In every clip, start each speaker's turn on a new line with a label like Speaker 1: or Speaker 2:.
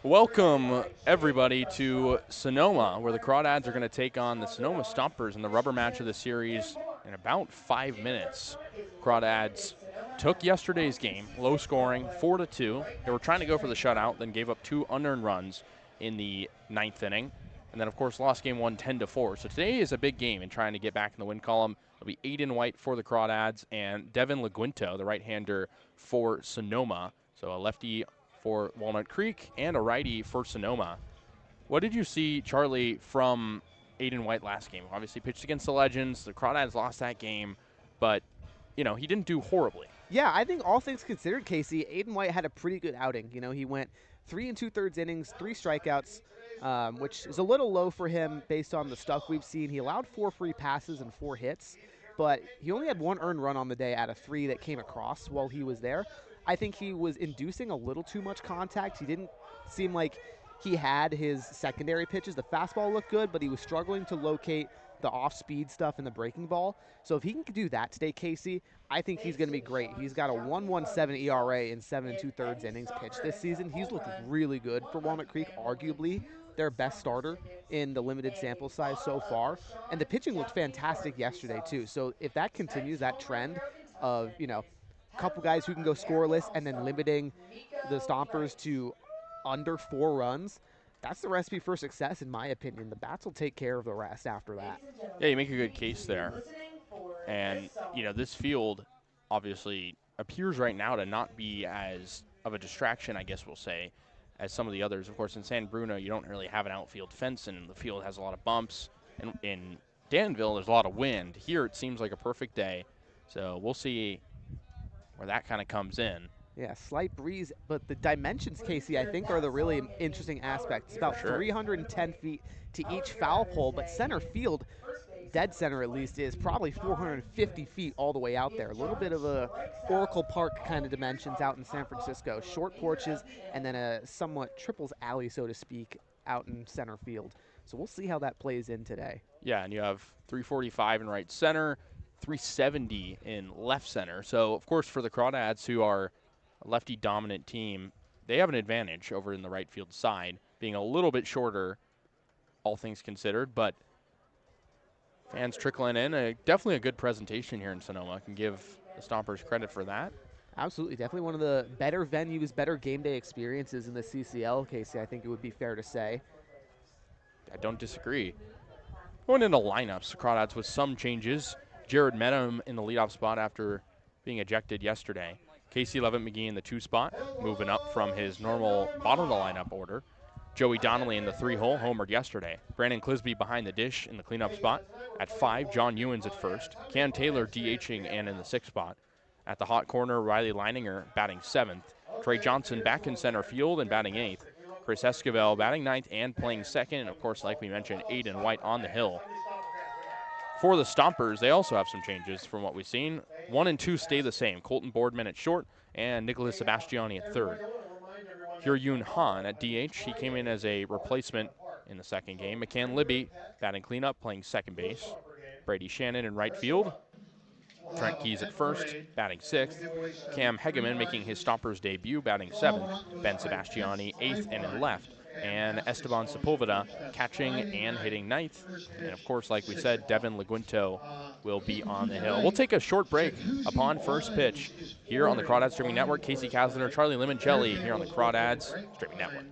Speaker 1: Welcome, everybody, to Sonoma, where the Crawdads are going to take on the Sonoma Stompers in the rubber match of the series in about 5 minutes. Crawdads took yesterday's game, low scoring, 4-2. They were trying to go for the shutout, then gave up 2 unearned runs in the 9th inning, and then, of course, lost game 1 10-4. So today is a big game in trying to get back in the win column. It'll be Aiden White for the Crawdads and Devin LaGuinto, the right-hander for Sonoma. So a lefty for Walnut Creek and a righty for Sonoma. What did you see, Charlie, from Aiden White last game? Obviously pitched against the Legends. The Crawdads lost that game, but, he didn't do horribly.
Speaker 2: Yeah, I think all things considered, Casey, Aiden White had a pretty good outing. He went 3 2/3 innings, 3 strikeouts, which is a little low for him based on the stuff we've seen. He allowed 4 free passes and 4 hits, but he only had 1 earned run on the day out of 3 that came across while he was there. I think he was inducing a little too much contact. He didn't seem like he had his secondary pitches. The fastball looked good, but he was struggling to locate the off-speed stuff in the breaking ball. So if he can do that today, Casey, I think he's going to be great. He's got a 1.17 ERA in 7 2/3 innings pitched this season. He's looked really good for Walnut Creek, arguably their best starter in the limited sample size so far. And the pitching looked fantastic yesterday, too. So if that continues, that trend of, couple guys who can go scoreless and then limiting the Stompers to under 4 runs, that's the recipe for success, in my opinion. The bats will take care of the rest after that.
Speaker 1: Yeah, you make a good case there. And, this field obviously appears right now to not be as of a distraction, I guess we'll say, as some of the others. Of course, in San Bruno, you don't really have an outfield fence, and the field has a lot of bumps. And in Danville, there's a lot of wind. Here, it seems like a perfect day. So we'll see where that kind of comes in.
Speaker 2: Yeah, slight breeze, but the dimensions, Casey, I think are the really interesting aspect. It's about 310 feet to each foul pole, but center field, dead center at least, is probably 450 feet all the way out there. A little bit of a Oracle Park kind of dimensions out in San Francisco. Short porches and then a somewhat triples alley, so to speak, out in center field. So we'll see how that plays in today.
Speaker 1: Yeah, and you have 345 in right center, 370 in left center. So, of course, for the Crawdads, who are a lefty-dominant team, they have an advantage over in the right field side, being a little bit shorter, all things considered. But fans trickling in. Definitely a good presentation here in Sonoma. I can give the Stompers credit for that.
Speaker 2: Absolutely. Definitely one of the better venues, better game day experiences in the CCL, Casey, I think it would be fair to say.
Speaker 1: I don't disagree. Going into lineups, the Crawdads with some changes. Jared Medham in the leadoff spot after being ejected yesterday. Casey Levitt-McGee in the 2 spot, moving up from his normal bottom of the lineup order. Joey Donnelly in the 3-hole, homered yesterday. Brandon Clisby behind the dish in the cleanup spot. At 5, John Ewens at first. Cam Taylor DHing and in the 6th spot. At the hot corner, Riley Leininger batting 7th. Trey Johnson back in center field and batting 8th. Chris Esquivel batting 9th and playing 2nd. And, of course, like we mentioned, Aiden White on the hill. For the Stompers, they also have some changes from what we've seen. 1 and 2 stay the same. Colton Boardman at short and Nicholas Sebastiani at 3rd. Hyun Han at DH. He came in as a replacement in the 2nd game. McCann Libby batting cleanup, playing 2nd base. Brady Shannon in right field. Trent Keys at 1st, batting 6th. Cam Hegeman making his Stompers debut, batting 7th. Ben Sebastiani 8th and in left. And Esteban Sepulveda catching and hitting 9th. And, of course, like we said, Devin LaGuinto will be on the hill. We'll take a short break upon first pitch here on the Crawdads Streaming Network. Kasey Kazliner, Charlie Limoncelli here on the Crawdads Streaming Network.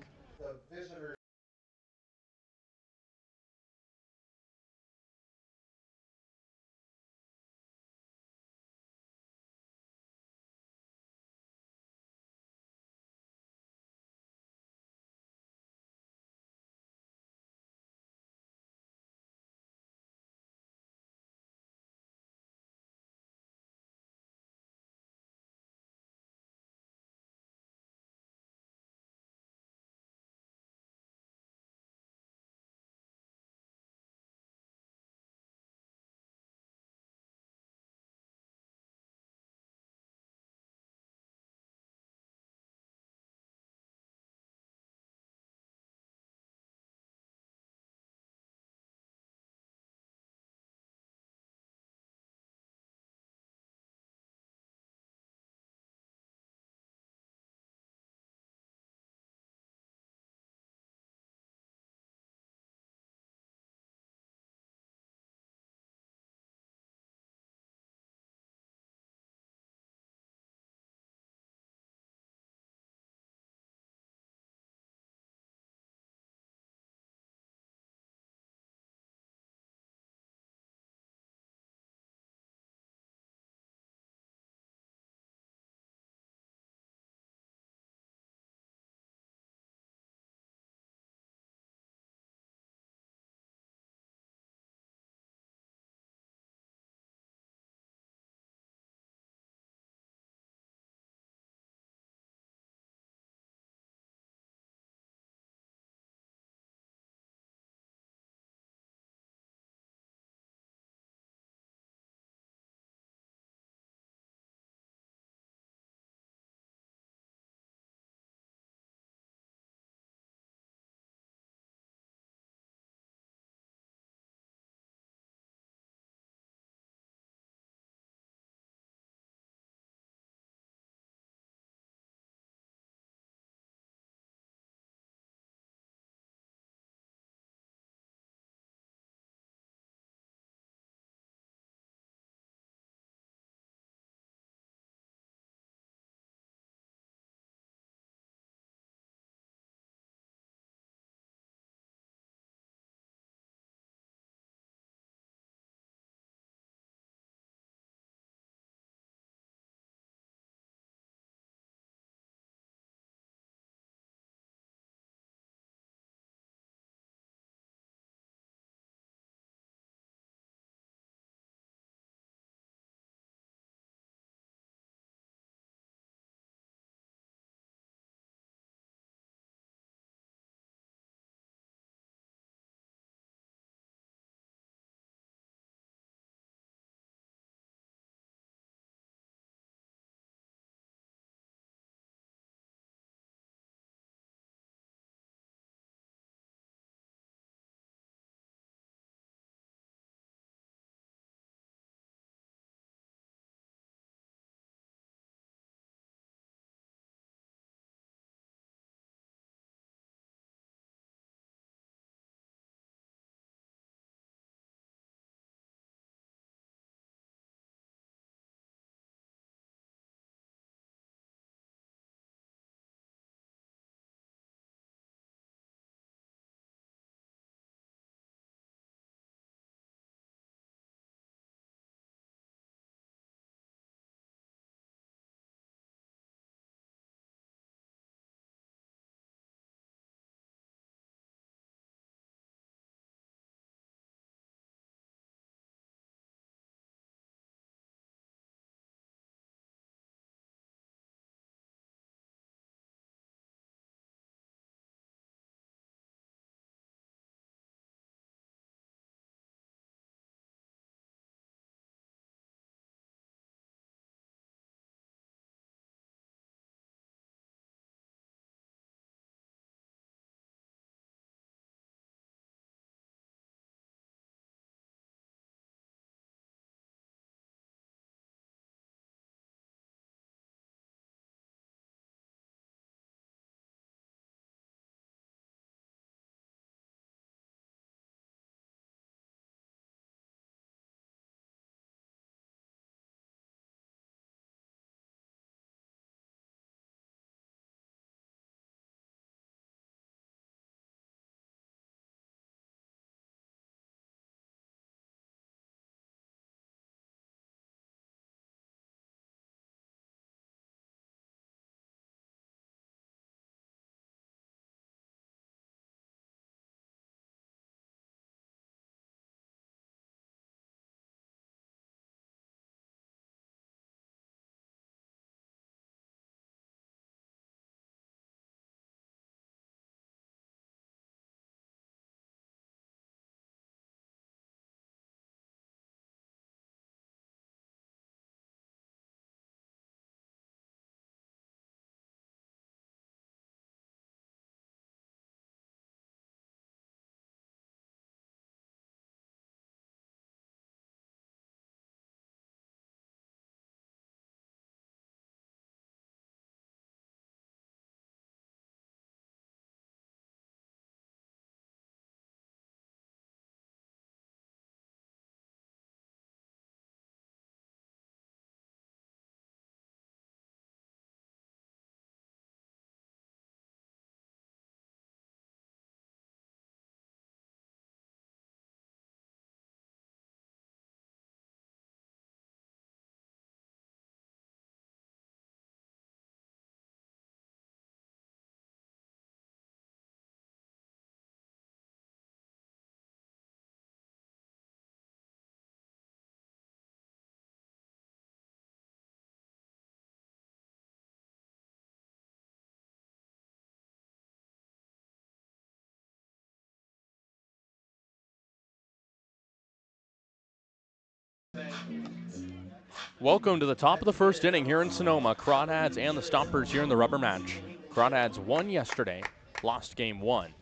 Speaker 1: Welcome to the top of the first inning here in Sonoma. Crawdads and the Stompers here in the rubber match. Crawdads won yesterday, lost game 1.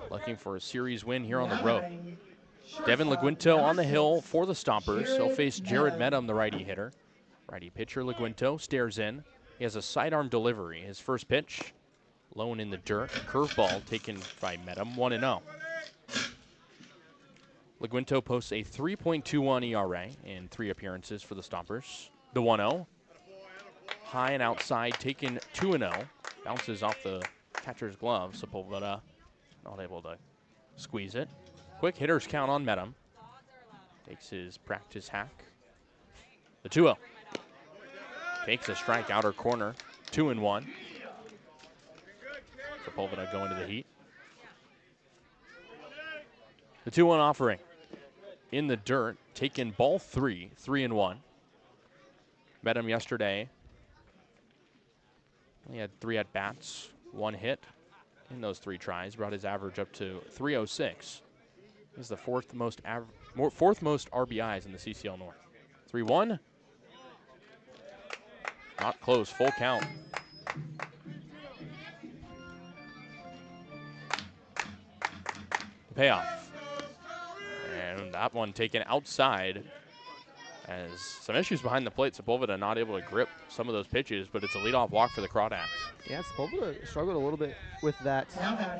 Speaker 1: Looking for a series win here on the road. Devin Laguinto on the hill for the Stompers. He'll face Jared Medham, the righty hitter. Righty pitcher Laguinto stares in. He has a sidearm delivery. His first pitch, low and in the dirt. Curveball taken by Medham, 1-0. Laguinto posts a 3.21 ERA in 3 appearances for the Stompers. The 1-0. High and outside, taken 2-0. Bounces off the catcher's glove. Sepulveda not able to squeeze it. Quick hitter's count on Medham. Takes his practice hack. The 2-0. Takes a strike, outer corner. 2-1. Sepulveda going to the heat. The 2-1 offering. In the dirt, taken ball 3, 3-1. Medham yesterday. He had 3 at-bats, 1 hit in those 3 tries. Brought his average up to 306. He's the fourth most RBIs in the CCL North. 3-1. Not close, full count. The payoff. And that one taken outside. As some issues behind the plate, Sepulveda not able to grip some of those pitches, but it's a leadoff walk for the Crawdads.
Speaker 2: Yeah, Sepulveda struggled a little bit with that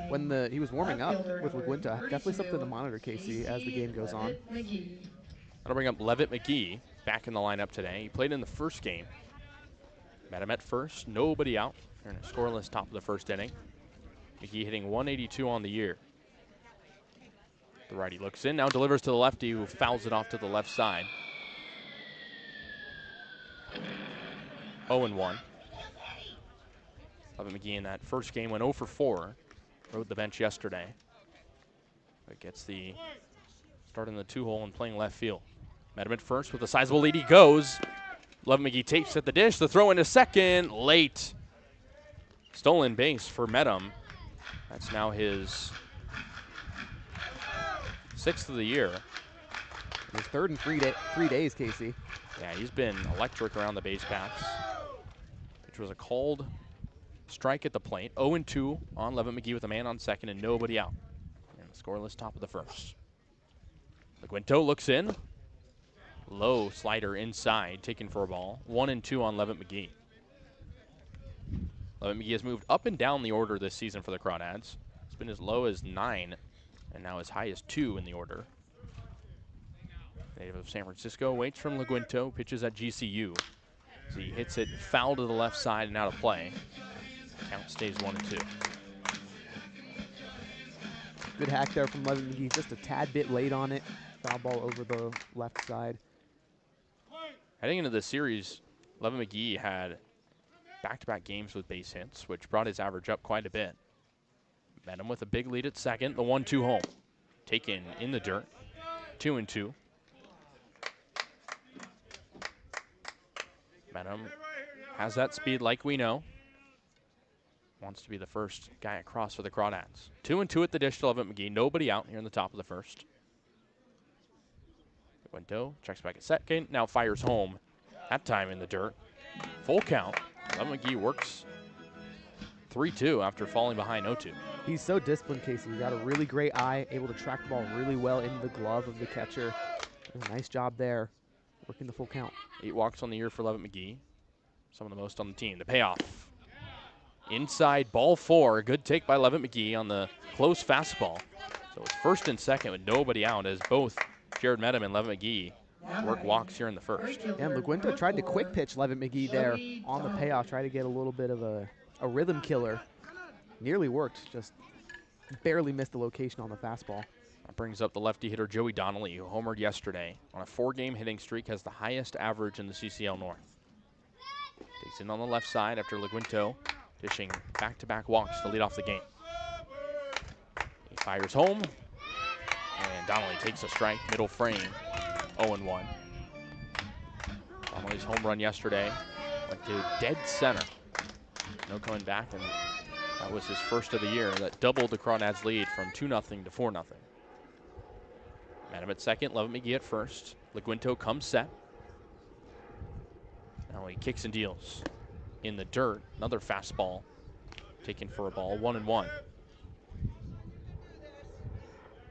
Speaker 2: when he was warming up with Laguinta. Definitely something to monitor, Casey, as the game goes on.
Speaker 1: That'll bring up Levitt McGee back in the lineup today. He played in the first game. Met him at first, nobody out. They're in a scoreless top of the first inning. McGee hitting 182 on the year. The righty looks in, now delivers to the lefty, who fouls it off to the left side. 0-1. Levitt McGee in that first game went 0 for 4. Rode the bench yesterday. But gets the start in the 2-hole and playing left field. Met him at first with a sizable lead. He goes. Levitt McGee tapes at the dish. The throw into second. Late. Stolen base for Medham. That's now his 6th of the year.
Speaker 2: His 3rd in 3 days, Casey.
Speaker 1: Yeah, he's been electric around the base paths. Which was a called strike at the plate. 0-2 on Levitt McGee with a man on second and nobody out. And the scoreless top of the first. Laguinto looks in. Low slider inside, taken for a ball. 1-2 on Levitt McGee. Levitt McGee has moved up and down the order this season for the Crawdads. It's been as low as 9 and now as high as 2 in the order. Native of San Francisco waits from Laguinto, pitches at GCU. As he hits it foul to the left side and out of play. Count stays 1-2.
Speaker 2: Good hack there from Levitt McGee, just a tad bit late on it. Foul ball over the left side.
Speaker 1: Heading into the series, Levitt McGee had back-to-back games with base hits, which brought his average up quite a bit. Met him with a big lead at second, the 1-2 home. Taken in the dirt, 2-2. Medham has that speed like we know. Wants to be the first guy across for the Crawdads. 2-2 at the dish to Levitt McGee. Nobody out here in the top of the first. Laguinto checks back at second. Now fires home. That time in the dirt. Full count. Levitt McGee works 3-2 after falling behind 0-2.
Speaker 2: He's so disciplined, Casey. He got a really great eye, able to track the ball really well into the glove of the catcher. Nice job there, working the full count. 8
Speaker 1: walks on the year for Levitt McGee. Some of the most on the team. The payoff. Inside, ball 4. Good take by Levitt McGee on the close fastball. So it's first and second with nobody out as both Jared Medham and Levitt McGee work walks here in the first.
Speaker 2: And Laguinto tried to quick pitch Levitt McGee there on the payoff, try to get a little bit of a rhythm killer. Nearly worked, just barely missed the location on the fastball.
Speaker 1: That brings up the lefty hitter Joey Donnelly, who homered yesterday. On a 4-game hitting streak, has the highest average in the CCL North. Takes in on the left side after Laguinto dishing back-to-back walks to lead off the game. He fires home, and Donnelly takes a strike, middle frame, 0-1. Donnelly's home run yesterday went to dead center. No coming back, and that was his first of the year. That doubled the Crawdads' lead from 2-0 to 4-0. Met him at second, Levitt McGee at first. Laguinto comes set. he kicks and deals in the dirt. Another fastball taken for a ball, 1-1.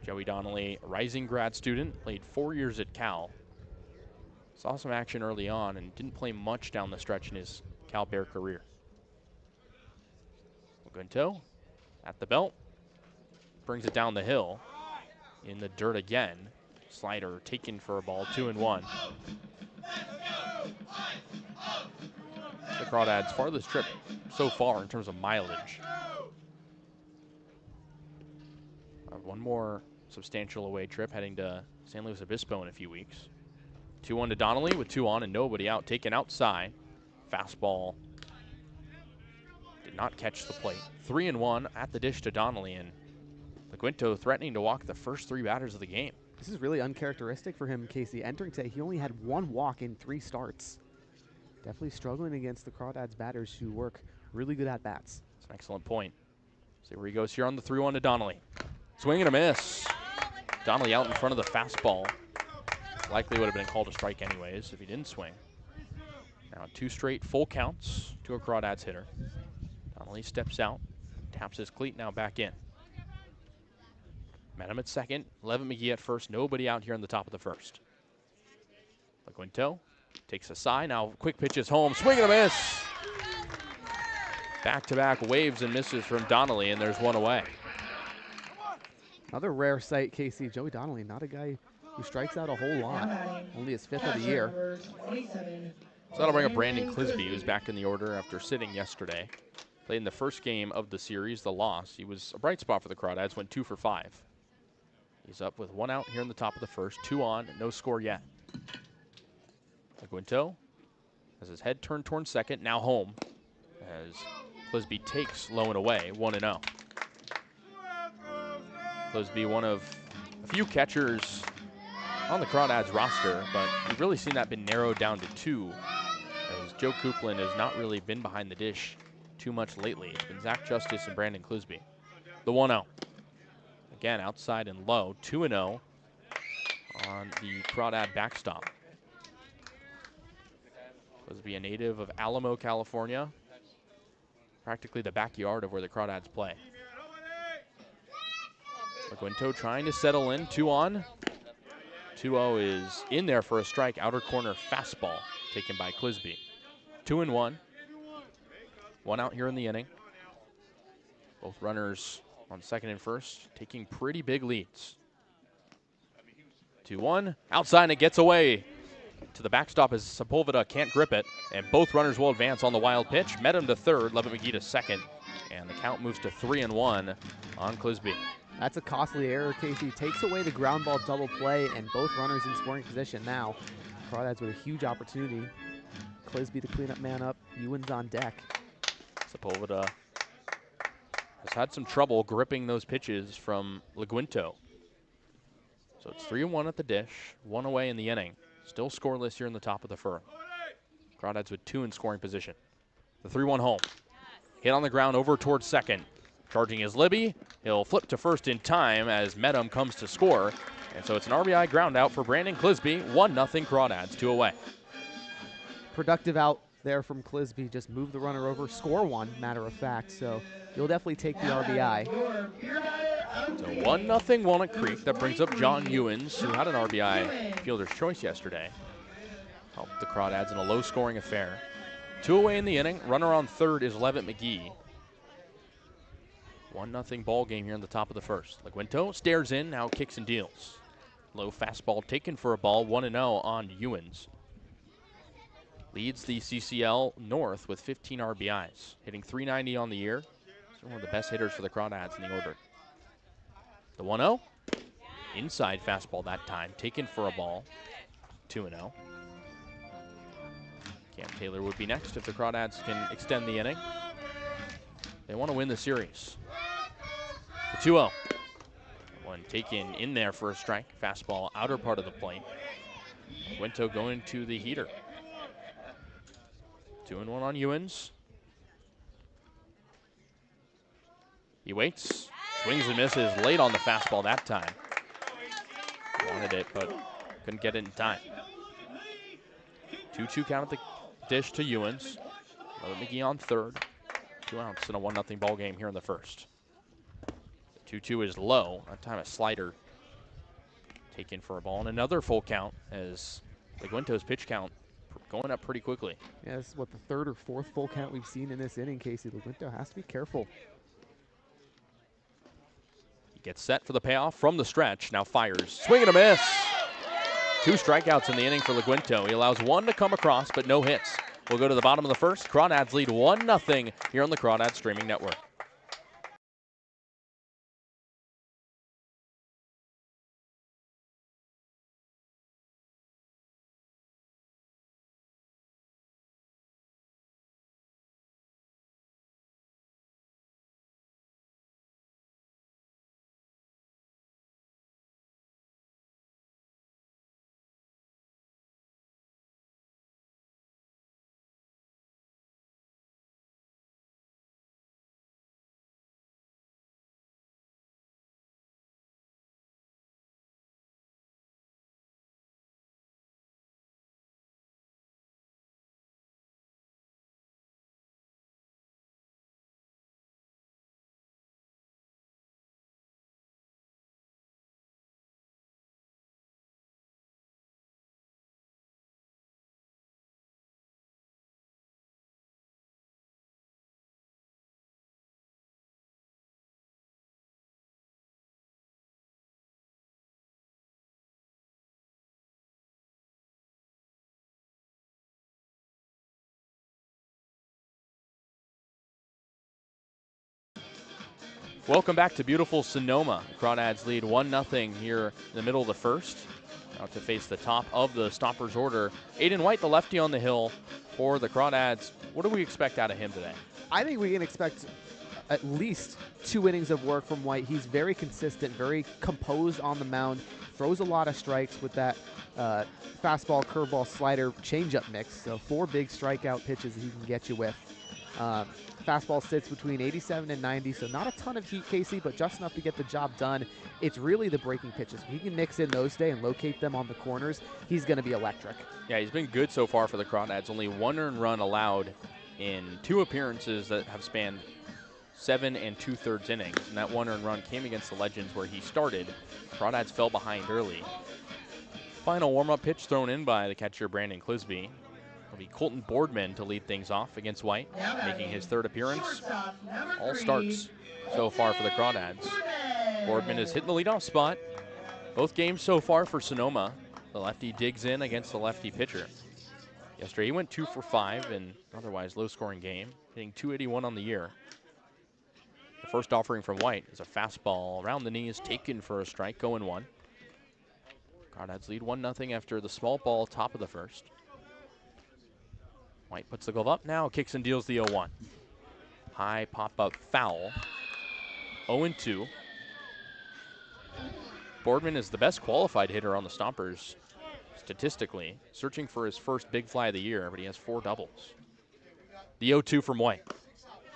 Speaker 1: Joey Donnelly, a rising grad student, played 4 years at Cal. Saw some action early on and didn't play much down the stretch in his Cal Bear career. Gunto at the belt, brings it down the hill, in the dirt again. Slider taken for a ball, 2-1. The Crawdads' farthest trip so far in terms of mileage. One more substantial away trip heading to San Luis Obispo in a few weeks. 2-1 to Donnelly with 2 on and nobody out, taken outside. Fastball did not catch the plate. 3-1 at the dish to Donnelly, and LaQuinto threatening to walk the first 3 batters of the game.
Speaker 2: This is really uncharacteristic for him, Casey. Entering today, he only had 1 walk in 3 starts. Definitely struggling against the Crawdads batters who work really good at bats.
Speaker 1: That's an excellent point. See where he goes here on the 3-1 to Donnelly. Swing and a miss. Donnelly out in front of the fastball. Likely would have been called a strike anyways if he didn't swing. Now 2 straight full counts to a Crawdads hitter. Donnelly steps out, taps his cleat, now back in. Met him at second, Levitt McGee at first, nobody out here in the top of the first. LaQuinto takes a sigh, now quick pitch is home, swing and a miss. Back-to-back waves and misses from Donnelly, and there's 1 away.
Speaker 2: Another rare sight, Casey. Joey Donnelly, not a guy who strikes out a whole lot. Only his 5th of the year.
Speaker 1: So that'll bring up Brandon Clisby, who's back in the order after sitting yesterday. Played in the first game of the series, the loss. He was a bright spot for the Crawdads, went 2 for 5. He's up with 1 out here in the top of the first, 2 on, no score yet. LaQuinto has his head turned towards second, now home, as Clisby takes low and away, 1-0. Clisby, one of a few catchers on the Crawdads roster, but we've really seen that been narrowed down to 2, as Joe Coupland has not really been behind the dish too much lately. It's been Zach Justice and Brandon Clisby. The 1-0. Again, outside and low, 2-0 on the Crawdad backstop. Clisby, a native of Alamo, California, practically the backyard of where the Crawdads play. LaQuinto trying to settle in, 2 on. 2-0 is in there for a strike, outer corner fastball taken by Clisby. 2-1. 1 out here in the inning. Both runners on second and first, taking pretty big leads. 2-1, outside and it gets away to the backstop as Sepulveda can't grip it, and both runners will advance on the wild pitch. Met him to third, Levitt McGee to second, and the count moves to 3-1 on Clisby.
Speaker 2: That's a costly error, Casey. Takes away the ground ball double play, and both runners in scoring position now. Crawdads with a huge opportunity. Clisby, the cleanup man up, Ewan's on deck.
Speaker 1: Sepulveda has had some trouble gripping those pitches from LaQuinto. So it's 3-1 at the dish, 1 away in the inning. Still scoreless here in the top of the first. Crawdads with 2 in scoring position. The 3-1 home. Hit on the ground over towards second. Charging is Libby. He'll flip to first in time as Medham comes to score. And so it's an RBI ground out for Brandon Clisby. 1-0 Crawdads, 2 away.
Speaker 2: Productive out there from Clisby. Just move the runner over, score 1, matter of fact. So you'll definitely take the RBI.
Speaker 1: So 1-0 Walnut Creek. That brings up John Ewens, who had an RBI fielder's choice yesterday. Helped the Crawdads in a low-scoring affair. 2 away in the inning. Runner on third is Levitt McGee. 1-0 ball game here in the top of the first. LaQuinto stares in, now kicks and deals. Low fastball taken for a ball, 1-0 on Ewens. Leads the CCL North with 15 RBIs, hitting .390 on the year. He's one of the best hitters for the Crawdads in the order. The 1-0, inside fastball that time, taken for a ball, 2-0. Cam Taylor would be next if the Crawdads can extend the inning. They want to win the series. The 2-0. One taken in there for a strike. Fastball outer part of the plate. Winto going to the heater. 2-1 on Ewens. He waits, swings and misses late on the fastball that time. Wanted it, but couldn't get it in time. 2-2 count at the dish to Ewens. Levitt McGee on third. 2 outs in a 1-0 ball game here in the first. The 2-2 is low. That time a slider taken for a ball. And another full count as Leguento's pitch count going up pretty quickly.
Speaker 2: Yeah, this is what, the third or fourth full count we've seen in this inning, Kasey. Leguento has to be careful.
Speaker 1: He gets set for the payoff from the stretch. Now fires. Swing and a miss. 2 strikeouts in the inning for Leguento. He allows 1 to come across, but no hits. We'll go to the bottom of the first. Crawdads lead 1-0 here on the Crawdads Streaming Network. Welcome back to beautiful Sonoma. The Crawdads lead 1-0 here in the middle of the first. Out to face the top of the Stompers order. Aiden White, the lefty on the hill for the Crawdads. What do we expect out of him today? I
Speaker 2: think we can expect at least 2 innings of work from White. He's very consistent, very composed on the mound, throws a lot of strikes with that fastball, curveball, slider, changeup mix. So 4 big strikeout pitches that he can get you with. Fastball sits between 87 and 90, so not a ton of heat, Kasey, but just enough to get the job done. It's really the breaking pitches. If he can mix in those today and locate them on the corners, he's going to be electric.
Speaker 1: Yeah, he's been good so far for the Crawdads. Only 1 earned run allowed in 2 appearances that have spanned 7 2/3 innings, and that 1 earned run came against the Legends where he started. Crawdads fell behind early. Final warm-up pitch thrown in by the catcher Brandon Clisby. It'll be Colton Boardman to lead things off against White, making his 3rd appearance. All starts so far for the Crawdads. Boardman is hitting the leadoff spot. Both games so far for Sonoma. The lefty digs in against the lefty pitcher. Yesterday he went 2 for 5 in otherwise low-scoring game, hitting .281 on the year. The first offering from White is a fastball around the knees, taken for a strike, going 1. Crawdads lead 1-0 after the small ball top of the first. White puts the glove up now, kicks and deals the 0-1. High pop-up foul. 0-2. Boardman is the best qualified hitter on the Stompers statistically, searching for his first big fly of the year, but he has 4 doubles. The 0-2 from White.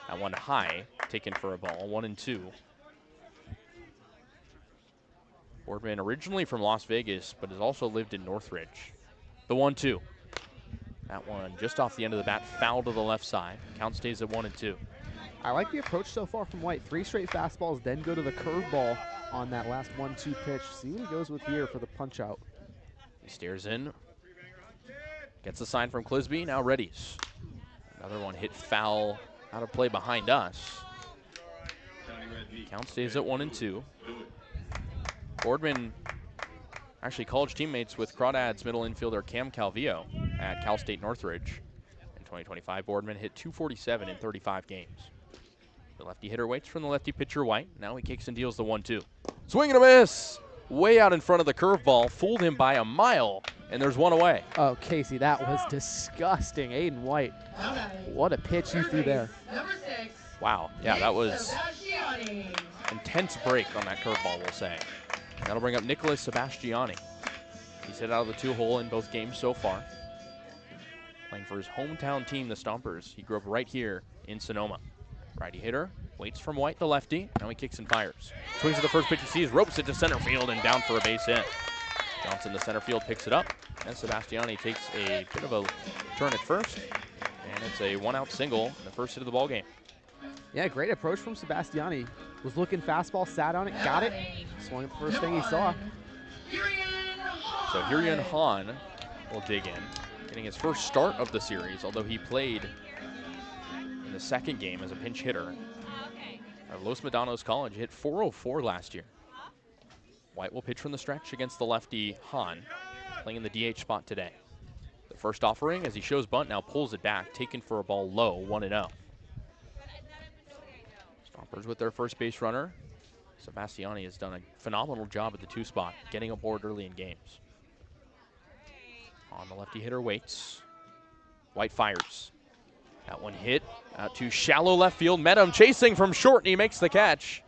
Speaker 1: That one high, taken for a ball, 1-2. Boardman originally from Las Vegas, but has also lived in Northridge. The 1-2. That one just off the end of the bat, foul to the left side. Count stays at 1-2.
Speaker 2: I like the approach so far from White. 3 straight fastballs, then go to the curveball on that last 1-2 pitch. See what he goes with here for the punch out.
Speaker 1: He stares in. Gets a sign from Clisby, now readies. Another one hit foul out of play behind us. Count stays at 1-2. Boardman, actually college teammates with Crawdads middle infielder Cam Calvillo at Cal State Northridge. In 2025, Boardman hit .247 in 35 games. The lefty hitter waits from the lefty pitcher White. Now he kicks and deals the 1-2. Swing and a miss! Way out in front of the curveball, fooled him by a mile, and there's 1 away.
Speaker 2: Oh, Kasey, that was disgusting. Aiden White, what a pitch you threw there.
Speaker 1: Wow, yeah, that was intense break on that curveball, we'll say. That'll bring up Nicholas Sebastiani. He's hit out of the 2-hole in both games so far. Playing for his hometown team, the Stompers. He grew up right here in Sonoma. Righty hitter, waits from White, the lefty. Now he kicks and fires. Swings at the first pitch he sees, ropes it to center field and down for a base hit. Johnson, the center field, picks it up. And Sebastiani takes a bit of a turn at first. And it's a one-out single in the first hit of the ball game.
Speaker 2: Yeah, great approach from Sebastiani. Was looking fastball, sat on it, got it, swung at the first thing he saw.
Speaker 1: So Hyun Han will dig in, getting his first start of the series, although he played in the second game as a pinch hitter. At Los Medanos College, hit .404 last year. White will pitch from the stretch against the lefty Han, playing in the DH spot today. The first offering, as he shows bunt, now pulls it back, taken for a ball low, 1-0. Stompers with their first base runner. Sebastiani has done a phenomenal job at the 2 spot, getting aboard early in games. On the lefty hitter waits. White fires. That one hit out to shallow left field. Medham chasing from short, and he makes the catch.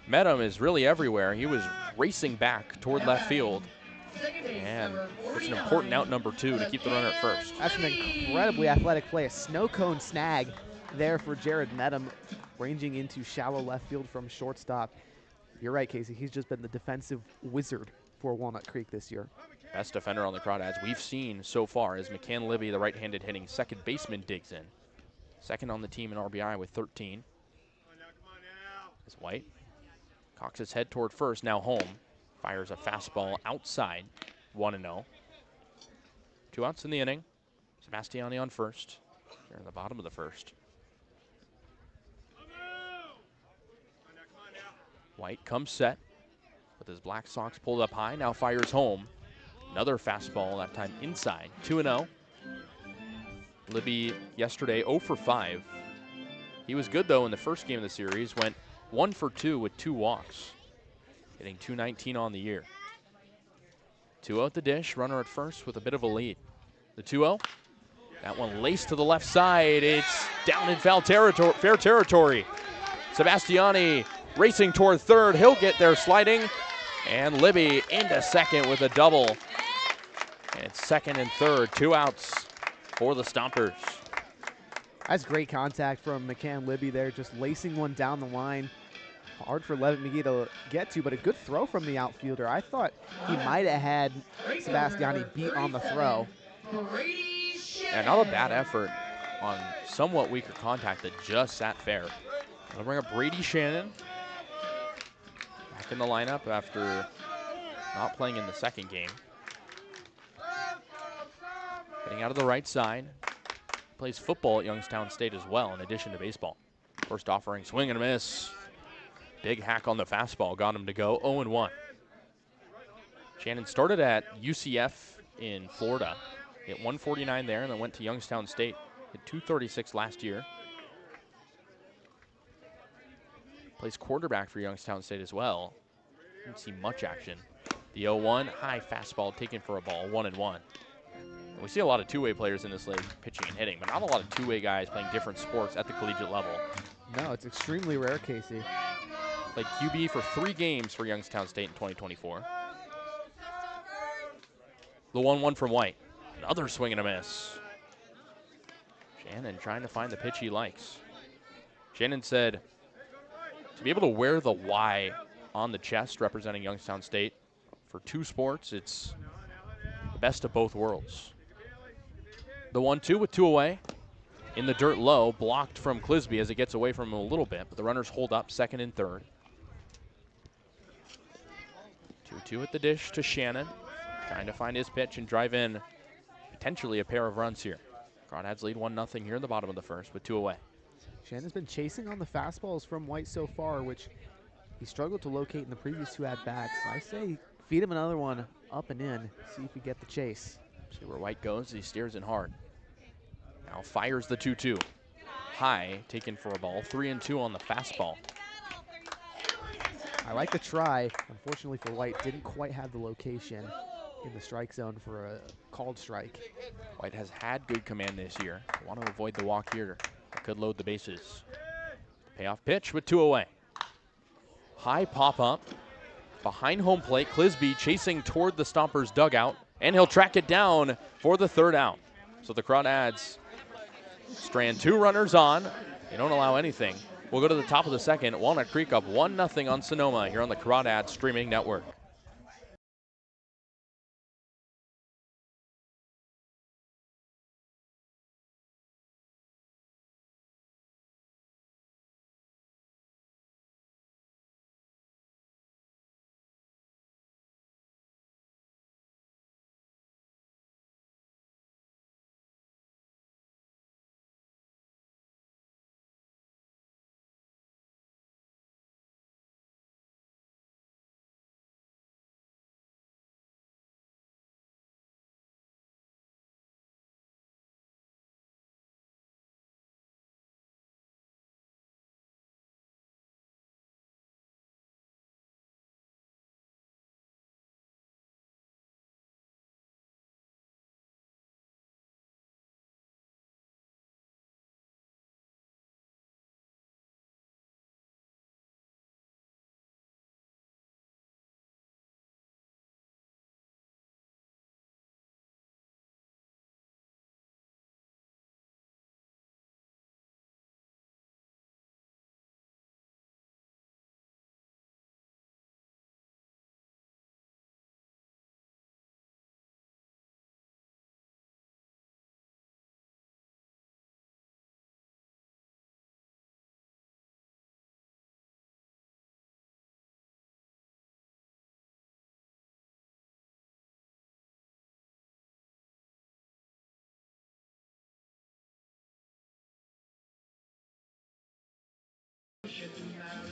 Speaker 1: Medham is really everywhere. He was racing back toward left field. And it's an important out number 2 to keep the runner at first.
Speaker 2: That's an incredibly athletic play. A snow cone snag there for Jared Medham, ranging into shallow left field from shortstop. You're right, Casey. He's just been the defensive wizard for Walnut Creek this year.
Speaker 1: Best defender on the Crawdads we've seen so far as McCann Libby, the right-handed hitting second baseman, digs in. Second on the team in RBI with 13. As White cocks his head toward first, now home. Fires a fastball outside, 1-0. 2 outs in the inning. Sebastiani on first. Here in the bottom of the first. White comes set with his Black Sox pulled up high, now fires home. Another fastball, that time inside, 2-0. Libby yesterday 0 for 5. He was good though in the first game of the series, went 1 for 2 with 2 walks, hitting .219 on the year. 2-0 at the dish, runner at first with a bit of a lead. The 2-0, that one laced to the left side. It's down in fair territory. Sebastiani racing toward third. He'll get there sliding. And Libby into second with a double. And it's second and third, 2 outs for the Stompers.
Speaker 2: That's great contact from McCann Libby there, just lacing one down the line. Hard for Levitt McGee to get to, but a good throw from the outfielder. I thought he might have had Sebastiani beat on the throw.
Speaker 1: And not a bad effort on somewhat weaker contact that just sat fair. I'll bring up Brady Shannon. Back in the lineup after not playing in the second game. Getting out of the right side. Plays football at Youngstown State as well, in addition to baseball. First offering, swing and a miss. Big hack on the fastball, got him to go 0-1. Shannon started at UCF in Florida. Hit 149 there and then went to Youngstown State. Hit 236 last year. Plays quarterback for Youngstown State as well. Didn't see much action. The 0-1, high fastball taken for a ball, 1-1. We see a lot of two-way players in this league pitching and hitting, but not a lot of two-way guys playing different sports at the collegiate level.
Speaker 2: No, it's extremely rare, Casey.
Speaker 1: Played QB for 3 games for Youngstown State in 2024. The 1-1 from White. Another swing and a miss. Shannon trying to find the pitch he likes. Shannon said, to be able to wear the Y on the chest representing Youngstown State for 2 sports, it's the best of both worlds. The 1-2 with 2 away. In the dirt low, blocked from Clisby as it gets away from him a little bit, but the runners hold up second and third. 2-2 at the dish to Shannon, trying to find his pitch and drive in potentially a pair of runs here. Crawdads lead 1-0 here in the bottom of the first with 2 away.
Speaker 2: Shannon's been chasing on the fastballs from White so far, which he struggled to locate in the previous 2 at-bats. I say feed him another one up and in, see if we get the chase.
Speaker 1: See where White goes, he steers in hard. Now fires the 2-2. High, taken for a ball, 3-2 on the fastball.
Speaker 2: I like the try. Unfortunately for White, didn't quite have the location in the strike zone for a called strike.
Speaker 1: White has had good command this year. Want to avoid the walk here. That could load the bases. Payoff pitch with 2 away. High pop-up. Behind home plate, Clisby chasing toward the Stompers dugout, and he'll track it down for the 3rd out. So the Crawdads strand 2 runners on. They don't allow anything. We'll go to the top of the second. Walnut Creek up 1-0 on Sonoma here on the Crawdads streaming network.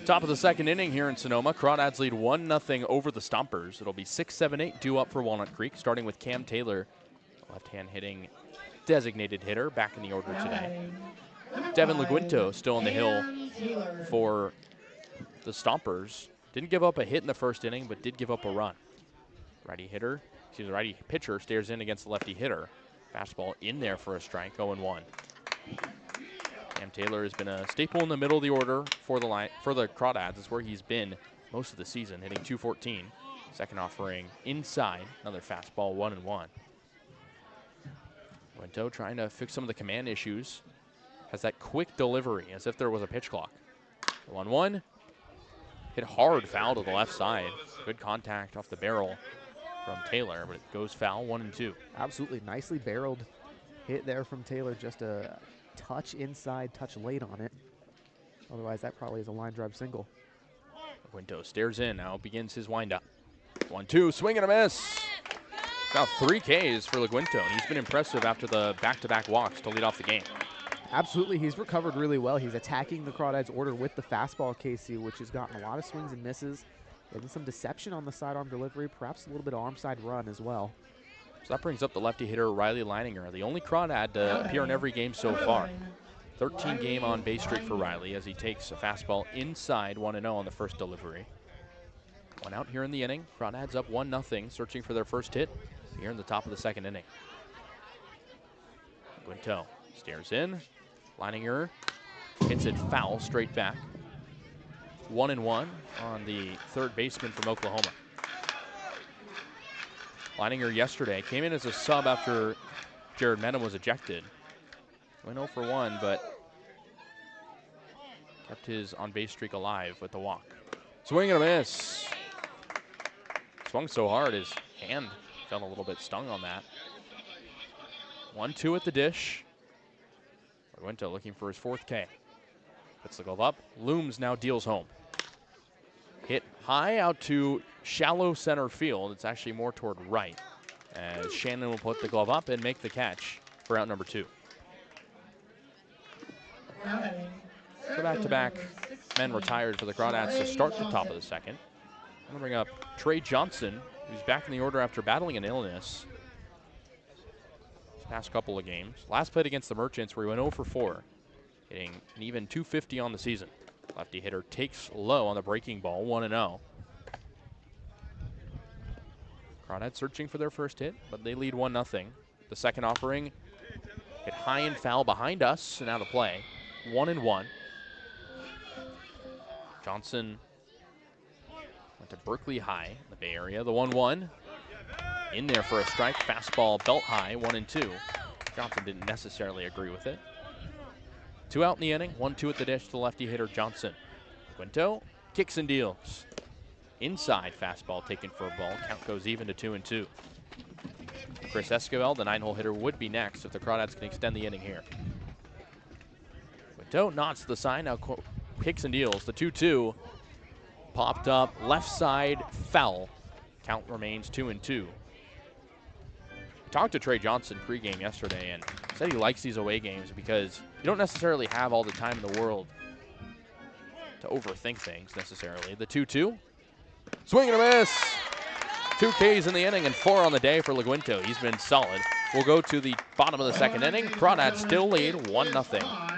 Speaker 1: Top of the second inning here in Sonoma. Crawdads lead 1-0 over the Stompers. It'll be 6-7-8 due up for Walnut Creek, starting with Cam Taylor, left-hand hitting designated hitter, back in the order today. Devin LaGuinto still on the hill for the Stompers. Didn't give up a hit in the first inning, but did give up a run. Righty pitcher stares in against the lefty hitter. Fastball in there for a strike, 0-1. Cam Taylor has been a staple in the middle of the order for the Crawdads. It's where he's been most of the season, hitting .214. Second offering inside, another fastball, 1-1. Guinto trying to fix some of the command issues. Has that quick delivery as if there was a pitch clock. 1-1. Hit hard foul to the left side. Good contact off the barrel from Taylor, but it goes foul, 1-2.
Speaker 2: Absolutely nicely barreled hit there from Taylor. Just a touch inside, touch late on it. Otherwise, that probably is a line drive single.
Speaker 1: Guinto stares in, now begins his windup. 1-2, swing and a miss. Now 3 Ks for LaGuinto, and he's been impressive after the back-to-back walks to lead off the game.
Speaker 2: Absolutely, he's recovered really well. He's attacking the Crawdads order with the fastball, Kasey, which has gotten a lot of swings and misses. Getting some deception on the sidearm delivery, perhaps a little bit of arm side run as well.
Speaker 1: So that brings up the lefty hitter, Riley Leininger, the only Crawdad to appear in every game so far. 13-game on-base streak for Riley as he takes a fastball inside, 1-0 on the first delivery. One out here in the inning. Crawdads up 1-0, searching for their first hit here in the top of the second inning. Guinto stares in. Leininger hits it foul straight back. 1-1 on the third baseman from Oklahoma. Leininger yesterday came in as a sub after Jared Menem was ejected. Went 0 for 1, but kept his on-base streak alive with the walk. Swing and a miss. Swung so hard his hand felt a little bit stung on that. 1-2 at the dish. Guinto looking for his 4th K. Puts the glove up. Looms now deals home. Hit high out to shallow center field. It's actually more toward right, as Shannon will put the glove up and make the catch for out number 2. So back-to-back men retired for the Crawdads to start the top of the second. I'm going to bring up Trey Johnson, who's back in the order after battling an illness these past couple of games. Last played against the Merchants, where he went 0 for 4, hitting an even .250 on the season. Lefty hitter takes low on the breaking ball, 1-0. Crawdads searching for their first hit, but they lead 1-0. The second offering hit high and foul behind us and out of play, 1-1. Johnson went to Berkeley High in the Bay Area. The 1-1 in there for a strike. Fastball belt high, 1-2. Johnson didn't necessarily agree with it. 2 out in the inning, 1-2 at the dish to the lefty hitter Johnson. Guinto kicks and deals. Inside fastball taken for a ball. Count goes even to 2-2. Chris Esquivel, the 9-hole hitter, would be next if the Crawdads can extend the inning here. Guinto nods to the sign, now kicks and deals. The 2-2 popped up, left side foul. Count remains 2-2. Talked to Trey Johnson pregame yesterday and said he likes these away games because you don't necessarily have all the time in the world to overthink things necessarily. The 2-2, swing and a miss. 2 Ks in the inning and 4 on the day for LaGuinto. He's been solid. We'll go to the bottom of the second inning. Crawdads still lead 1-0.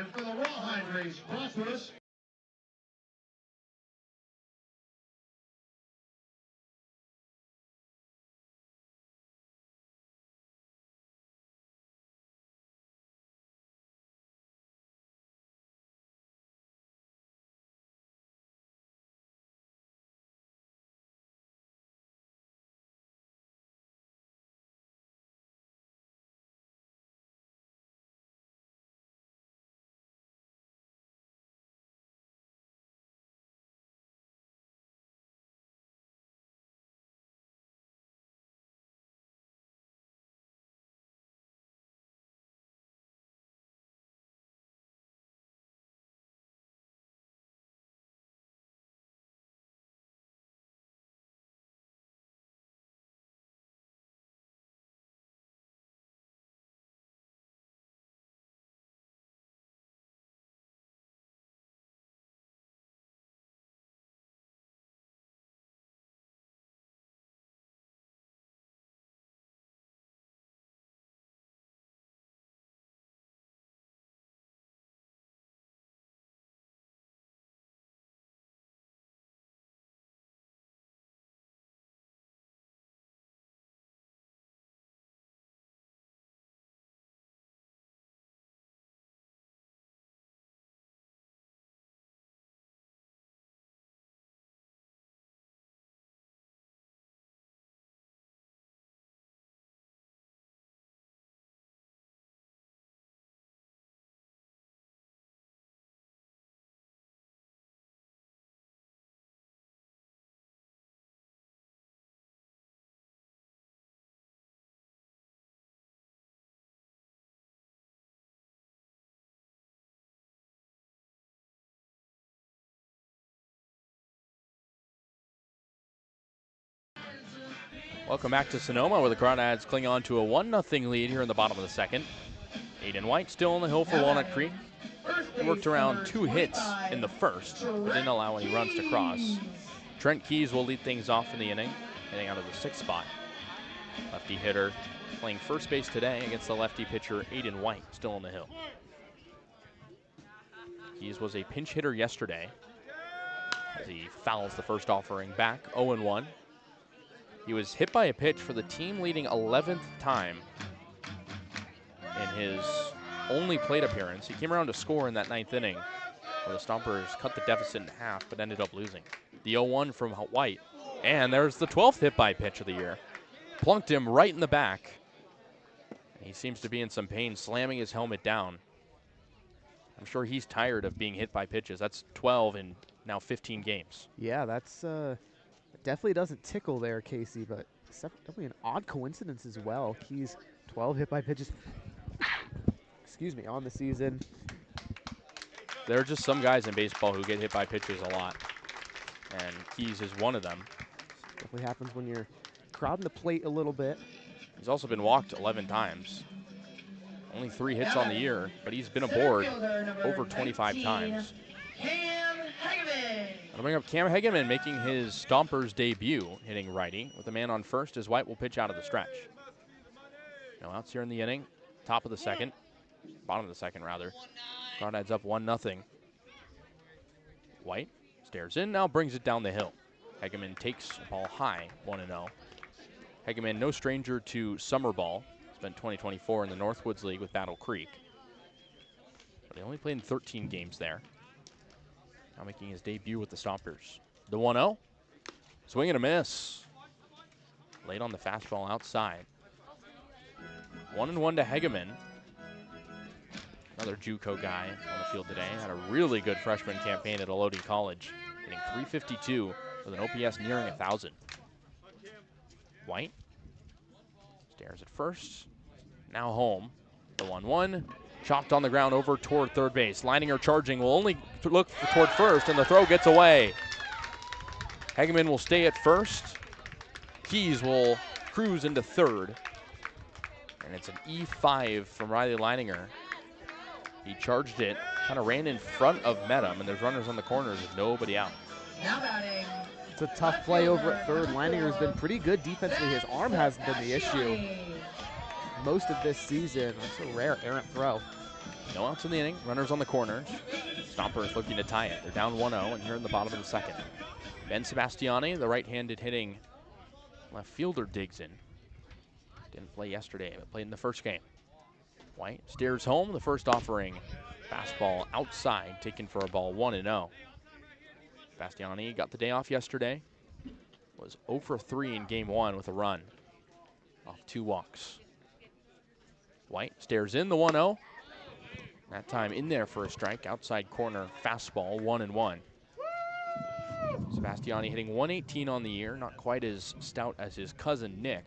Speaker 1: Welcome back to Sonoma, where the Crawdads cling on to a 1-0 lead here in the bottom of the second. Aiden White still on the hill for Walnut Creek. He worked around 2 hits in the first, but didn't allow any runs to cross. Trent Keys will lead things off in the inning, hitting out of the 6th spot. Lefty hitter playing first base today against the lefty pitcher Aiden White, still on the hill. Keys was a pinch hitter yesterday as he fouls the first offering back, 0-1. He was hit by a pitch for the team-leading 11th time in his only plate appearance. He came around to score in that 9th inning, where the Stompers cut the deficit in half, but ended up losing. The 0-1 from White, and there's the 12th hit-by pitch of the year. Plunked him right in the back. He seems to be in some pain, slamming his helmet down. I'm sure he's tired of being hit by pitches. That's 12 in now 15 games.
Speaker 2: Yeah, that's definitely doesn't tickle there, Casey, but it's definitely an odd coincidence as well. Keys 12 hit by pitches, excuse me, on the season.
Speaker 1: There are just some guys in baseball who get hit by pitches a lot, and Keys is one of them.
Speaker 2: Definitely happens when you're crowding the plate a little bit.
Speaker 1: He's also been walked 11 times. Only 3 hits on the year, but he's been aboard over 25 times. I'll bring up Cam Hageman making his Stompers debut, hitting righty. With a man on first, as White will pitch out of the stretch. No outs here in the inning. Top of the second. Bottom of the second, rather. Crawdads up 1-0. White stares in, now brings it down the hill. Hageman takes the ball high, 1-0. Hageman, no stranger to summer ball. Spent 2024 in the Northwoods League with Battle Creek. But he only played in 13 games there. Now making his debut with the Stompers. The 1-0. Swing and a miss. Late on the fastball outside. 1-1 to Hageman. Another JUCO guy on the field today. Had a really good freshman campaign at Elodie College. Hitting .352 with an OPS nearing 1,000. White stares at first. Now home. The 1-1. Chopped on the ground over toward third base. Leininger charging will only look toward first, and the throw gets away. Hageman will stay at first. Keys will cruise into third. And it's an E5 from Riley Leininger. He charged it, kind of ran in front of Medham, and there's runners on the corners with nobody out.
Speaker 2: It's a tough play over at third. Leininger's been pretty good defensively. His arm hasn't been the issue most of this season. That's a rare errant throw.
Speaker 1: No outs in the inning, runners on the corners. Stompers looking to tie it. They're down 1-0, and here in the bottom of the second. Ben Sebastiani, the right-handed hitting left fielder, digs in. Didn't play yesterday, but played in the first game. White steers home, the first offering. Fastball outside, taken for a ball, 1-0. Sebastiani got the day off yesterday. Was 0 for 3 in game 1 with a run off 2 walks. White stares in the 1-0. That time in there for a strike. Outside corner fastball, 1-1. Sebastiani hitting .118 on the year. Not quite as stout as his cousin Nick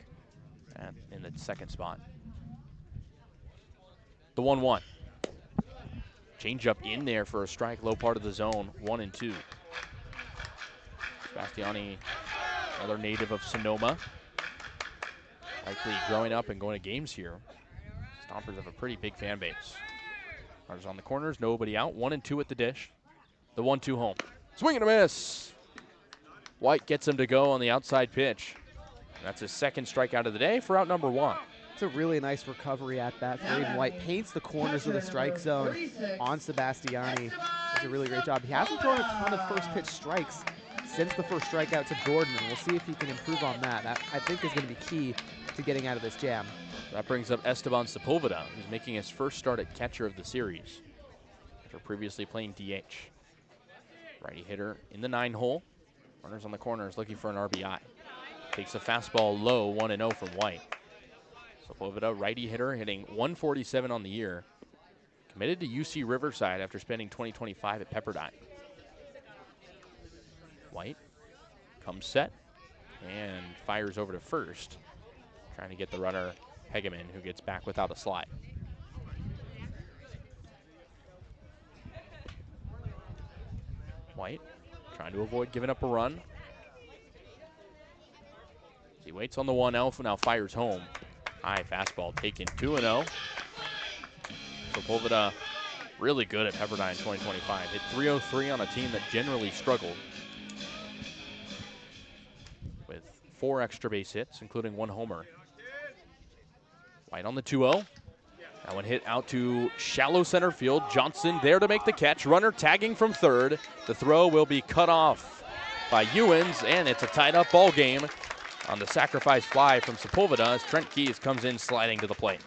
Speaker 1: in the second spot. The 1-1. Change up in there for a strike. Low part of the zone, 1-2. Sebastiani, another native of Sonoma. Likely growing up and going to games here. Stompers have a pretty big fan base. Runners on the corners, nobody out. 1-2 at the dish. The 1-2 home. Swing and a miss. White gets him to go on the outside pitch. And that's his second strikeout of the day for out number 1.
Speaker 2: It's a really nice recovery at bat for Aiden White. Paints the corners of the strike zone on Sebastiani. Does a really great job. He hasn't thrown a ton of first pitch strikes since the first strikeout to Gordon, and we'll see if he can improve on that. That, I think, is going to be key to getting out of this jam.
Speaker 1: That brings up Esteban Sepulveda, who's making his first start at catcher of the series after previously playing DH. Righty hitter in the 9 hole. Runners on the corners looking for an RBI. Takes a fastball low, 1-0 from White. Sepulveda, righty hitter, hitting .147 on the year. Committed to UC Riverside after spending 2025 at Pepperdine. White comes set and fires over to first, trying to get the runner Hageman, who gets back without a slide. White trying to avoid giving up a run. He waits on the 1-0, now fires home. High fastball taken 2-0. Sepulveda really good at Pepperdine 2025. Hit .303 on a team that generally struggled, with 4 extra base hits, including 1 homer. White on the 2-0. That one hit out to shallow center field. Johnson there to make the catch. Runner tagging from third. The throw will be cut off by Ewens, and it's a tied-up ball game on the sacrifice fly from Sepulveda as Trent Keys comes in sliding to the plate.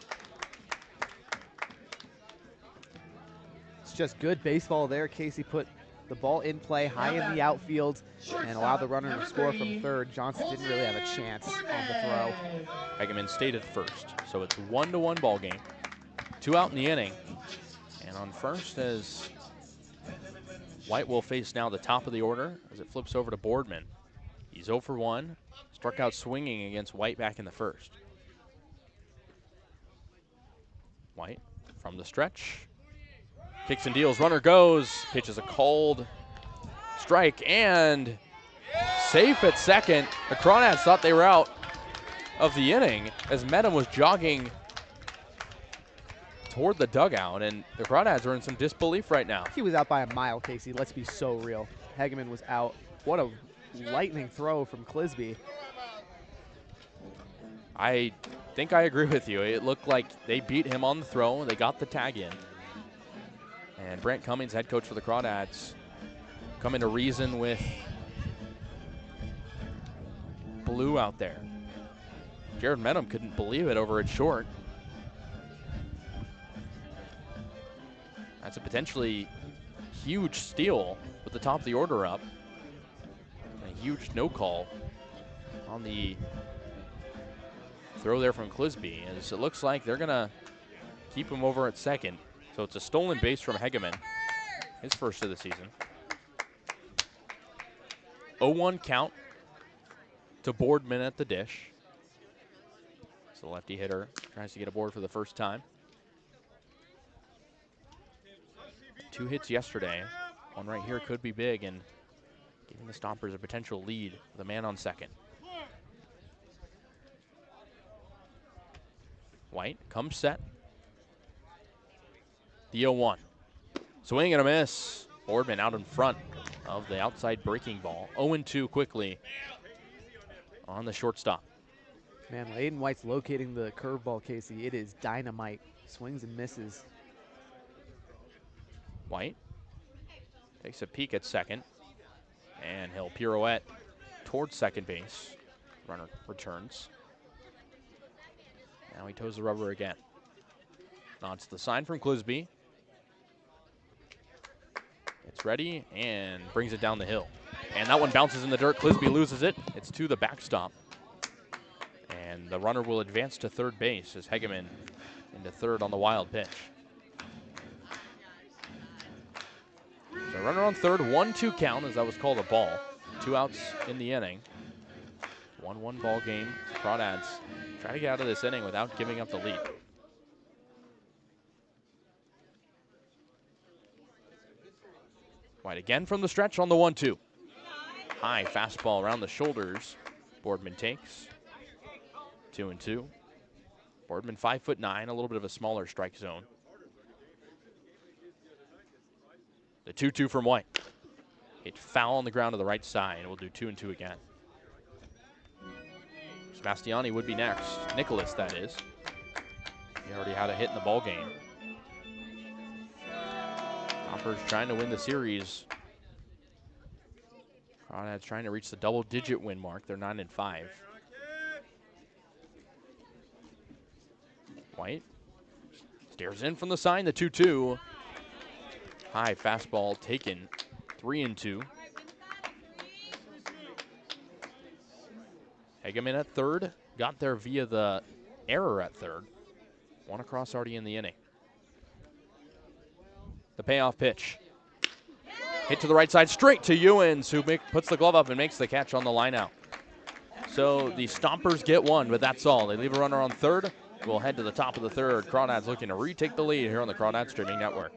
Speaker 2: It's just good baseball there. Kasey put the ball in play high in the outfield and allowed the runner to score from third. Johnson didn't really have a chance on the throw.
Speaker 1: Hegeman stayed at first, so it's 1-1 ball game. 2 out in the inning. And on first, as White will face now the top of the order as it flips over to Boardman. He's 0 for 1, struck out swinging against White back in the first. White from the stretch. Kicks and deals, runner goes, pitches a cold strike, and safe at second. The Crawdads thought they were out of the inning as Medham was jogging toward the dugout, and the Crawdads are in some disbelief right now.
Speaker 2: He was out by a mile, Kasey. Let's be so real. Hegeman was out. What a lightning throw from Clisby.
Speaker 1: I think I agree with you. It looked like they beat him on the throw. They got the tag in. And Brent Cummings, head coach for the Crawdads, coming to reason with Blue out there. Jared Medham couldn't believe it over at short. That's a potentially huge steal with the top of the order up. A huge no call on the throw there from Clisby, as it looks like they're gonna keep him over at second. So it's a stolen base from Hegeman, his first of the season. 0-1 count to Boardman at the dish. So the lefty hitter tries to get aboard for the first time. 2 hits yesterday. One right here could be big and giving the Stompers a potential lead with a man on second. White comes set. The 0-1. Swing and a miss. Boardman out in front of the outside breaking ball. 0-2 quickly on the shortstop.
Speaker 2: Man, Aiden White's locating the curveball, Kasey. It is dynamite. Swings and misses.
Speaker 1: White takes a peek at second, and he'll pirouette towards second base. Runner returns. Now he toes the rubber again. Nods the sign from Clisby. It's ready and brings it down the hill. And that one bounces in the dirt. Clisby loses it. It's to the backstop. And the runner will advance to third base as Hegeman into third on the wild pitch. So runner on third, 1-2 count as that was called a ball. 2 outs in the inning. 1-1 ball game. Crawdads try to get out of this inning without giving up the lead. White again from the stretch on the 1-2. High fastball around the shoulders. Boardman takes. 2-2. Boardman 5'9", a little bit of a smaller strike zone. The 2-2 from White. Hit foul on the ground to the right side, and we'll do 2-2 again. Sebastiani would be next. Nicholas, that is. He already had a hit in the ball game. Stompers trying to win the series. Crawdads trying to reach the double-digit win mark. They're 9-5. White stares in from the sign, the 2-2. High fastball taken, 3-2. Hegeman at third, got there via the error at third. One across already in the inning. The payoff pitch. Hit to the right side, straight to Ewens, who puts the glove up and makes the catch on the line out. So the Stompers get one, but that's all. They leave a runner on third. We'll head to the top of the third. Crawdads looking to retake the lead here on the Crawdads Streaming Network.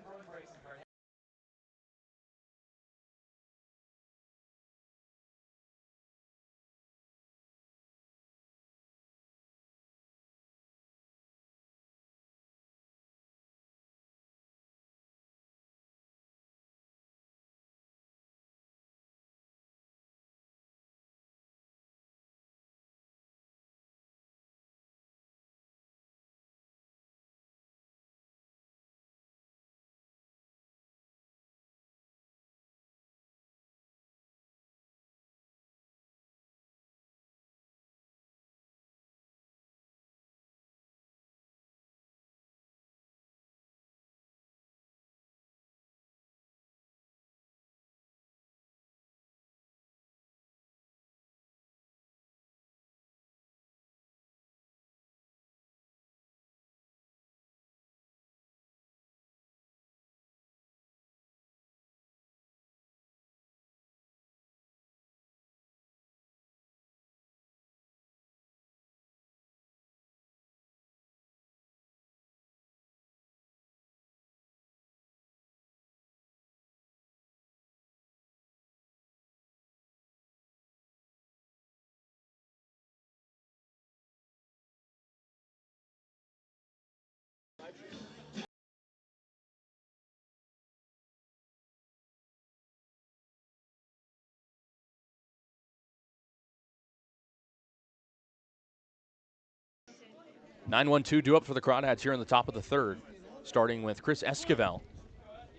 Speaker 1: 9-1-2 due up for the Crawdads here in the top of the third, starting with Chris Esquivel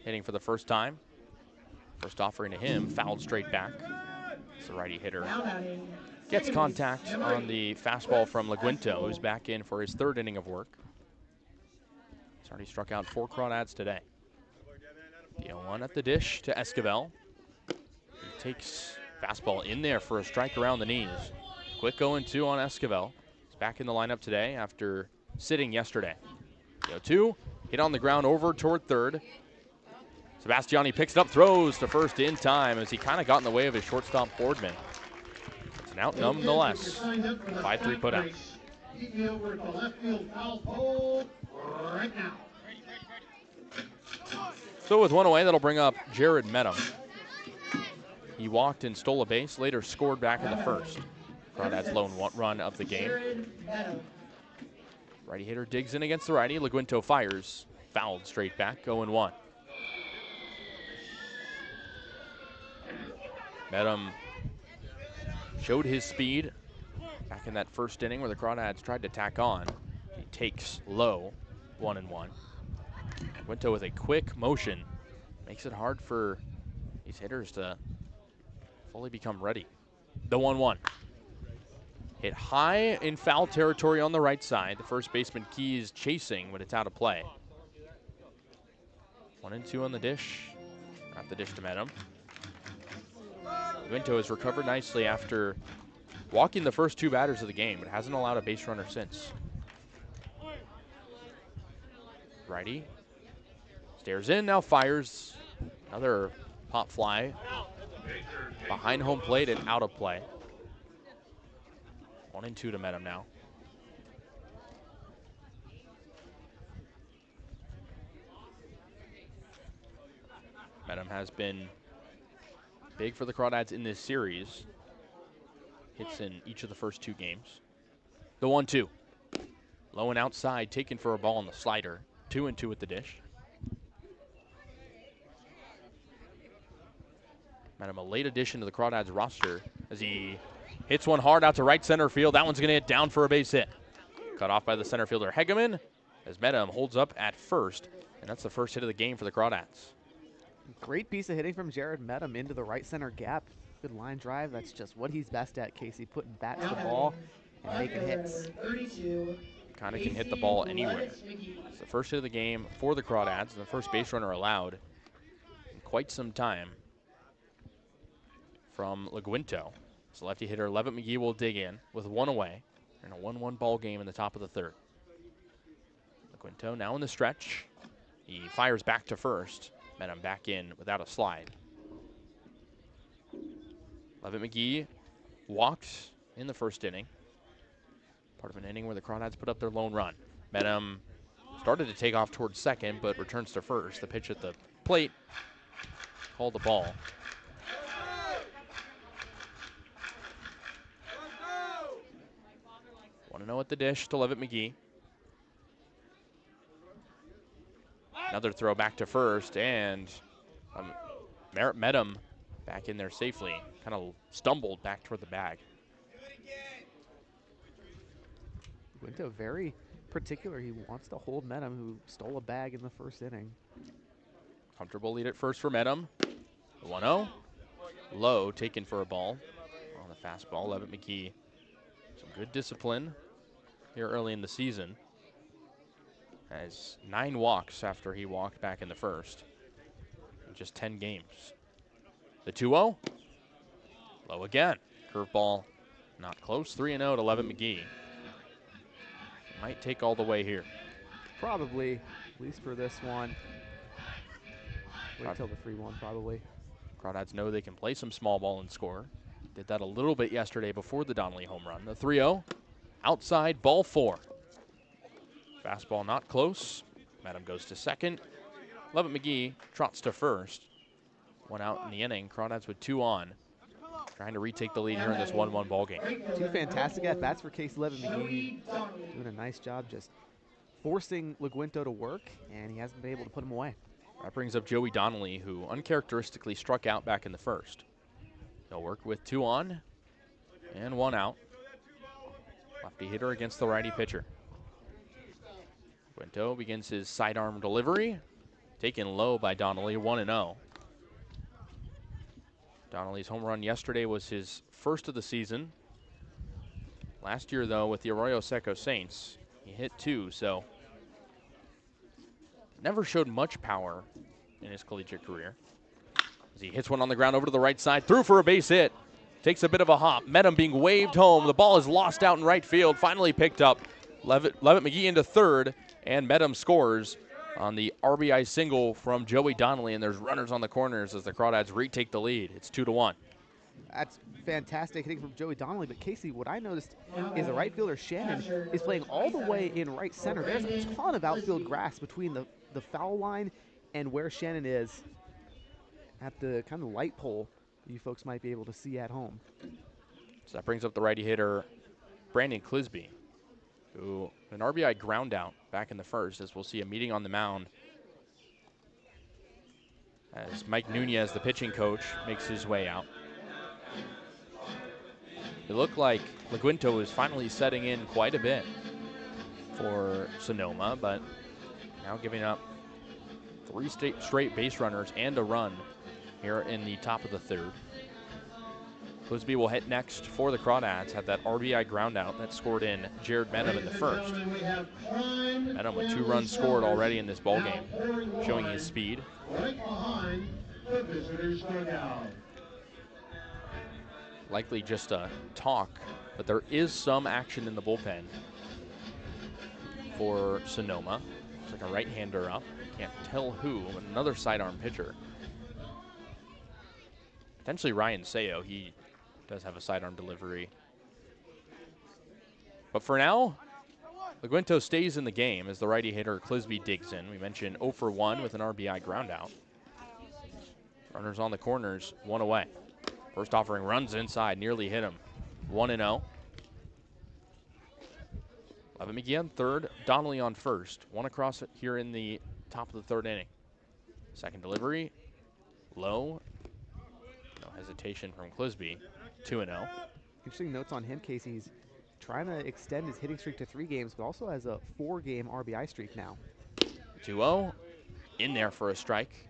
Speaker 1: hitting for the first time. First offering to him, fouled straight back. It's the righty hitter. Gets contact on the fastball from Laguinto, who's back in for his third inning of work. He's already struck out 4 Crawdads today. The 0-1 at the dish to Esquivel. He takes fastball in there for a strike around the knees. Quick 0-2 on Esquivel. He's back in the lineup today after sitting yesterday. The 0-2, hit on the ground over toward third. Sebastiani picks it up, throws to first in time as he kind of got in the way of his shortstop Boardman. It's an out nonetheless. 5-3 put out. So with one away, that'll bring up Jared Medham. He walked and stole a base, later scored back in the first. Crawdads' lone run of the game. Righty hitter digs in against the righty. Laguinto fires. Fouled straight back, 0-1. Medham showed his speed back in that first inning where the Crawdads tried to tack on. He takes low, 1-1. Laguinto with a quick motion. Makes it hard for these hitters to fully become ready. The 1-1. Hit high in foul territory on the right side. The first baseman Keys chasing, but it's out of play. 1-2 on the dish. Not the dish to Medham. Laguinto has recovered nicely after walking the first 2 batters of the game, but hasn't allowed a base runner since. Righty stares in, now fires. Another pop fly behind home plate and out of play. 1-2 to Medham now. Medham has been big for the Crawdads in this series. Hits in each of the first 2 games. The 1-2. Low and outside, taken for a ball on the slider. 2-2 at the dish. Medham, a late addition to the Crawdads roster as he hits one hard out to right center field. That one's going to hit down for a base hit. Cut off by the center fielder Hegeman as Medham holds up at first. And that's the first hit of the game for the Crawdads.
Speaker 2: Great piece of hitting from Jared Medham into the right center gap. Good line drive. That's just what he's best at, Casey, putting bat to the ball and making hits.
Speaker 1: Kind of can hit the ball anywhere. It's the first hit of the game for the Crawdads, and the first base runner allowed in quite some time from Laguinto. So lefty hitter Levitt McGee will dig in with 1 away in a 1-1 ball game in the top of the third. Laguinto now in the stretch. He fires back to first. Medham back in without a slide. Levitt McGee walked in the first inning. Part of an inning where the Crawdads put up their lone run. Medham started to take off towards second, but returns to first. The pitch at the plate called the ball. Want to know at the dish to Levitt McGee. Another throw back to first, and Medham back in there safely. Kind of stumbled back toward the bag.
Speaker 2: Laguinto very particular. He wants to hold Medham, who stole a bag in the first inning.
Speaker 1: Comfortable lead at first for Medham. 1-0. Low, taken for a ball on the fastball. Levitt McGee, some good discipline here early in the season. Has 9 walks after he walked back in the first in just 10 games. The 2-0. Low again. Curveball not close. 3-0 to Levitt McGee. Might take all the way here.
Speaker 2: Probably, at least for this one. Wait till the 3-1 probably.
Speaker 1: Crawdads know they can play some small ball and score. Did that a little bit yesterday before the Donnelly home run. The 3-0. Outside, ball 4. Fastball not close. Medham goes to second. Levitt McGee trots to first. 1 out in the inning. Crawdads with 2 on. Trying to retake the lead here in this 1-1 ball game.
Speaker 2: 2 fantastic at-bats for Casey Levitt McGee. Doing a nice job just forcing Laguinto to work, and he hasn't been able to put him away.
Speaker 1: That brings up Joey Donnelly, who uncharacteristically struck out back in the first. He'll work with 2 on and 1 out. Lefty hitter against the righty pitcher. Quinto begins his sidearm delivery. Taken low by Donnelly, 1-0. Donnelly's home run yesterday was his first of the season. Last year, though, with the Arroyo Seco Saints, he hit 2, so never showed much power in his collegiate career. As he hits one on the ground over to the right side, through for a base hit. Takes a bit of a hop. Medham being waved home. The ball is lost out in right field. Finally picked up. Levitt McGee into third, and Medham scores on the RBI single from Joey Donnelly, and there's runners on the corners as the Crawdads retake the lead. It's 2-1.
Speaker 2: That's fantastic hitting from Joey Donnelly. But Casey, what I noticed is the right fielder Shannon is playing all the way in right center. There's a ton of outfield grass between the foul line and where Shannon is at the kind of light pole you folks might be able to see at home.
Speaker 1: So that brings up the righty hitter, Brandon Clisby, who an RBI ground out back in the first, as we'll see a meeting on the mound as Mike Nunez, the pitching coach, makes his way out. It looked like LaGuinto is finally setting in quite a bit for Sonoma, but now giving up 3 straight base runners and a run here in the top of the third. Clisby will hit next for the Crawdads. Had that RBI ground out that scored in Jared Medham in the first. Medham with 2 runs scored already in this ballgame, showing his speed. Likely just a talk, but there is some action in the bullpen for Sonoma. Looks like a right-hander up. Can't tell who, but another sidearm pitcher. Potentially Ryan Sayo. He does have a sidearm delivery. But for now, LaGuinto stays in the game as the righty hitter Clisby digs in. We mentioned 0 for 1 with an RBI ground out. Runners on the corners, 1 away. First offering runs inside, nearly hit him. 1-0. Levitt McGee on third, Donnelly on first. 1 across it here in the top of the third inning. Second delivery, low. No hesitation from Clisby. 2-0.
Speaker 2: Interesting notes on him, Casey. He's trying to extend his hitting streak to 3 games, but also has a 4-game RBI streak now.
Speaker 1: 2-0. In there for a strike.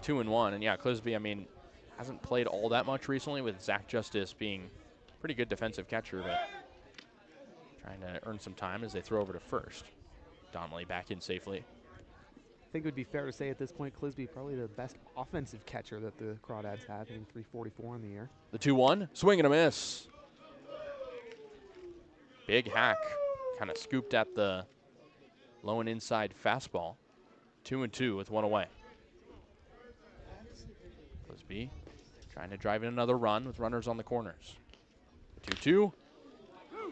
Speaker 1: 2-1. And yeah, Clisby, I mean, hasn't played all that much recently, with Zach Justice being a pretty good defensive catcher, but trying to earn some time as they throw over to first. Donnelly back in safely.
Speaker 2: I think it would be fair to say at this point, Clisby probably the best offensive catcher that the Crawdads have, hitting .344 in the year.
Speaker 1: The 2-1, swing and a miss. Big hack, kind of scooped at the low and inside fastball. 2-2 with 1 away. Clisby trying to drive in another run with runners on the corners. 2-2,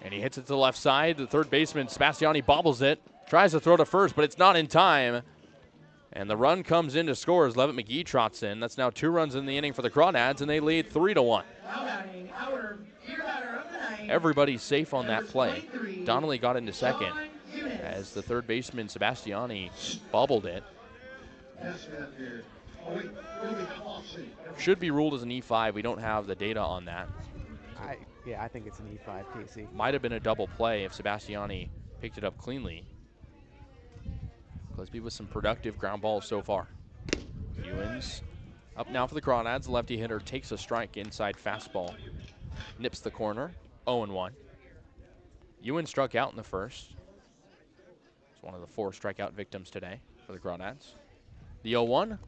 Speaker 1: and he hits it to the left side. The third baseman, Sebastiani, bobbles it, tries to throw to first, but it's not in time. And the run comes in to score as Levitt McGee trots in. That's now 2 runs in the inning for the Crawdads, and they lead 3-1. Everybody's safe on that play. Donnelly got into second as the third baseman, Sebastiani, bobbled it. Should be ruled as an E5. We don't have the data on that.
Speaker 2: I think it's an E5, Casey.
Speaker 1: Might have been a double play if Sebastiani picked it up cleanly. Clisby with some productive ground balls so far. Ewens up now for the Crawdads. The lefty hitter takes a strike inside fastball. Nips the corner. 0-1. Ewens struck out in the first. It's one of the 4 strikeout victims today for the Crawdads. The 0-1.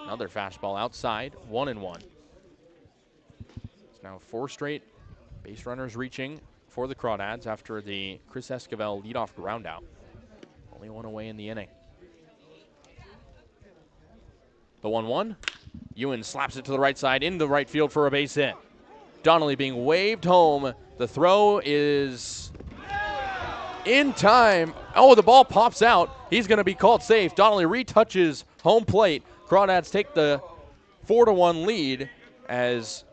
Speaker 1: Another fastball outside. 1-1. It's now 4 straight base runners reaching for the Crawdads after the Chris Esquivel leadoff ground out. Only 1 away in the inning. The 1-1. Ewan slaps it to the right side into right field for a base hit. Donnelly being waved home. The throw is in time. Oh, the ball pops out. He's going to be called safe. Donnelly retouches home plate. Crawdads take the 4-1 lead as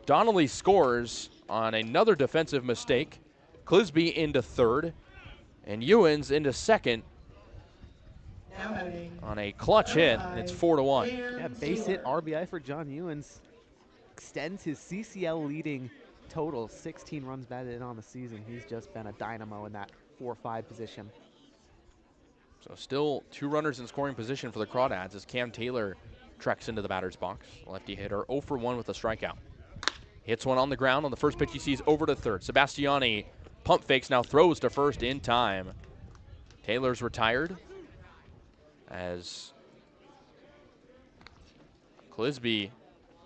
Speaker 1: Donnelly scores on another defensive mistake. Clisby into third, and Ewens into second on a clutch hit, and it's 4-1.
Speaker 2: Yeah, base hit RBI for John Ewens. Extends his CCL leading total, 16 runs batted in on the season. He's just been a dynamo in that 4-5 position.
Speaker 1: So still 2 runners in scoring position for the Crawdads as Cam Taylor treks into the batter's box. Lefty hitter 0 for 1 with a strikeout. Hits one on the ground on the first pitch he sees over to third. Sebastiani pump fakes, now throws to first in time. Taylor's retired as Clisby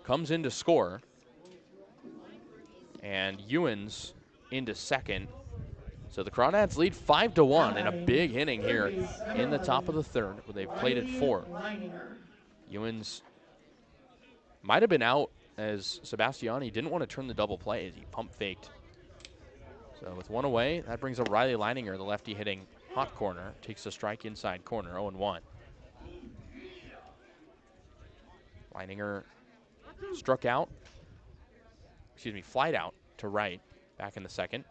Speaker 1: comes in to score. And Ewens into second. So the Crawdads lead 5-1 in a big inning here in the top of the third, where they've played at 4. Ewens might have been out as Sebastiani didn't want to turn the double play as he pump faked. So with 1 away, that brings up Riley Leininger, the lefty hitting hot corner. Takes a strike inside corner, 0-1. Leininger struck out, flied out to right back in the second.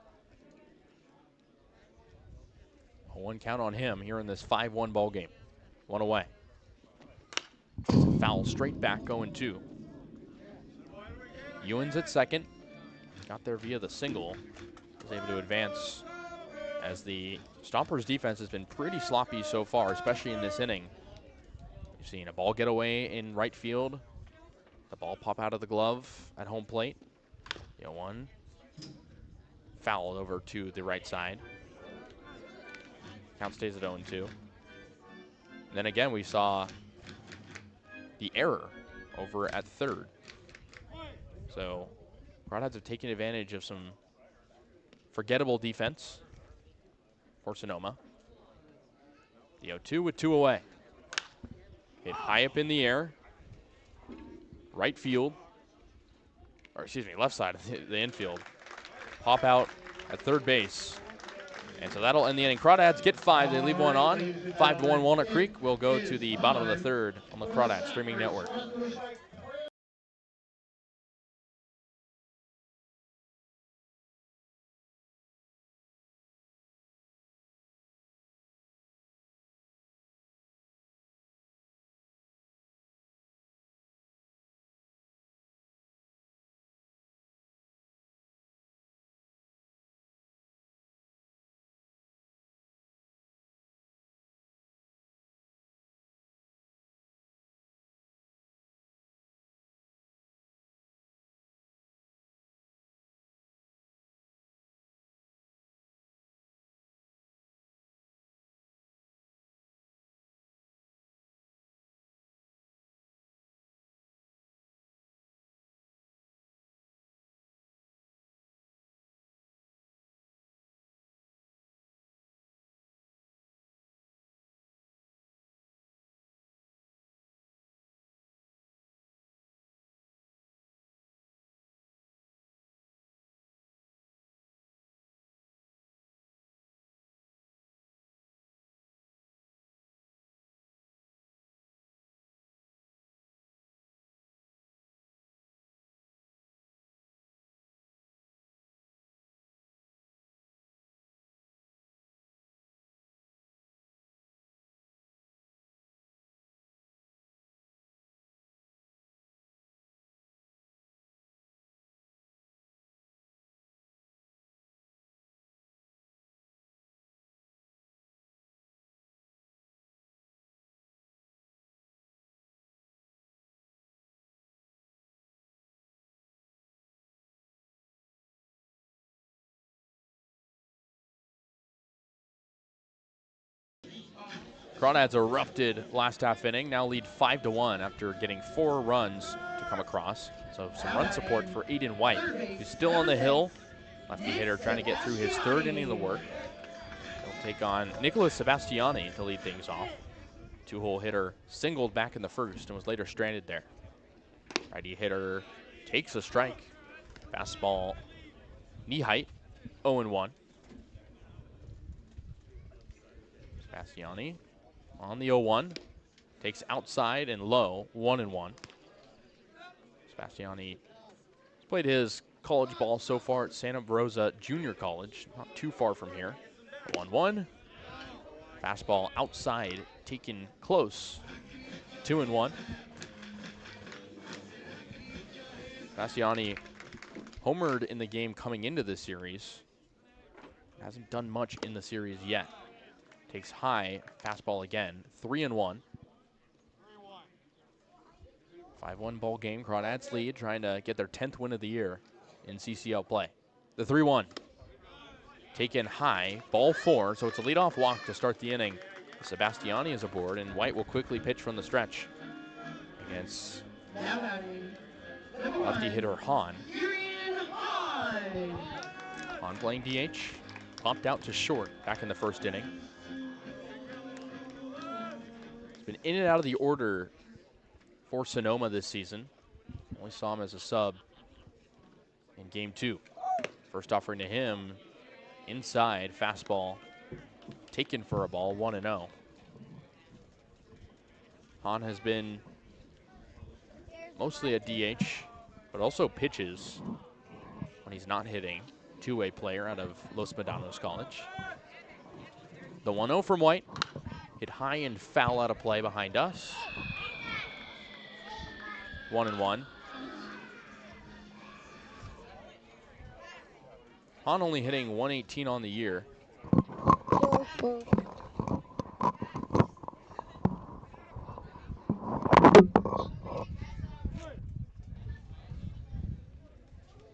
Speaker 1: A 1 count on him here in this 5-1 ball game. 1 away. It's a foul straight back, 0-2. Ewens at second. Got there via the single. Was able to advance as the Stompers defense has been pretty sloppy so far, especially in this inning. We've seen a ball get away in right field. The ball pop out of the glove at home plate. 1. Fouled over to the right side. Count stays at 0-2. Then again, we saw the error over at third. So Crawdads have taken advantage of some forgettable defense for Sonoma. The 0-2 with 2 away. Hit high up in the air. Right field. Left side of the infield. Pop out at third base. And so that'll end the inning. Crawdads get 5. They leave 1 on. 5-1 Walnut Creek. We'll go to the bottom of the third on the Crawdads streaming network. Crawdads erupted last half inning, now lead 5-1 after getting 4 runs to come across. So some run support for Aiden White, who's still on the hill. Lefty hitter trying to get through his 3rd inning of the work. He'll take on Nicholas Sebastiani to lead things off. 2-hole hitter singled back in the first and was later stranded there. Righty hitter takes a strike. Fastball knee height, 0-1. Sebastiani on the 0-1. Takes outside and low, 1-1. Sebastiani has played his college ball so far at Santa Rosa Junior College, not too far from here. 1-1. Fastball outside, taken close, 2-1. Sebastiani homered in the game coming into this series. Hasn't done much in the series yet. Takes high, fastball again, 3-1. 5-1 ball game. Crawdads lead, trying to get their 10th win of the year in CCL play. The 3-1. Taken high, ball 4, so it's a leadoff walk to start the inning. Sebastiani is aboard, and White will quickly pitch from the stretch against lefty hitter Hahn. Hahn playing DH, popped out to short back in the first inning. He's been in and out of the order for Sonoma this season. Only saw him as a sub in game 2. First offering to him, inside, fastball, taken for a ball, 1-0. Hahn has been mostly a DH, but also pitches when he's not hitting. Two-way player out of Los Medanos College. The 1-0 from White. Hit high and foul out of play behind us. 1-1. Hahn only hitting 118 on the year.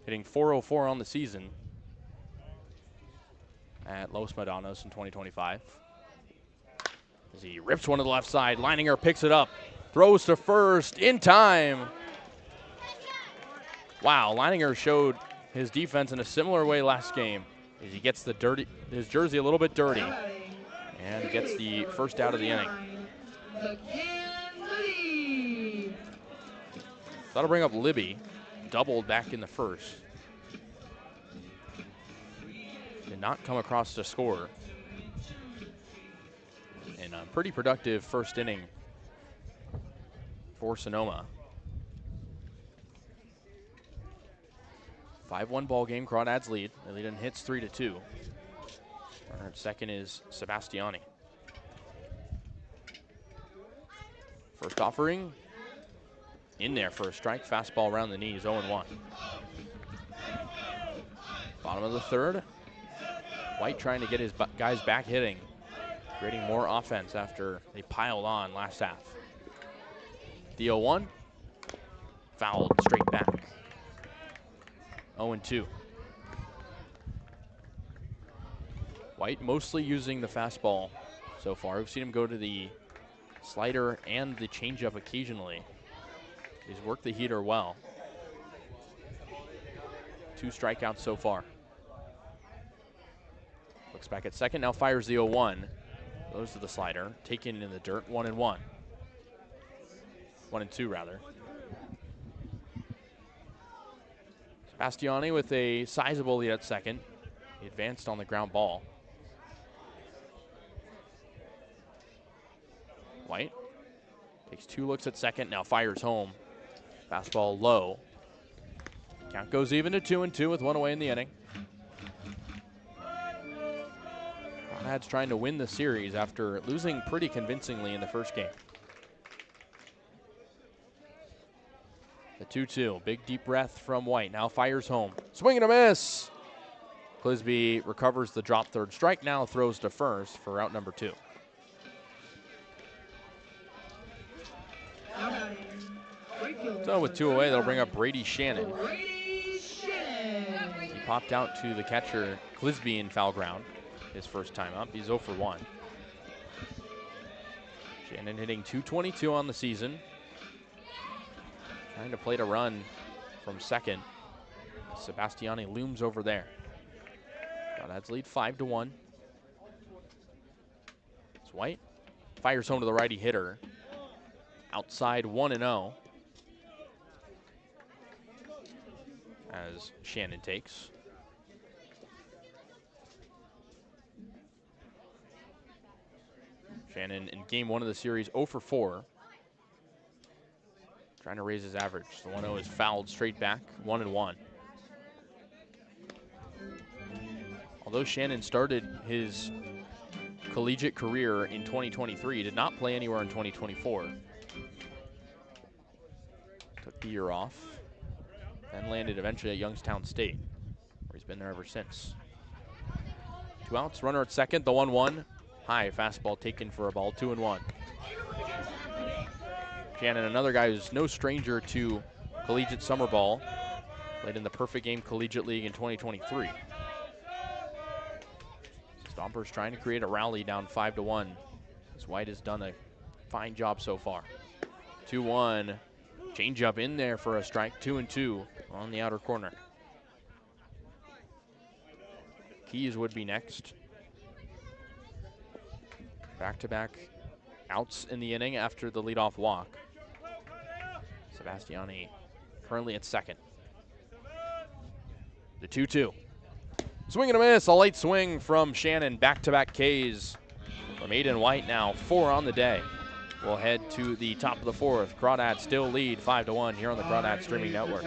Speaker 1: Hitting 404 on the season at Los Medanos in 2025. As he rips one to the left side, Leininger picks it up, throws to first in time. Wow, Leininger showed his defense in a similar way last game as he gets his jersey a little bit dirty and gets the first out of the inning. That'll bring up Libby, doubled back in the first. Did not come across to score. And a pretty productive first inning for Sonoma. 5-1 ball game, Crawdads lead. They lead in hits 3-2. Runner at second is Sebastiani. First offering, in there for a strike, fastball around the knees, 0-1. Bottom of the third. White trying to get his guys back hitting, creating more offense after they piled on last half. The 0-1, fouled straight back. 0-2. White mostly using the fastball so far. We've seen him go to the slider and the changeup occasionally. He's worked the heater well. 2 strikeouts so far. Looks back at second, now fires the 0-1. Goes to the slider, taken in the dirt, 1-1. 1-2 rather. Sebastiani with a sizable lead at second. He advanced on the ground ball. White takes 2 looks at second, now fires home. Fastball low. Count goes even to 2-2 with 1 away in the inning. Crawdads trying to win the series after losing pretty convincingly in the first game. The 2-2, big deep breath from White, now fires home. Swing and a miss. Clisby recovers the drop third strike, now throws to first for out number 2. So with 2 away, that'll bring up Brady Shannon. He popped out to the catcher, Clisby, in foul ground his first time up. He's 0 for 1. Shannon hitting .222 on the season. Trying to plate a run from second. Sebastiani looms over there. Crawdads lead 5-1. It's White. Fires home to the righty hitter. Outside 1-0. As Shannon takes. Shannon in game 1 of the series 0 for 4. Trying to raise his average. The 1-0 is fouled straight back, 1-1. Although Shannon started his collegiate career in 2023, he did not play anywhere in 2024. Took the year off, then landed eventually at Youngstown State, where he's been there ever since. 2 outs, runner at second, the 1-1. High fastball taken for a ball, 2-1. Shannon, another guy who's no stranger to collegiate summer ball. Played in the Perfect Game Collegiate League in 2023. Stompers trying to create a rally down 5-1. As White has done a fine job so far. 2-1. Change up in there for a strike. 2-2 on the outer corner. Keys would be next. Back-to-back outs in the inning after the leadoff walk. Sebastiani currently at second. The 2-2. Swing and a miss. A late swing from Shannon. Back-to-back Ks from Aiden White now. 4 on the day. We'll head to the top of the fourth. Crawdads still lead 5-1 here on the Crawdads Streaming Network.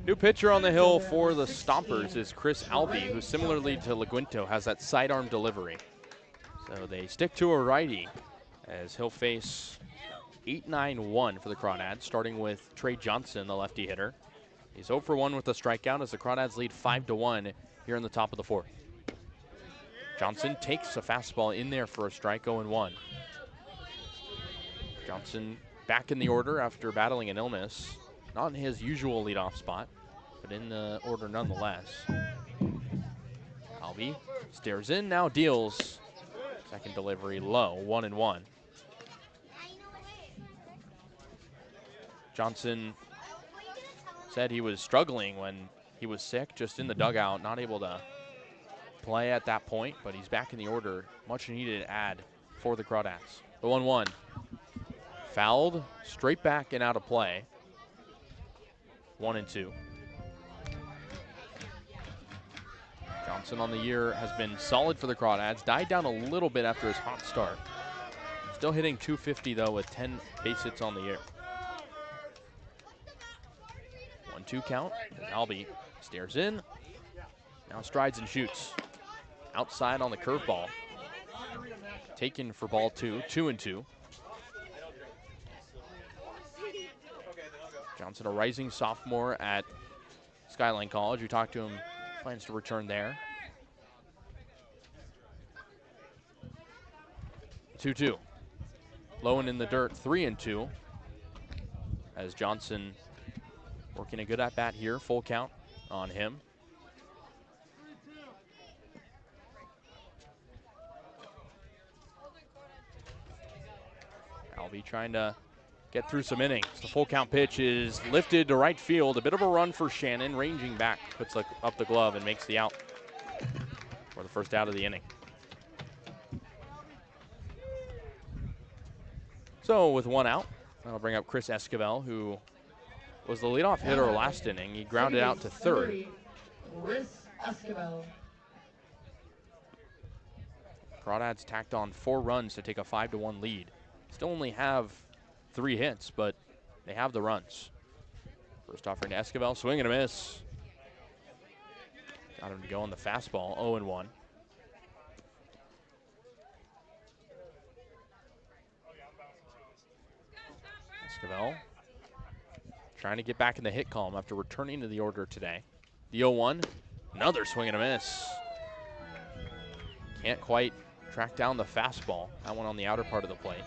Speaker 1: New pitcher on the hill for the Stompers is Chris Albee, who similarly to LaGuinto has that sidearm delivery. So they stick to a righty as he'll face 8-9-1 for the Crawdads, starting with Trey Johnson, the lefty hitter. He's 0 for 1 with a strikeout as the Crawdads lead 5-1 here in the top of the fourth. Johnson takes a fastball in there for a strike, 0-1. Johnson back in the order after battling an illness. Not in his usual leadoff spot, but in the order nonetheless. Albee stares in, now deals. Second delivery low, 1-1. Johnson said he was struggling when he was sick, just in the dugout, not able to play at that point, but he's back in the order. Much needed add for the Crawdads. The 1-1. Fouled, straight back and out of play. 1-2. Johnson on the year has been solid for the Crawdads. Died down a little bit after his hot start. Still hitting .250 though with 10 base hits on the year. 1-2 count. Albee stares in. Now strides and shoots. Outside on the curveball. Taken for ball 2. 2-2. Johnson, a rising sophomore at Skyline College. We talked to him, plans to return there. 2-2. Low and in the dirt, 3-2. As Johnson working a good at bat here, full count on him. Albee trying to get through some innings. The full count pitch is lifted to right field. A bit of a run for Shannon, ranging back, puts up the glove and makes the out for the first out of the inning. So with one out, that'll bring up Chris Esquivel, who was the leadoff hitter last inning. He grounded out to third.
Speaker 3: Chris Esquivel.
Speaker 1: Crawdads tacked on 4 runs to take a 5-1 lead. Still only have 3 hits, but they have the runs. First offering to Esquivel, swing and a miss. Got him to go on the fastball, 0-1. Esquivel trying to get back in the hit column after returning to the order today. The 0-1, another swing and a miss. Can't quite track down the fastball. That one on the outer part of the plate.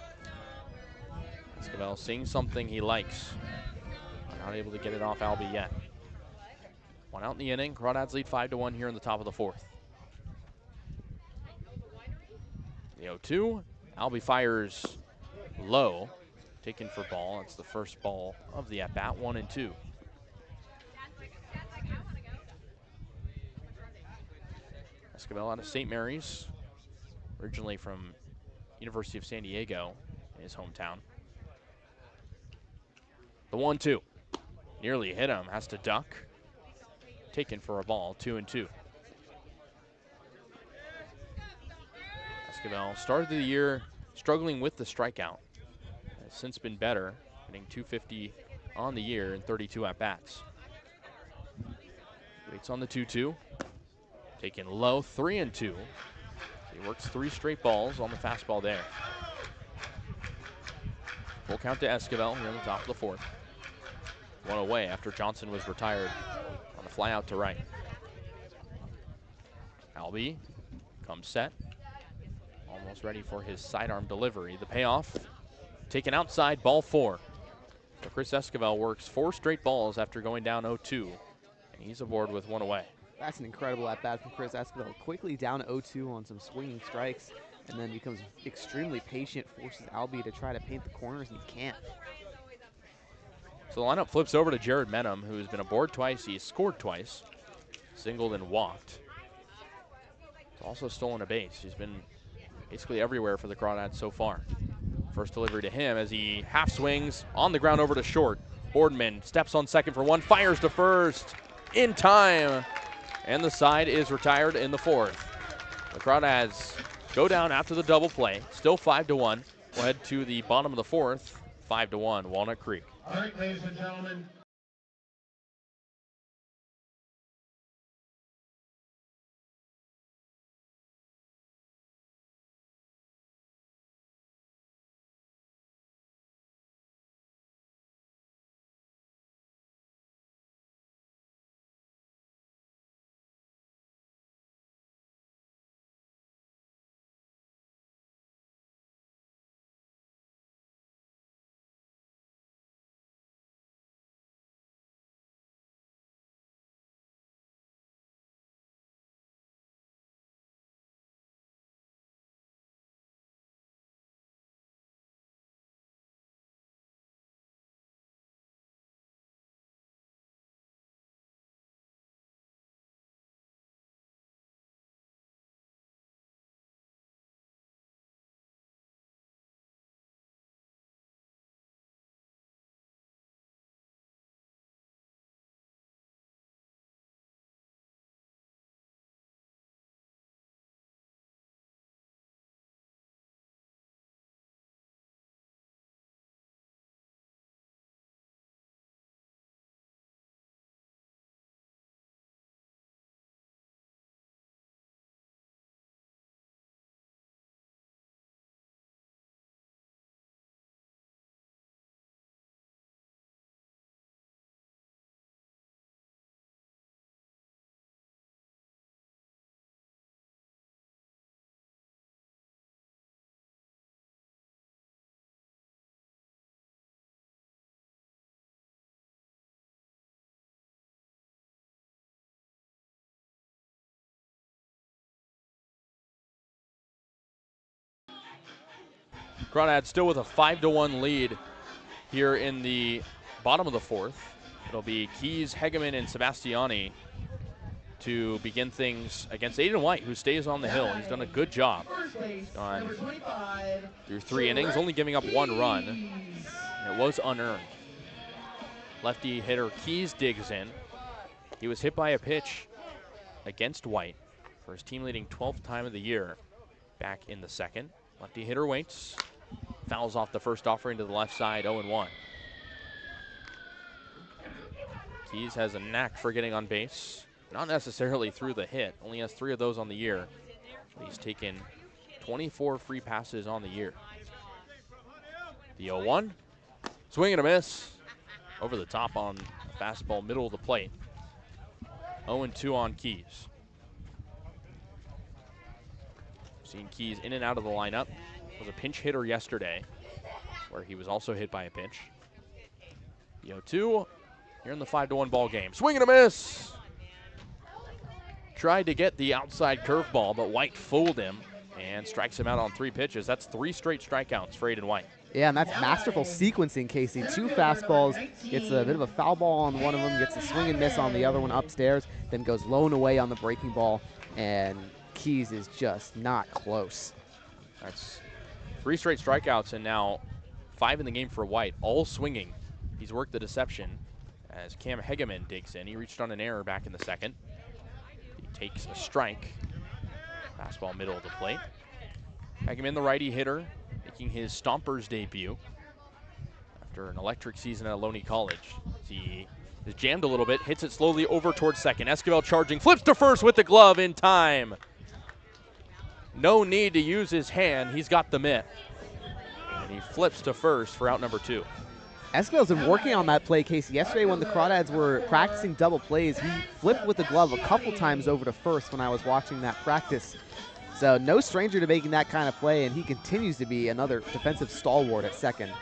Speaker 1: Esquivel seeing something he likes. Not able to get it off Albee yet. One out in the inning. Crawdads lead 5-1 here in the top of the 4th. The 0-2. Albee fires low. Taken for ball. That's the first ball of the at-bat, 1-2. Esquivel out of St. Mary's, originally from University of San Diego, in his hometown. The 1-2, nearly hit him, has to duck. Taken for a ball, 2-2. Esquivel started the year struggling with the strikeout. Has since been better, hitting .250 on the year in 32 at-bats. Waits on the 2-2. Taken low, 3-2. He works 3 straight balls on the fastball there. Full count to Esquivel here on the top of the 4th. One away after Johnson was retired on the fly out to right. Albee comes set. Almost ready for his sidearm delivery. The payoff, taken outside, ball 4. So Chris Esquivel works 4 straight balls after going down 0-2, and he's aboard with 1 away.
Speaker 2: That's an incredible at-bat from Chris Esquivel. Quickly down 0-2 on some swinging strikes, and then becomes extremely patient, forces Albee to try to paint the corners, and he can't.
Speaker 1: So the lineup flips over to Jared Menham, who's been aboard twice. He's scored twice, singled and walked. He's also stolen a base. He's been basically everywhere for the Crawdads so far. First delivery to him as he half swings on the ground over to short. Boardman steps on second for 1, fires to first in time, and the side is retired in the 4th. The Crawdads go down after the double play, still 5-1. We'll head to the bottom of the 4th, 5-1, Walnut Creek.
Speaker 3: All right, ladies and gentlemen.
Speaker 1: Crawdads still with a 5-1 lead here in the bottom of the fourth. It'll be Keys, Hegeman, and Sebastiani to begin things against Aiden White, who stays on the hill. He's done a good job. He's gone through 3 innings, only giving up 1 run. And it was unearned. Lefty hitter Keys digs in. He was hit by a pitch against White for his team-leading 12th time of the year back in the second. Lefty hitter waits. Fouls off the first offering to the left side, 0-1. Keys has a knack for getting on base. Not necessarily through the hit. Only has 3 of those on the year. But he's taken 24 free passes on the year. The 0-1. Swing and a miss. Over the top on a fastball, middle of the plate. 0-2 on Keys. Seen Keys in and out of the lineup. Was a pinch hitter yesterday, where he was also hit by a pitch. The 0-2. Here in the 5-1 ball game. Swing and a miss. Tried to get the outside curveball, but White fooled him and strikes him out on 3 pitches. That's 3 straight strikeouts for Aiden White.
Speaker 2: Yeah, and that's masterful sequencing, Casey. 2 fastballs, gets a bit of a foul ball on one of them, gets a swing and miss on the other one upstairs, then goes low and away on the breaking ball, and Keys is just not close.
Speaker 1: That's 3 straight strikeouts, and now 5 in the game for White, all swinging. He's worked the deception as Cam Hegeman digs in. He reached on an error back in the second. He takes a strike. Fastball middle of the plate. Hegeman, the righty hitter, making his Stompers debut after an electric season at Ohlone College. He is jammed a little bit, hits it slowly over towards second. Esquivel charging, flips to first with the glove in time. No need to use his hand. He's got the mitt. And he flips to first for out number 2.
Speaker 2: Esquivel's been working on that play, Casey. Yesterday when the Crawdads were practicing double plays, he flipped with the glove a couple times over to first when I was watching that practice. So no stranger to making that kind of play, and he continues to be another defensive stalwart at second.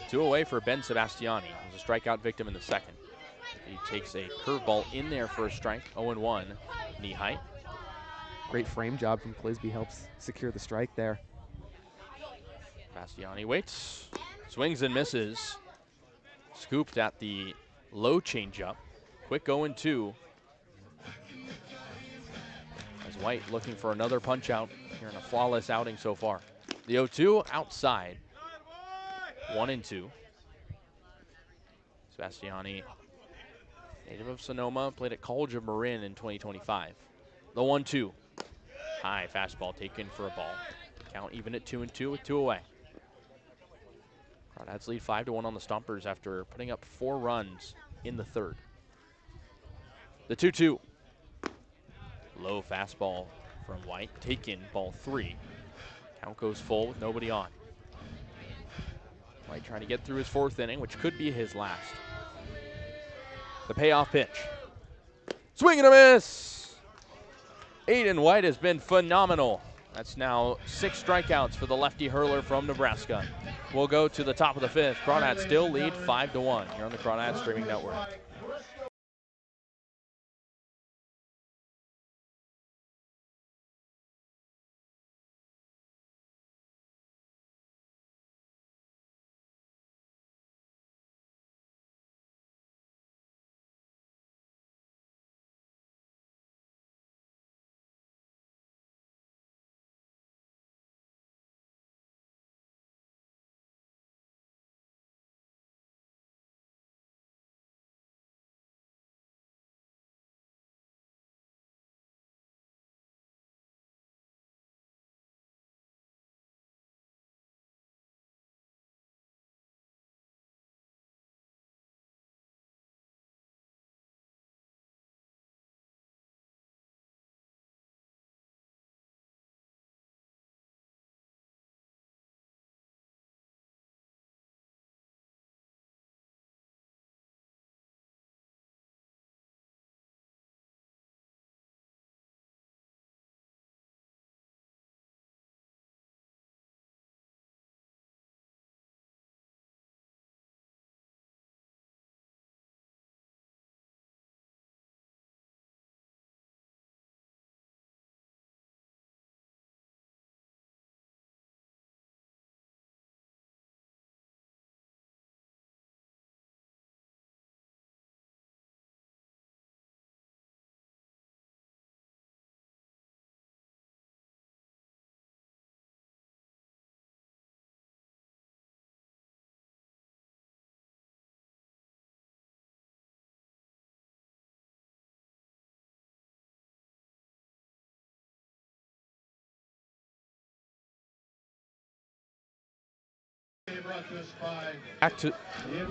Speaker 1: 2 away for Ben Sebastiani. He was a strikeout victim in the second. He takes a curveball in there for a strike, 0-1, knee height.
Speaker 2: Great frame job from Clisby, helps secure the strike there.
Speaker 1: Sebastiani waits, swings and misses. Scooped at the low changeup. Quick 0-2. As White looking for another punch out here in a flawless outing so far. The 0-2 outside. 1-2. Sebastiani, native of Sonoma, played at College of Marin in 2025. The 1-2. High fastball taken for a ball. Count even at 2-2 with 2 away. Crawdads lead 5-1 on the Stompers after putting up 4 runs in the third. The 2-2. Low fastball from White, taken, ball 3. Count goes full with nobody on. White trying to get through his 4th inning, which could be his last. The payoff pitch. Swing and a miss! Aiden White has been phenomenal. That's now 6 strikeouts for the lefty hurler from Nebraska. We'll go to the top of the 5th. Crawdads still lead 5-1 here on the Crawdads Streaming Network.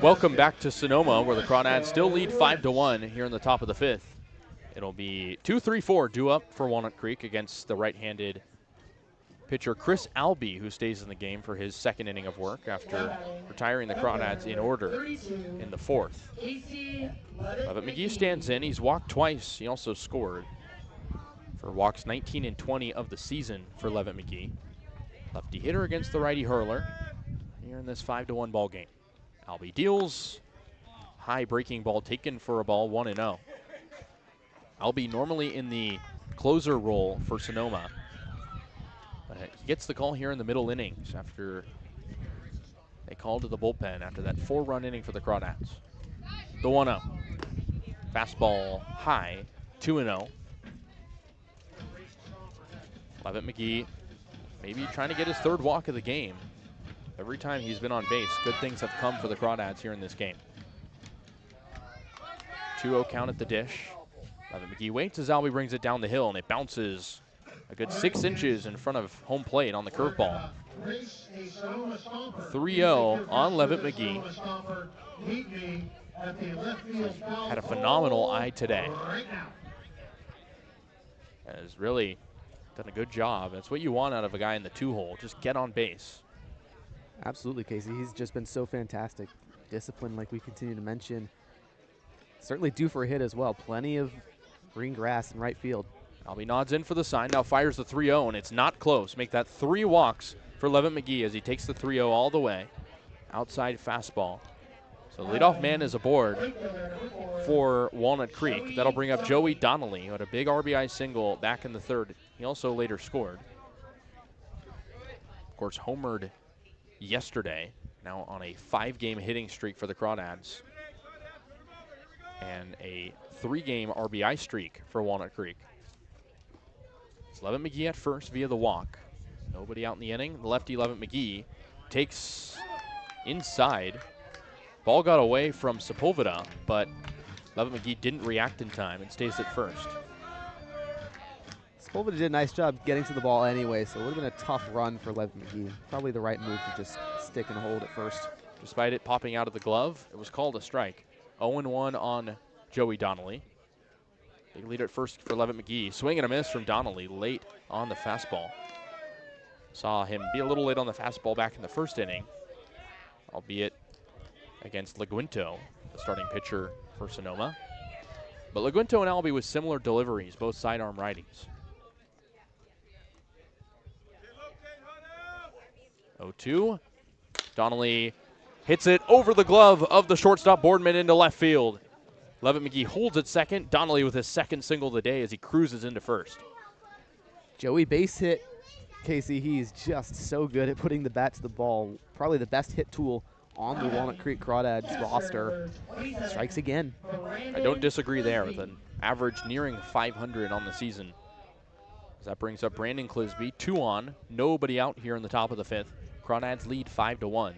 Speaker 1: Welcome back to Sonoma, where the Crawdads still lead 5-1 here in the top of the 5th. It'll be 2-3-4 due up for Walnut Creek against the right-handed pitcher Chris Albee, who stays in the game for his second inning of work after retiring the Crawdads in order in the 4th. Levitt McGee stands in. He's walked twice. He also scored for walks 19 and 20 of the season for Levitt McGee. Lefty hitter against the righty hurler here in this 5-1 ball game. Albee deals. High breaking ball taken for a ball, 1-0. Albee normally in the closer role for Sonoma. But he gets the call here in the middle innings after they called to the bullpen after that 4-run inning for the Crawdads. The 1-0. Fastball high, 2-0. Levitt McGee maybe trying to get his 3rd walk of the game. Every time he's been on base, good things have come for the Crawdads here in this game. 2-0 count at the dish. Levitt McGee waits as Albee brings it down the hill, and it bounces a good 6 inches in front of home plate on the curveball. 3-0 on Levitt McGee. Had a phenomenal eye today. Has really done a good job. That's what you want out of a guy in the 2-hole. Just get on base.
Speaker 2: Absolutely, Kasey. He's just been so fantastic. Discipline, like we continue to mention. Certainly due for a hit as well. Plenty of green grass in right field.
Speaker 1: Albee nods in for the sign. Now fires the 3-0, and it's not close. Make that 3 walks for Levitt McGee as he takes the 3-0 all the way. Outside fastball. So leadoff man is aboard for Walnut Creek. That'll bring up Joey Donnelly, who had a big RBI single back in the 3rd. He also later scored. Of course, homered yesterday, now on a 5-game hitting streak for the Crawdads, and a 3-game RBI streak for Walnut Creek. It's Levitt McGee at first via the walk. Nobody out in the inning. The lefty Levitt McGee takes inside. Ball got away from Sepulveda, but Levitt McGee didn't react in time and stays at first.
Speaker 2: Sepulveda did a nice job getting to the ball anyway, so it would have been a tough run for Levitt McGee. Probably the right move to just stick and hold at first.
Speaker 1: Despite it popping out of the glove, it was called a strike. 0-1 on Joey Donnelly. Big lead at first for Levitt McGee. Swing and a miss from Donnelly late on the fastball. Saw him be a little late on the fastball back in the 1st inning, albeit against Laguinto, the starting pitcher for Sonoma. But Laguinto and Albee with similar deliveries, both sidearm righties. 0-2. Donnelly hits it over the glove of the shortstop Boardman into left field. Levitt McGee holds at second. Donnelly with his 2nd single of the day as he cruises into first.
Speaker 2: Joey base hit. Kasey, he's just so good at putting the bat to the ball. Probably the best hit tool on the Walnut Creek Crawdads roster. Strikes again.
Speaker 1: I don't disagree there, with an average nearing 500 on the season. That brings up Brandon Clisby, 2 on, nobody out here in the top of the 5th. Crawdads lead 5-1.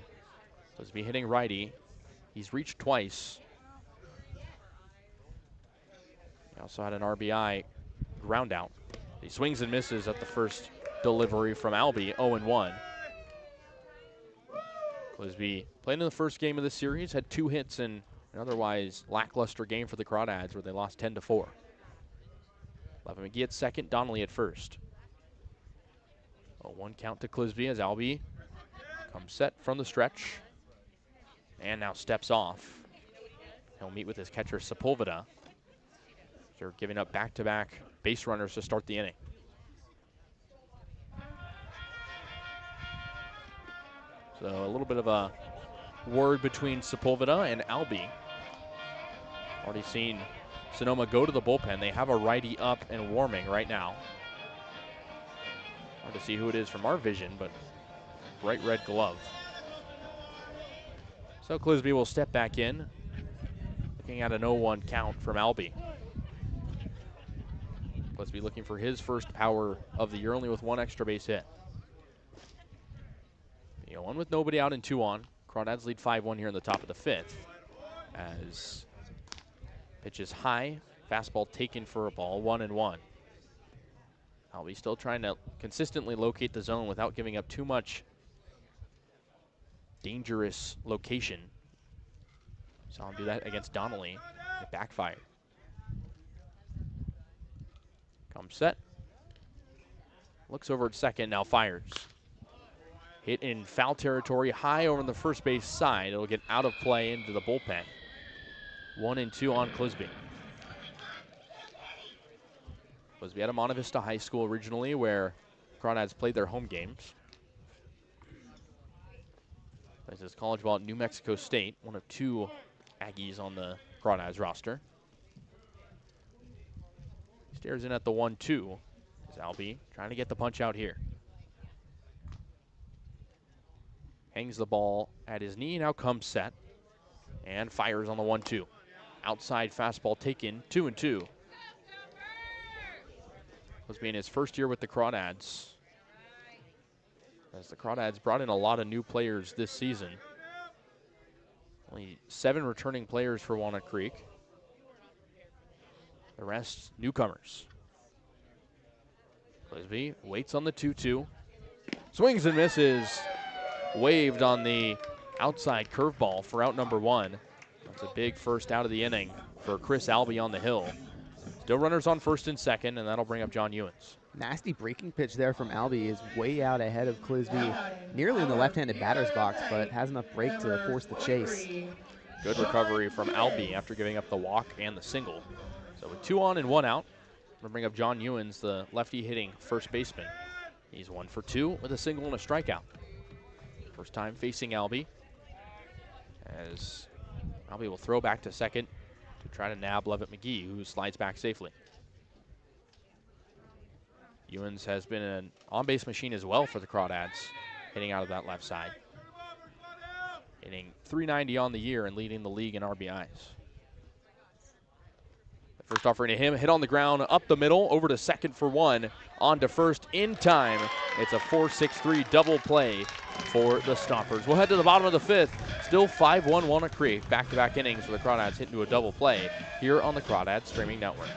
Speaker 1: Clisby hitting righty. He's reached twice. He also had an RBI ground out. He swings and misses at the first delivery from Albee, 0-1. Clisby played in the 1st game of the series, had 2 hits in an otherwise lackluster game for the Crawdads where they lost 10-4. Levitt McGee at second, Donnelly at first. 0-1 count to Clisby as Albee comes set from the stretch and now steps off. He'll meet with his catcher Sepulveda. They're giving up back-to-back base runners to start the inning. So a little bit of a word between Sepulveda and Albee. Already seen Sonoma go to the bullpen. They have a righty up and warming right now. Hard to see who it is from our vision, but bright red glove. So Clisby will step back in, looking at an 0-1 count from Albee. Clisby looking for his first power of the year, only with 1 extra base hit. 1 with nobody out and 2 on. Crawdads lead 5-1 here in the top of the 5th. As pitch is high, fastball taken for a ball, 1-1. Albee still trying to consistently locate the zone without giving up too much dangerous location. Saw him do that against Donnelly. It backfired. Comes set. Looks over at second, now fires. Hit in foul territory, high over on the first base side. It'll get out of play into the bullpen. 1-2 on Clisby. Clisby out of Monte Vista High School originally, where Crawdads played their home games. Plays his college ball at New Mexico State, one of 2 Aggies on the Crawdads roster. Stares in at the 1-2. Is Albee trying to get the punch out here. Hangs the ball at his knee, now comes set. And fires on the 1-2. Outside fastball taken, 2-2. Clisby in his first year with the Crawdads. As the Crawdads brought in a lot of new players this season. Only 7 returning players for Walnut Creek. The rest, newcomers. Clisby waits on the 2-2. Swings and misses. Waved on the outside curveball for out number 1. That's a big first out of the inning for Chris Albee on the hill. Still runners on first and second, and that'll bring up John Ewens.
Speaker 2: Nasty breaking pitch there from Albee is way out ahead of Clisby, nearly in the left-handed batter's box, but has enough break to force the chase.
Speaker 1: Good recovery from Albee after giving up the walk and the single. So with 2 on and 1 out, we'll bring up John Ewens, the lefty hitting first baseman. He's 1 for 2 with a single and a strikeout. First time facing Albee, as Albee will throw back to second to try to nab Levitt McGee, who slides back safely. Ewens has been an on-base machine as well for the Crawdads, hitting out of that left side. Hitting .390 on the year and leading the league in RBIs. The first offering to him, hit on the ground, up the middle, over to second for 1, on to first in time. It's a 4-6-3 double play for the Stompers. We'll head to the bottom of the 5th. Still 5-1 Walnut Creek. Back-to-back innings for the Crawdads hit into a double play here on the Crawdads Streaming Network.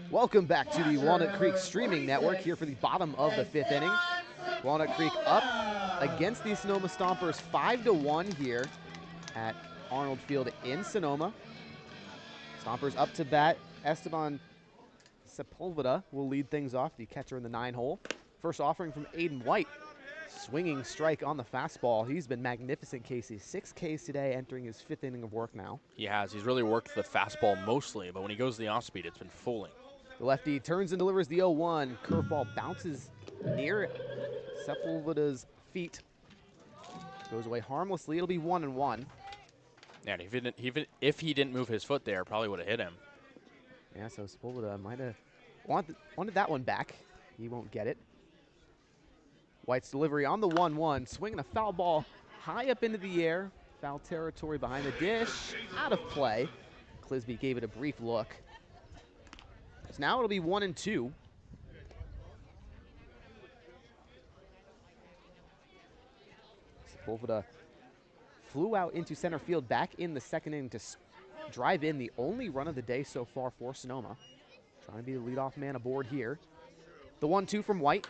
Speaker 2: Welcome back to the Walnut Creek Streaming Network here for the bottom of the 5th inning. Walnut Creek up against the Sonoma Stompers 5-1 here at Arnold Field in Sonoma. Stompers up to bat Esteban Sepulveda will lead things off, the catcher in the 9-hole. First offering from Aiden White. Swinging strike on the fastball. He's been magnificent, Kasey. 6 Ks today, entering his 5th inning of work now.
Speaker 1: He has. He's really worked the fastball mostly, but when he goes to the off-speed, it's been fooling.
Speaker 2: The lefty turns and delivers the 0-1. Curveball bounces near Sepulveda's feet. Goes away harmlessly. It'll be 1-1.
Speaker 1: Yeah, and if he didn't move his foot there, probably would have hit him.
Speaker 2: Yeah, so Sepulveda might have wanted that one back. He won't get it. White's delivery on the 1-1. Swinging a foul ball high up into the air. Foul territory behind the dish. Out of play. Clisby gave it a brief look. So now it'll be 1-2. Sepulveda flew out into center field back in the 2nd inning to drive in the only run of the day so far for Sonoma. Trying to be the leadoff man aboard here. The 1-2 from White.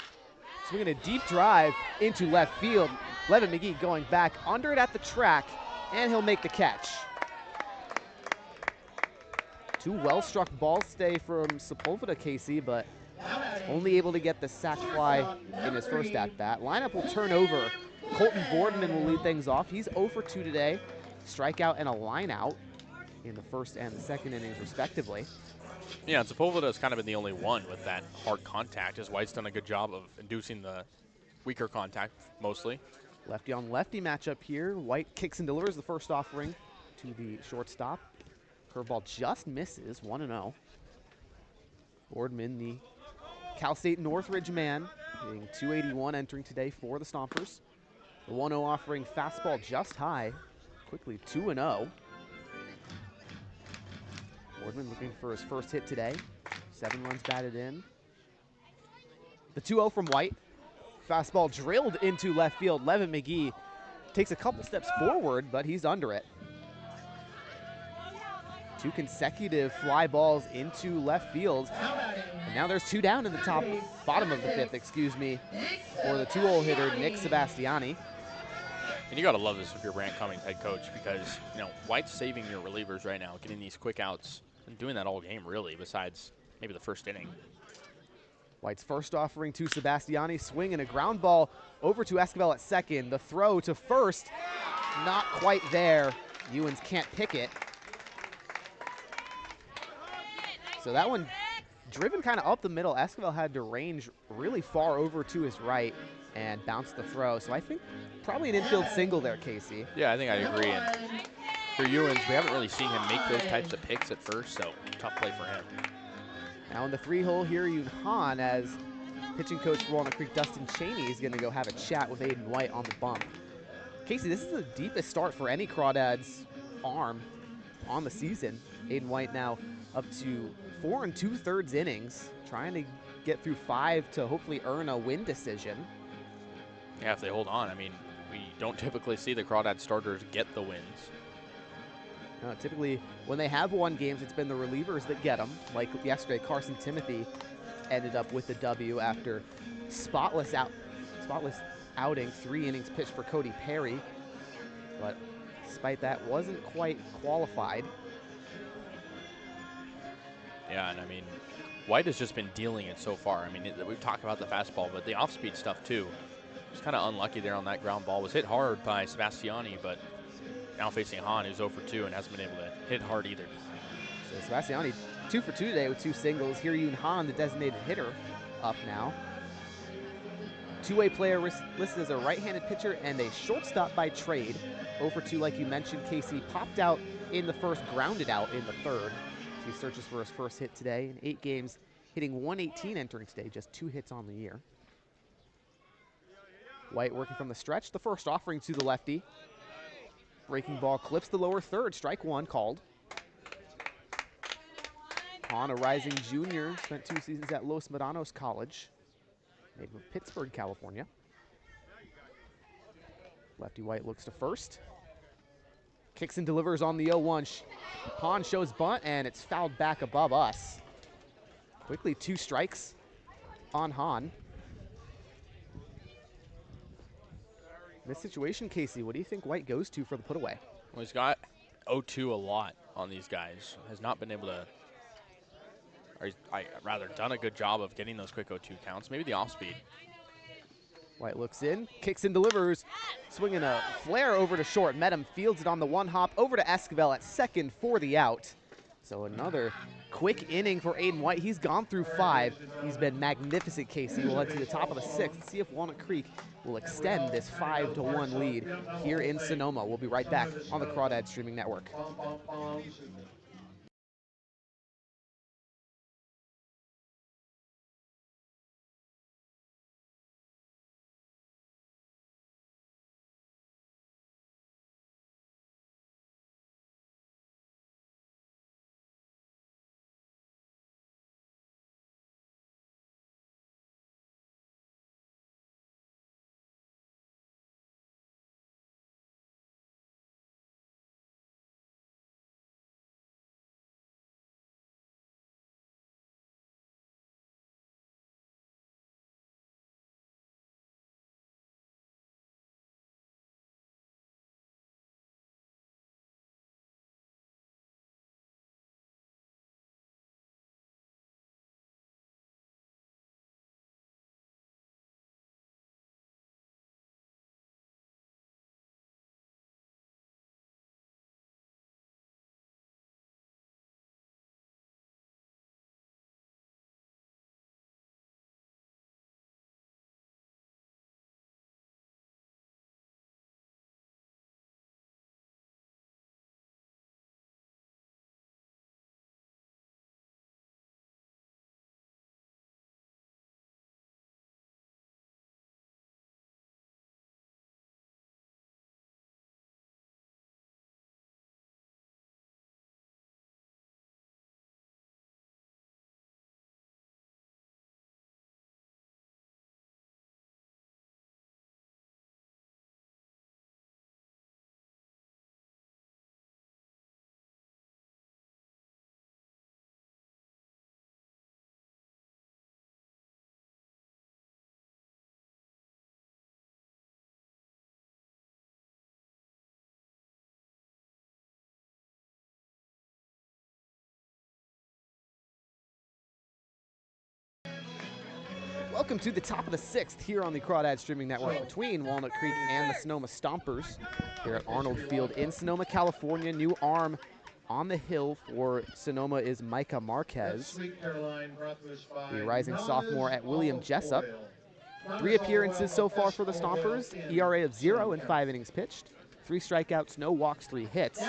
Speaker 2: Swinging a deep drive into left field. Levin McGee going back under it at the track, and he'll make the catch. 2 well-struck balls stay from Sepulveda, Kasey, but only able to get the sac fly in his first at-bat. Lineup will turn over. Colton Boardman will lead things off. He's 0 for 2 today. Strikeout and a line out in the 1st and the 2nd innings, respectively.
Speaker 1: Yeah, and Sepulveda's kind of been the only one with that hard contact, as White's done a good job of inducing the weaker contact, mostly.
Speaker 2: Lefty on lefty matchup here. White kicks and delivers the first offering to the shortstop. Curveball just misses, 1-0. Boardman, the Cal State Northridge man, hitting .281 entering today for the Stompers. The 1-0 offering fastball just high, quickly 2-0. Boardman looking for his first hit today. 7 runs batted in. The 2-0 from White. Fastball drilled into left field. Levin McGee takes a couple steps forward, but he's under it. 2 consecutive fly balls into left field. And now there's 2 down in the bottom of the 5th, for the 2-hole hitter, Nick Sebastiani.
Speaker 1: And you got to love this if you're Brant Cummings, head coach, because, White's saving your relievers right now, getting these quick outs and doing that all game, really, besides maybe the 1st inning.
Speaker 2: White's first offering to Sebastiani, swing and a ground ball over to Esquivel at 2nd. The throw to 1st, not quite there. Ewens can't pick it. So that one driven kind of up the middle. Esquivel had to range really far over to his right and bounce the throw. So I think probably an infield single there, Kasey.
Speaker 1: Yeah, I think I agree. And for Ewens, we haven't really seen him make those types of picks at first, so tough play for him.
Speaker 2: Now in the 3-hole here, Yoon Han, as pitching coach for Walnut Creek, Dustin Cheney, is going to go have a chat with Aiden White on the bump. Kasey, this is the deepest start for any Crawdads arm on the season. Aiden White now up to 4 2/3 innings, trying to get through 5 to hopefully earn a win decision.
Speaker 1: Yeah, if they hold on. I mean, we don't typically see the Crawdad starters get the wins.
Speaker 2: Typically, when they have won games, it's been the relievers that get them. Like yesterday, Carson Timothy ended up with the W after spotless outing, 3 innings pitched for Cody Perry. But despite that, wasn't quite qualified.
Speaker 1: Yeah, and I mean, White has just been dealing it so far. I mean, we've talked about the fastball, but the off-speed stuff too. Just kind of unlucky there on that ground ball. Was hit hard by Sebastiani, but now facing Han, who's 0 for 2 and hasn't been able to hit hard either.
Speaker 2: So Sebastiani 2 for 2 today with 2 singles. Here Yoon Han, the designated hitter, up now. Two-way player listed as a right-handed pitcher and a shortstop by trade. 0 for 2, like you mentioned, Kasey popped out in the 1st, grounded out in the 3rd. So he searches for his first hit today. In 8 games, hitting .118 entering today, just 2 hits on the year. White working from the stretch. The first offering to the lefty. Breaking ball clips the lower 3rd. Strike 1 called. Han, a rising junior, spent 2 seasons at Los Medanos College, native of Pittsburgh, California. Lefty White looks to 1st. Kicks and delivers on the 0-1. Han shows bunt, and it's fouled back above us. Quickly 2 strikes on Han. In this situation, Kasey, what do you think White goes to for the put away?
Speaker 1: Well, he's got 0-2 a lot on these guys. Has not been able to or rather done a good job of getting those quick 0-2 counts. Maybe the off speed.
Speaker 2: White looks in, kicks and delivers, swinging a flare over to short. Medham fields it on the one hop over to Esquivel at second for the out. So another quick inning for Aiden White. He's gone through 5. He's been magnificent, Casey. We'll head to the top of the 6th and see if Walnut Creek will extend this 5-1 lead here in Sonoma. We'll be right back on the Crawdads Streaming Network. Welcome to the top of the 6th here on the Crawdads Streaming Network between Walnut Creek and the Sonoma Stompers here at Arnold Field in Sonoma, California. New arm on the hill for Sonoma is Micah Marquez, the rising sophomore at William Jessup. 3 appearances so far for the Stompers, ERA of 0 in 5 innings pitched, 3 strikeouts, no walks, 3 hits.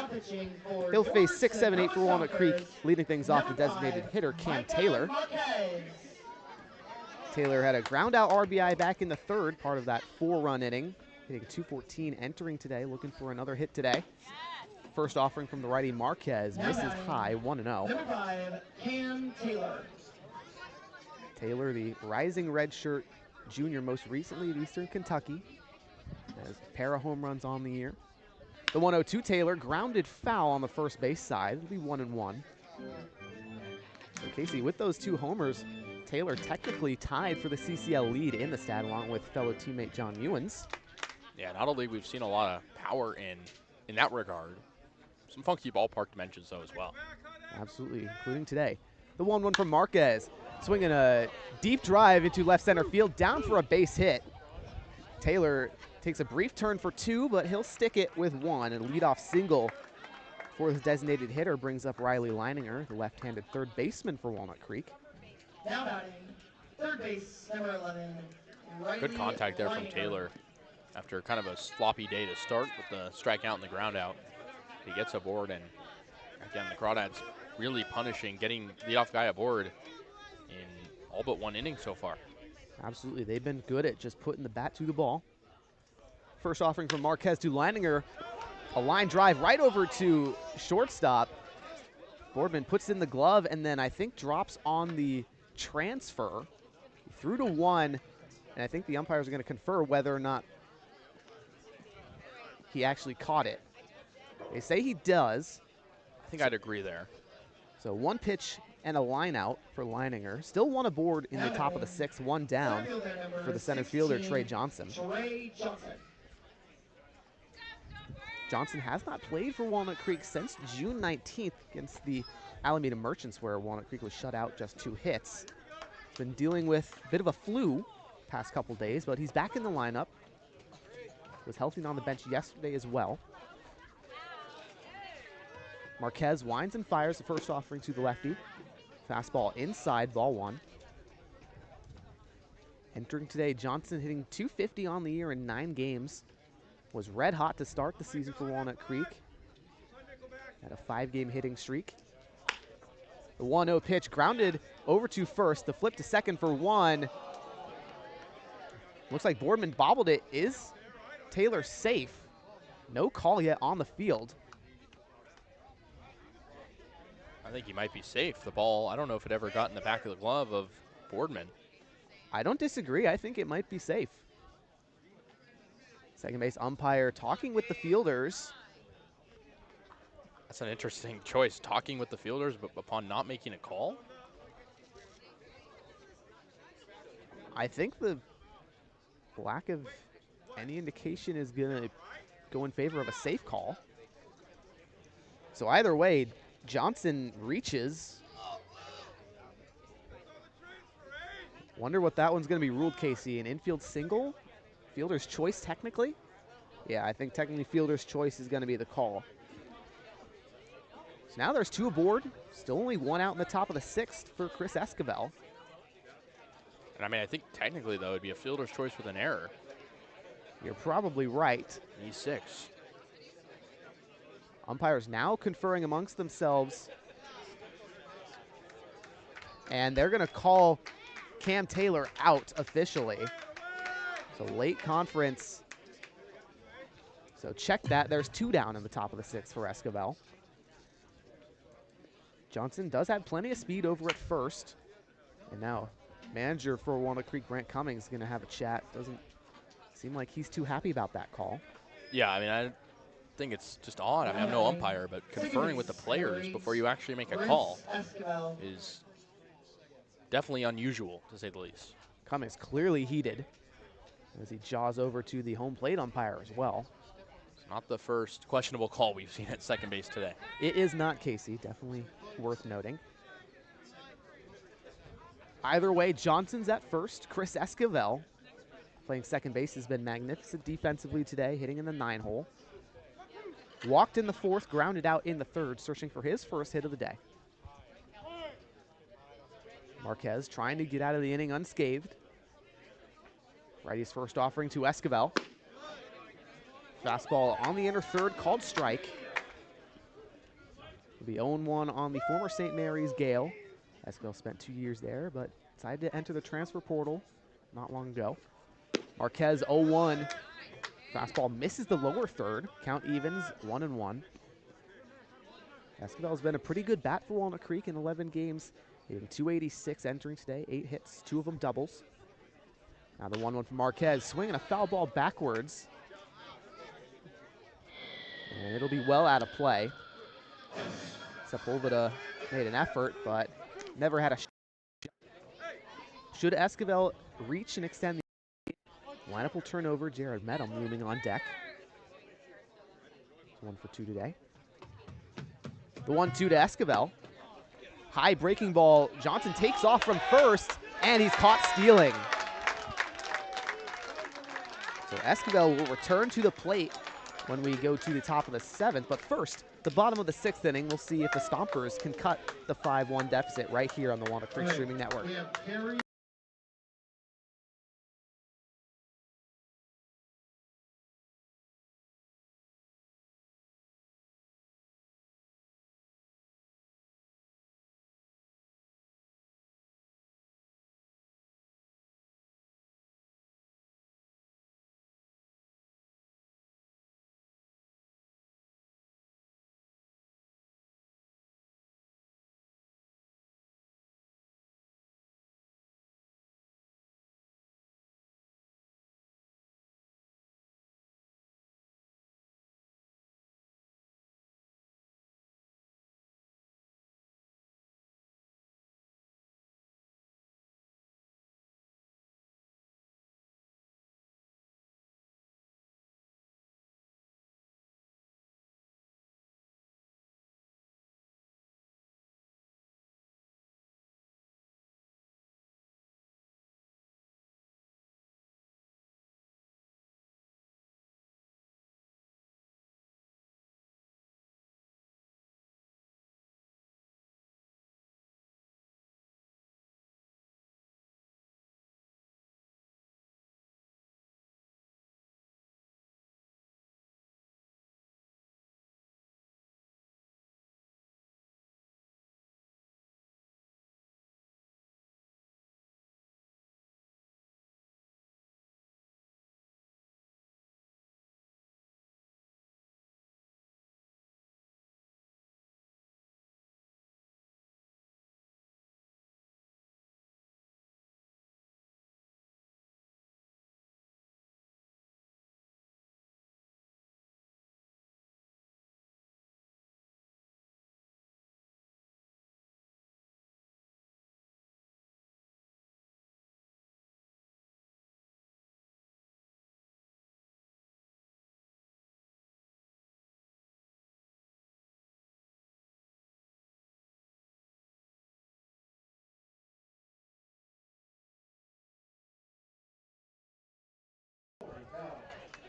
Speaker 2: He'll face 6, 7, 8 for Walnut Creek, leading things off the designated hitter Cam Taylor. Taylor had a ground out RBI back in the 3rd, part of that 4-run inning, hitting .214 entering today, looking for another hit today. First offering from the righty Marquez, misses high, 1-0.
Speaker 3: Number 5, Cam Taylor.
Speaker 2: Taylor, the rising redshirt junior, most recently at Eastern Kentucky, has a pair of home runs on the year. The 1-0 Taylor, grounded foul on the first base side. It'll be 1-1. So Casey, with those 2 homers, Taylor technically tied for the CCL lead in the stat along with fellow teammate John Ewens.
Speaker 1: Yeah, not only we've seen a lot of power in that regard, some funky ballpark dimensions though as well.
Speaker 2: Absolutely, including today. The 1-1 from Marquez, swinging a deep drive into left center field, down for a base hit. Taylor takes a brief turn for 2, but he'll stick it with 1, and leadoff single for his designated hitter brings up Riley Leininger, the left-handed third baseman for Walnut Creek.
Speaker 3: Now batting, third base, number 11, Riley
Speaker 1: Good contact there from
Speaker 3: Leininger.
Speaker 1: Taylor after kind of a sloppy day to start with the strikeout and the ground out. He gets aboard, and again, the Crawdads really punishing, getting the leadoff guy aboard in all but 1 inning so far.
Speaker 2: Absolutely, they've been good at just putting the bat to the ball. First offering from Marquez to Leininger, a line drive right over to shortstop. Boardman puts in the glove and then I think drops on the transfer. He threw to 1, and I think the umpires are going to confer whether or not he actually caught it. They say he does.
Speaker 1: I think I'd agree there.
Speaker 2: So 1 pitch and a line out for Leininger. Still 1 aboard in the top of the 6th, 1 down for the center fielder, Trey Johnson. Johnson has not played for Walnut Creek since June 19th against the Alameda Merchants, where Walnut Creek was shut out just 2 hits. Been dealing with a bit of a flu past couple days, but he's back in the lineup. Was healthy on the bench yesterday as well. Marquez winds and fires the first offering to the lefty. Fastball inside, ball 1. Entering today, Johnson hitting .250 on the year in 9 games. Was red hot to start the season for Walnut Creek. Had a 5-game hitting streak. The 1-0 pitch grounded over to first. The flip to second for 1. Looks like Boardman bobbled it. Is Taylor safe? No call yet on the field.
Speaker 1: I think he might be safe. The ball, I don't know if it ever got in the back of the glove of Boardman.
Speaker 2: I don't disagree. I think it might be safe. Second base umpire talking with the fielders.
Speaker 1: That's an interesting choice, talking with the fielders, but upon not making a call.
Speaker 2: I think the lack of any indication is going to go in favor of a safe call. So either way, Johnson reaches. Wonder what that one's going to be ruled, Kasey. An infield single? Fielder's choice, technically? Yeah, I think technically fielder's choice is going to be the call. So now there's 2 aboard. Still only 1 out in the top of the 6th for Chris Esquivel.
Speaker 1: And I mean, I think technically, though, it'd be a fielder's choice with an error.
Speaker 2: You're probably right.
Speaker 1: E6.
Speaker 2: Umpires now conferring amongst themselves. And they're going to call Cam Taylor out officially. So late conference. So check that. There's 2 down in the top of the 6th for Esquivel. Johnson does have plenty of speed over at first. And now manager for Walnut Creek, Grant Cummings, is going to have a chat. Doesn't seem like he's too happy about that call.
Speaker 1: Yeah, I mean, I think it's just odd. I mean, I'm no umpire, but conferring with the players before you actually make a call is definitely unusual, to say the least.
Speaker 2: Cummings clearly heated as he jaws over to the home plate umpire as well.
Speaker 1: It's not the first questionable call we've seen at second base today.
Speaker 2: It is not, Kasey. Definitely worth noting. Either way, Johnson's at first. Chris Esquivel playing second base has been magnificent defensively today, hitting in the 9-hole. Walked in the 4th, grounded out in the 3rd, searching for his first hit of the day. Marquez trying to get out of the inning unscathed. Righty's first offering to Esquivel. Fastball on the inner 3rd, called strike. It'll be 0-1 on the former St. Mary's Gale. Esquivel spent 2 years there, but decided to enter the transfer portal not long ago. Marquez 0-1. Fastball misses the lower 3rd. Count evens, 1-1. Esquivel's been a pretty good bat for Walnut Creek in 11 games. Hitting .286 entering today, 8 hits, 2 of them doubles. Now the 1-1 from Marquez, swinging a foul ball backwards. And it'll be well out of play. Sepulveda made an effort, but never had a shot. Should Esquivel reach and extend the lineup will turn over. Jared Medham looming on deck. 1 for 2 today. The 1-2 to Esquivel. High breaking ball. Johnson takes off from first, and he's caught stealing. So Esquivel will return to the plate when we go to the top of the 7th. But first, the bottom of the 6th inning, we'll see if the Stompers can cut the 5-1 deficit right here on the Walnut Creek Streaming Network.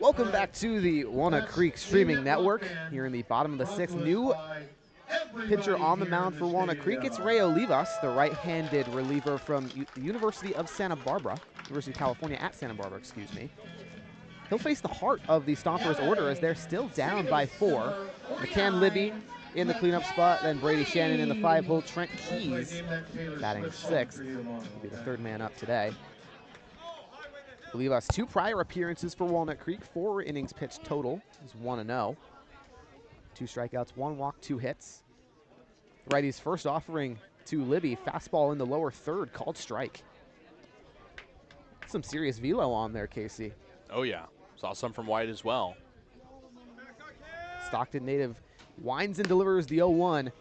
Speaker 2: Welcome back to the Walnut Creek streaming network. Here in the bottom of the sixth, new pitcher on the mound for Walnut Creek. It's Ray Olivas, the right-handed reliever from the University of Santa Barbara, University of California at Santa Barbara, excuse me. He'll face the heart of the Stompers order as they're still down by 4. McCann Libby in the cleanup spot, then Brady Shannon in the 5-hole. Trent Keys batting 6th. He'll be the third man up today. Olivas 2 prior appearances for Walnut Creek, 4 innings pitched total. He's 1-0. 2 strikeouts, 1 walk, 2 hits. Righty's first offering to Libby, fastball in the lower third, called strike. Some serious velo on there, Casey.
Speaker 1: Oh yeah, saw some from White as well.
Speaker 2: Stockton native winds and delivers the 0-1.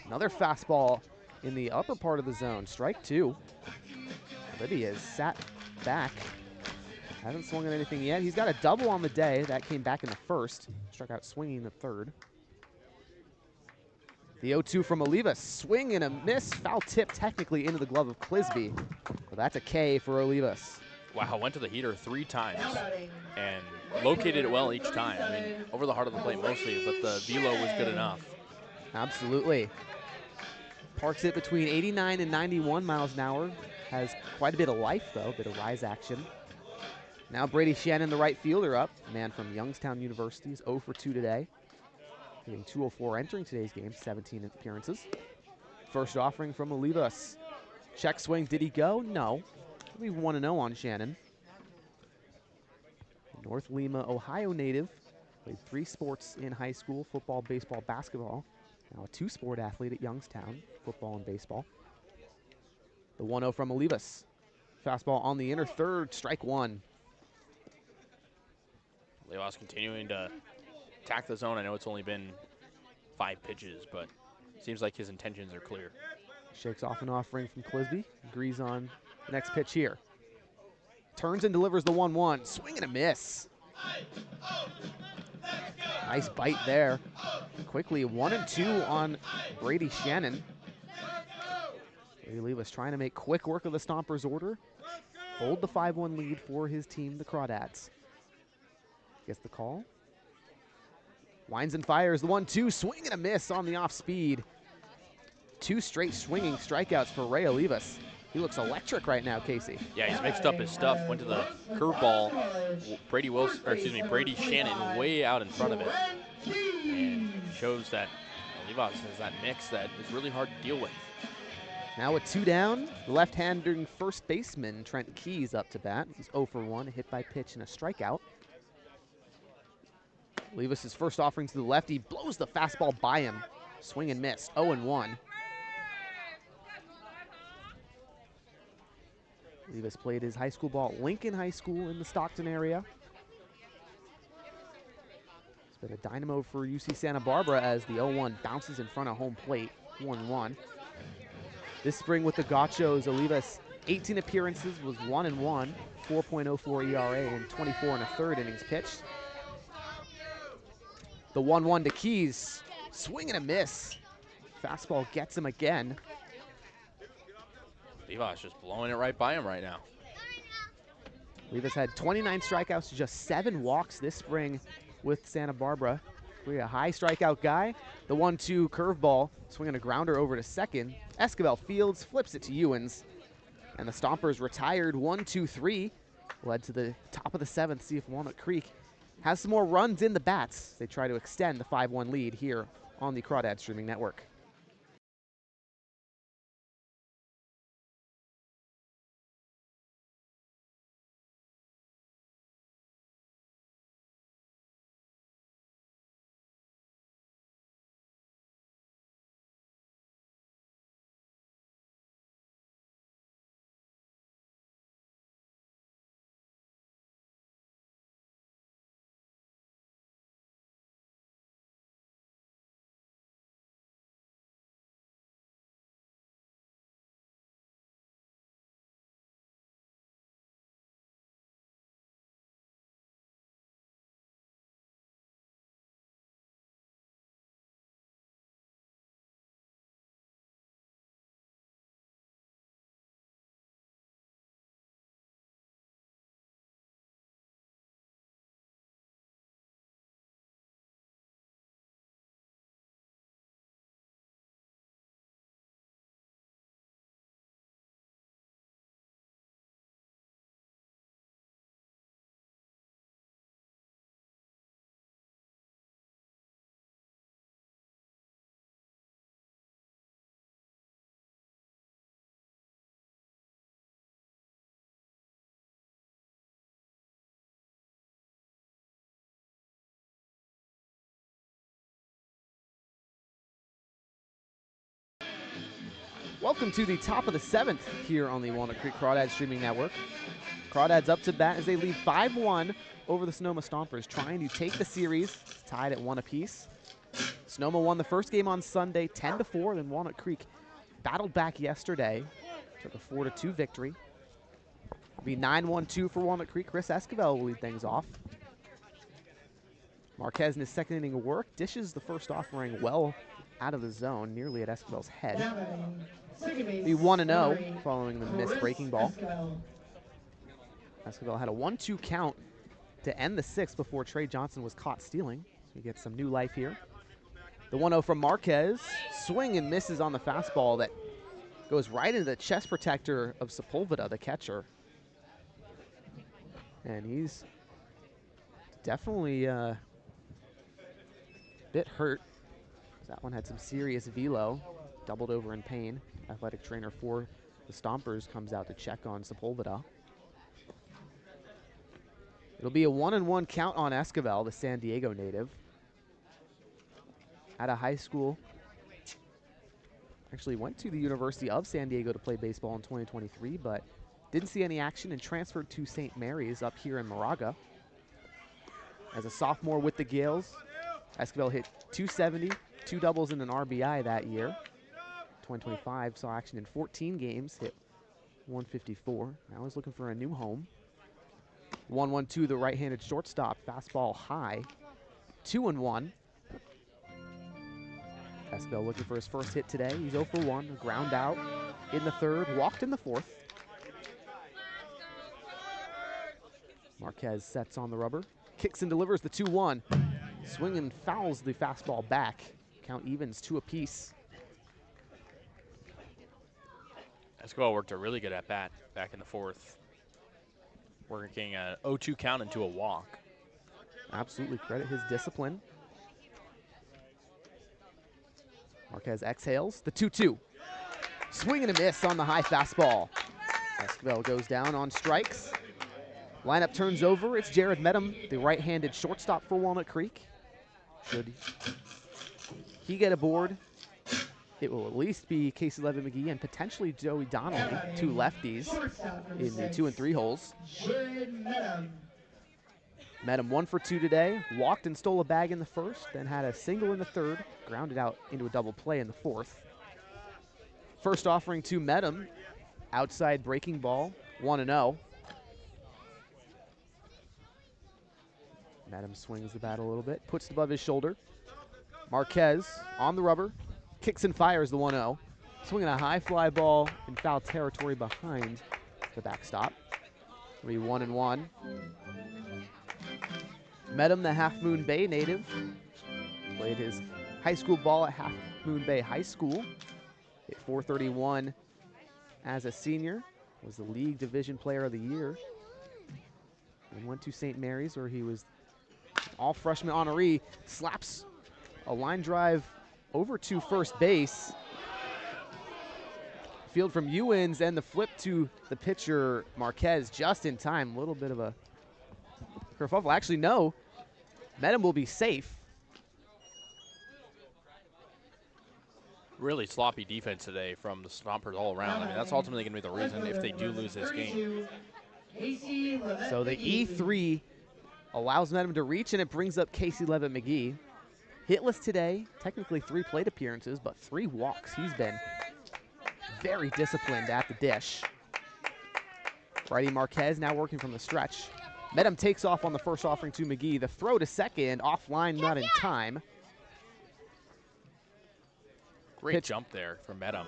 Speaker 2: Another fastball in the upper part of the zone, strike 2. Libby has sat back. Hasn't swung at anything yet. He's got a double on the day. That came back in the first. Struck out swinging in the third. The 0-2 from Olivas. Swing and a miss. Foul tip technically into the glove of Clisby. Well, that's a K for Olivas.
Speaker 1: Wow, went to the heater 3 times and located it well each time. I mean, over the heart of the plate mostly, but the velo was good enough.
Speaker 2: Absolutely. Parks it between 89 and 91 miles an hour. Has quite a bit of life, though, a bit of rise action. Now Brady Shannon, the right fielder, up. Man from Youngstown University is 0 for 2 today. Hitting .204 entering today's game, 17 appearances. First offering from Olivas. Check swing, did he go? No. We 1-0 on Shannon. North Lima, Ohio native. Played 3 sports in high school, football, baseball, basketball. Now a 2-sport athlete at Youngstown, football and baseball. The 1-0 from Olivas. Fastball on the inner third, strike 1.
Speaker 1: Olivas continuing to attack the zone. I know it's only been 5 pitches, but it seems like his intentions are clear.
Speaker 2: Shakes off an offering from Clisby. Agrees on the next pitch here. Turns and delivers the 1-1. Swing and a miss. Nice bite there. Quickly 1-2 on Brady Shannon. Brady was trying to make quick work of the Stompers' order. Hold the 5-1 lead for his team, the Crawdads. Gets the call. Winds and fires the 1-2. Swing and a miss on the off speed. 2 straight swinging strikeouts for Ray Olivas. He looks electric right now, Casey.
Speaker 1: Yeah, he's mixed up his stuff. Went to the curveball. Brady Shannon way out in front of it. And shows that Olivas has that mix that is really hard to deal with.
Speaker 2: Now with 2 down, the left-handed first baseman Trent Keys up to bat. He's 0 for 1, a hit by pitch and a strikeout. Olivas' first offering to the lefty, blows the fastball by him. Swing and miss, 0-1. Olivas played his high school ball at Lincoln High School in the Stockton area. It's been a dynamo for UC Santa Barbara as the 0-1 bounces in front of home plate, 1-1. This spring with the Gauchos, Olivas 18 appearances, was 1-1, 4.04 ERA, and 24 1/3 innings pitched. The 1-1 to Keys, swing and a miss. Fastball gets him again.
Speaker 1: Olivas just blowing it right by him right now.
Speaker 2: Olivas had 29 strikeouts to just 7 walks this spring with Santa Barbara. We're a high strikeout guy. The 1-2 curveball, swinging a grounder over to second. Esquivel fields, flips it to Ewens. And the Stompers retired 1-2-3. Led to the top of the 7th. See if Walnut Creek has some more runs in the bats. They try to extend the 5-1 lead here on the Crawdad Streaming Network. Welcome to the top of the 7th here on the Walnut Creek Crawdads streaming network. Crawdads up to bat as they lead 5-1 over the Sonoma Stompers, trying to take the series. It's tied at 1 apiece. Sonoma won the first game on Sunday 10-4, then Walnut Creek battled back yesterday, took a 4-2 victory. It'll be 9-1-2 for Walnut Creek. Chris Esquivel will lead things off. Marquez in his second inning of work dishes the first offering well out of the zone, nearly at Esquivel's head. Be 1-0 following the missed breaking ball. Esquivel had a 1-2 count to end the 6th before Trey Johnson was caught stealing. So he gets some new life here. The 1-0 from Marquez. Swing and misses on the fastball that goes right into the chest protector of Sepulveda, the catcher. And he's definitely bit hurt. That one had some serious velo, doubled over in pain. Athletic trainer for the Stompers comes out to check on Sepulveda. It'll be a 1-1 count on Esquivel, the San Diego native. At a high school. Actually went to the University of San Diego to play baseball in 2023, but didn't see any action and transferred to St. Mary's up here in Moraga. As a sophomore with the Gales, Esquivel hit .270, 2 doubles and an RBI that year. 2025 saw action in 14 games, hit .154. Now he's looking for a new home. 1-1-2, the right-handed shortstop, fastball high, 2-1. Esquivel looking for his first hit today. He's 0 for 1, a ground out in the 3rd, walked in the 4th. Marquez sets on the rubber, kicks and delivers the 2-1. Swing and fouls the fastball back. Count evens 2 apiece.
Speaker 1: Esquivel worked a really good at bat back in the 4th, working a 0-2 count into a walk.
Speaker 2: Absolutely credit his discipline. Marquez exhales, the 2-2. Swing and a miss on the high fastball. Esquivel goes down on strikes. Lineup turns over. It's Jared Medham, the right-handed shortstop for Walnut Creek. Should he get aboard, it will at least be Casey Levin-McGee and potentially Joey Donnelly, 2 lefties in the 2 and 3 holes. Medham 1 for 2 today, walked and stole a bag in the 1st, then had a single in the 3rd, grounded out into a double play in the 4th. First offering to Medham, outside breaking ball, 1-0. Medham swings the bat a little bit, puts it above his shoulder. Marquez on the rubber, kicks and fires the 1-0. Swinging a high fly ball in foul territory behind the backstop. It'll be 1-1. Medham, the Half Moon Bay native, played his high school ball at Half Moon Bay High School. Hit .431 as a senior, was the league division player of the year. And went to St. Mary's where he was all freshman honoree, slaps a line drive over to first base. Field from Ewens and the flip to the pitcher Marquez just in time. A little bit of a kerfuffle. Actually, no. Medham will be safe.
Speaker 1: Really sloppy defense today from the Stompers all around. I mean, that's ultimately going to be the reason if they do lose this game.
Speaker 2: So the E3 allows Medham to reach, and it brings up Casey Levitt-McGee. Hitless today, technically 3 plate appearances, but 3 walks. He's been very disciplined at the dish. Righty Marquez now working from the stretch. Medham takes off on the first offering to McGee. The throw to second, offline, not in time.
Speaker 1: Great
Speaker 2: Pitch.
Speaker 1: jump there from Medham.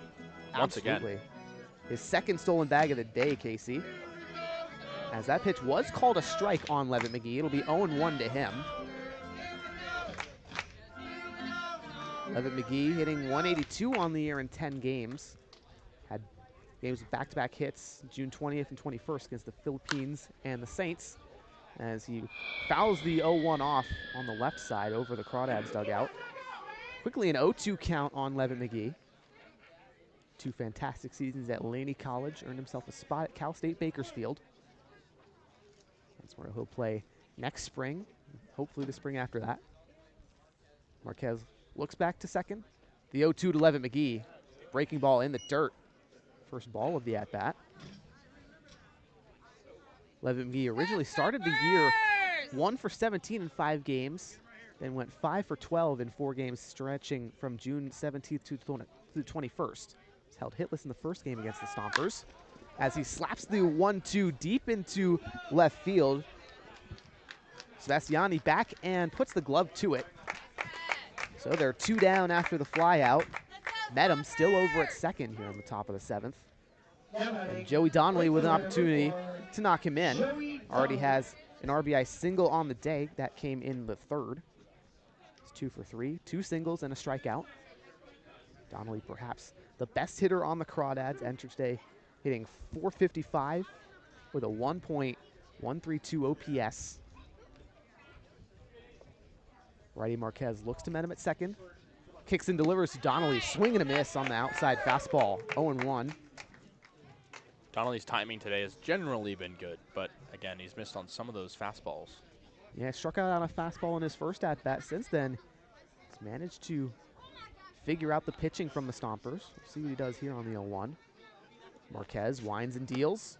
Speaker 1: Once
Speaker 2: Absolutely.
Speaker 1: again.
Speaker 2: His second stolen bag of the day, Casey. As that pitch was called a strike on Levitt-McGee. It'll be 0-1 to him. Levitt-McGee hitting .182 on the year in 10 games. Had games with back-to-back hits June 20th and 21st against the Philippines and the Saints, as he fouls the 0-1 off on the left side over the Crawdads dugout. Quickly an 0-2 count on Levitt-McGee. 2 fantastic seasons at Laney College, earned himself a spot at Cal State Bakersfield. That's where he'll play next spring, hopefully the spring after that. Marquez looks back to second. The 0-2 to Levitt-McGee. Breaking ball in the dirt. First ball of the at-bat. Levitt McGee originally started the year 1 for 17 in 5 games, then went 5 for 12 in 4 games, stretching from June 17th to the 21st. He's held hitless in the first game against the Stompers as he slaps the 1-2 deep into left field. Sebastiani back and puts the glove to it. So they're 2 down after the fly out. Medham still over at second here in the top of the 7th. And Joey Donnelly with an opportunity to knock him in. Already has an RBI single on the day. That came in the 3rd. It's 2 for 3, 2 singles and a strikeout. Donnelly perhaps the best hitter on the Crawdads. Entered today hitting .455 with a 1.132 OPS. Righty Marquez looks to Medham at second. Kicks and delivers to Donnelly. Swing and a miss on the outside fastball. 0-1.
Speaker 1: Donnelly's timing today has generally been good, but again, he's missed on some of those fastballs.
Speaker 2: Yeah, struck out on a fastball in his first at-bat. Since then, he's managed to figure out the pitching from the Stompers. We'll see what he does here on the 0-1. Marquez winds and deals.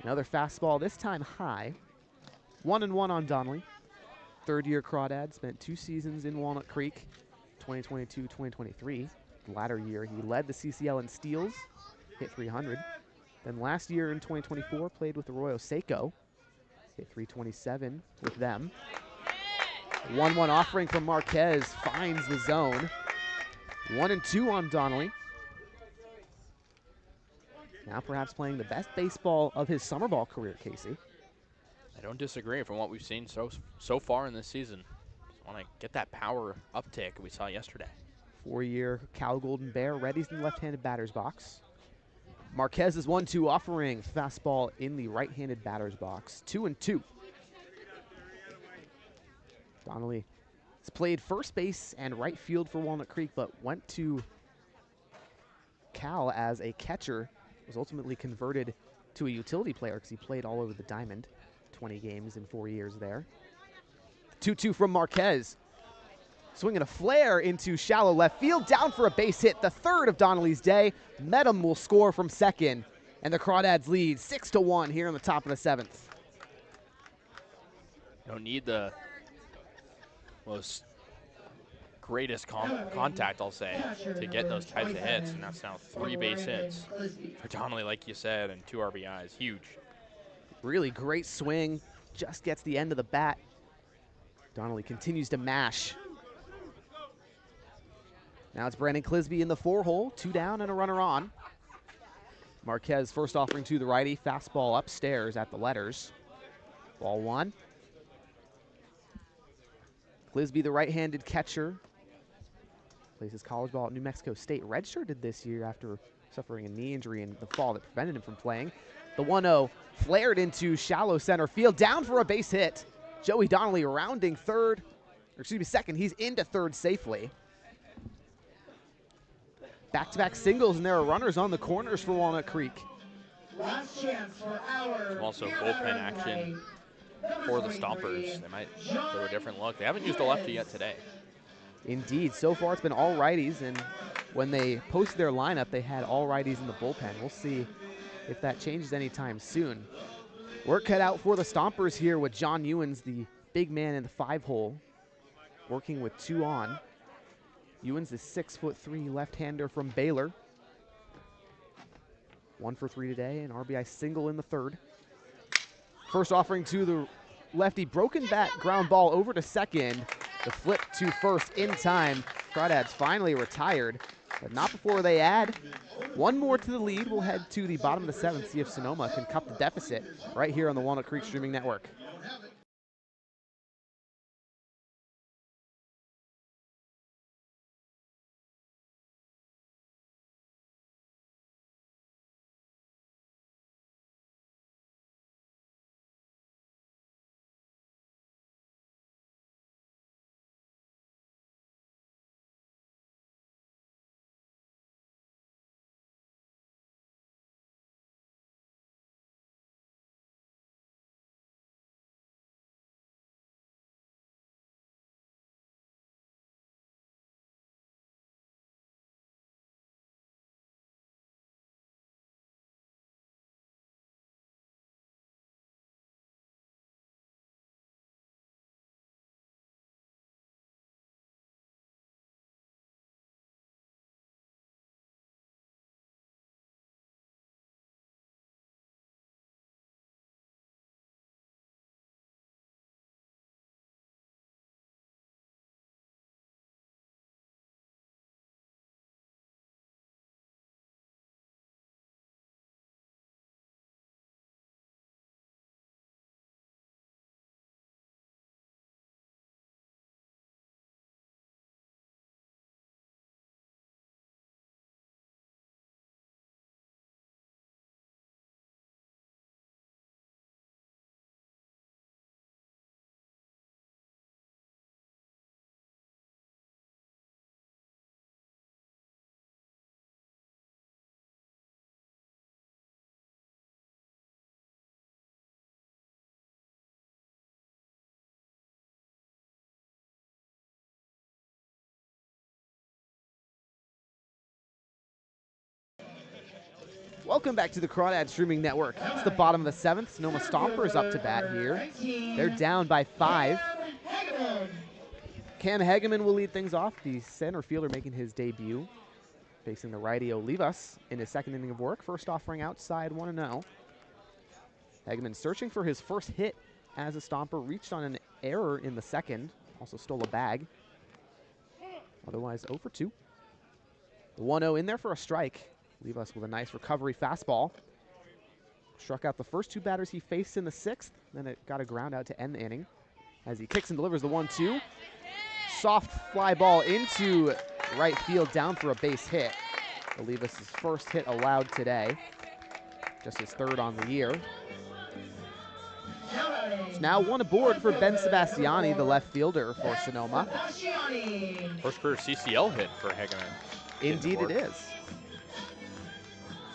Speaker 2: Another fastball, this time high. 1-1 on Donnelly. Third-year Crawdad, spent 2 seasons in Walnut Creek, 2022-2023. The latter year, he led the CCL in steals, hit 300. Then last year in 2024, played with Arroyo Seco, hit 327 with them. 1-1 offering from Marquez finds the zone. 1-2 on Donnelly. Now perhaps playing the best baseball of his summer ball career, Kasey.
Speaker 1: I don't disagree from what we've seen so far in this season. Just want to get that power uptick we saw yesterday.
Speaker 2: 4-year Cal Golden Bear, readies in the left-handed batter's box. Marquez's 1-2 offering, fastball in the right-handed batter's box. 2-2. Donnelly has played first base and right field for Walnut Creek, but went to Cal as a catcher. Was ultimately converted to a utility player because he played all over the diamond. 20 games in 4 years there. 2-2 from Marquez. Swinging a flare into shallow left field, down for a base hit, the 3rd of Donnelly's day. Medham will score from second, and the Crawdads lead 6-1 here in the top of the 7th.
Speaker 1: Don't need the most greatest contact, I'll say, to get those types of hits, and that's now 3 base hits for Donnelly, like you said, and 2 RBIs. Huge.
Speaker 2: Really great swing, just gets the end of the bat. Donnelly continues to mash. Now it's Brandon Clisby in the 4-hole, 2 down and a runner on. Marquez first offering to the righty, fastball upstairs at the letters. Ball 1. Clisby, the right-handed catcher, plays his college ball at New Mexico State. Redshirted this year after suffering a knee injury in the fall that prevented him from playing. The 1-0 flared into shallow center field, down for a base hit. Joey Donnelly rounding second. He's into third safely. Back-to-back singles, and there are runners on the corners for Walnut Creek.
Speaker 3: Last chance for our
Speaker 1: Also bullpen action for the Stompers. They might go to a different look. They haven't used a lefty yet today.
Speaker 2: Indeed, so far it's been all righties, and when they posted their lineup, they had all righties in the bullpen. We'll see if that changes anytime soon. Work cut out for the Stompers here with John Ewens, the big man in the 5-hole, working with 2 on. Ewens is 6'3" left-hander from Baylor. 1 for 3 today, an RBI single in the 3rd. First offering to the lefty, broken bat ground ball over to second. The flip to first in time. Crawdads finally retired, but not before they add 1 more to the lead. We'll head to the bottom of the 7th, see if Sonoma can cut the deficit right here on the Walnut Creek Streaming Network. Welcome back to the Crawdads Streaming Network. It's the bottom of the 7th. Sonoma Stompers up to bat here. They're down by 5. Cam Hageman will lead things off, the center fielder making his debut. Facing the righty Olivas in his second inning of work. First offering outside 1-0. Hageman searching for his first hit as a Stomper. Reached on an error in the second. Also stole a bag. Otherwise 0 for 2. The 1-0 in there for a strike. Olivas with a nice recovery fastball. Struck out the first 2 batters he faced in the 6th. Then it got a ground out to end the inning. As he kicks and delivers the 1-2. Soft fly ball into right field, down for a base hit. Olivas' first hit allowed today. Just his 3rd on the year. So now 1 aboard for Ben Sebastiani, the left fielder for Sonoma.
Speaker 1: First career CCL hit for Hageman.
Speaker 2: Indeed it is.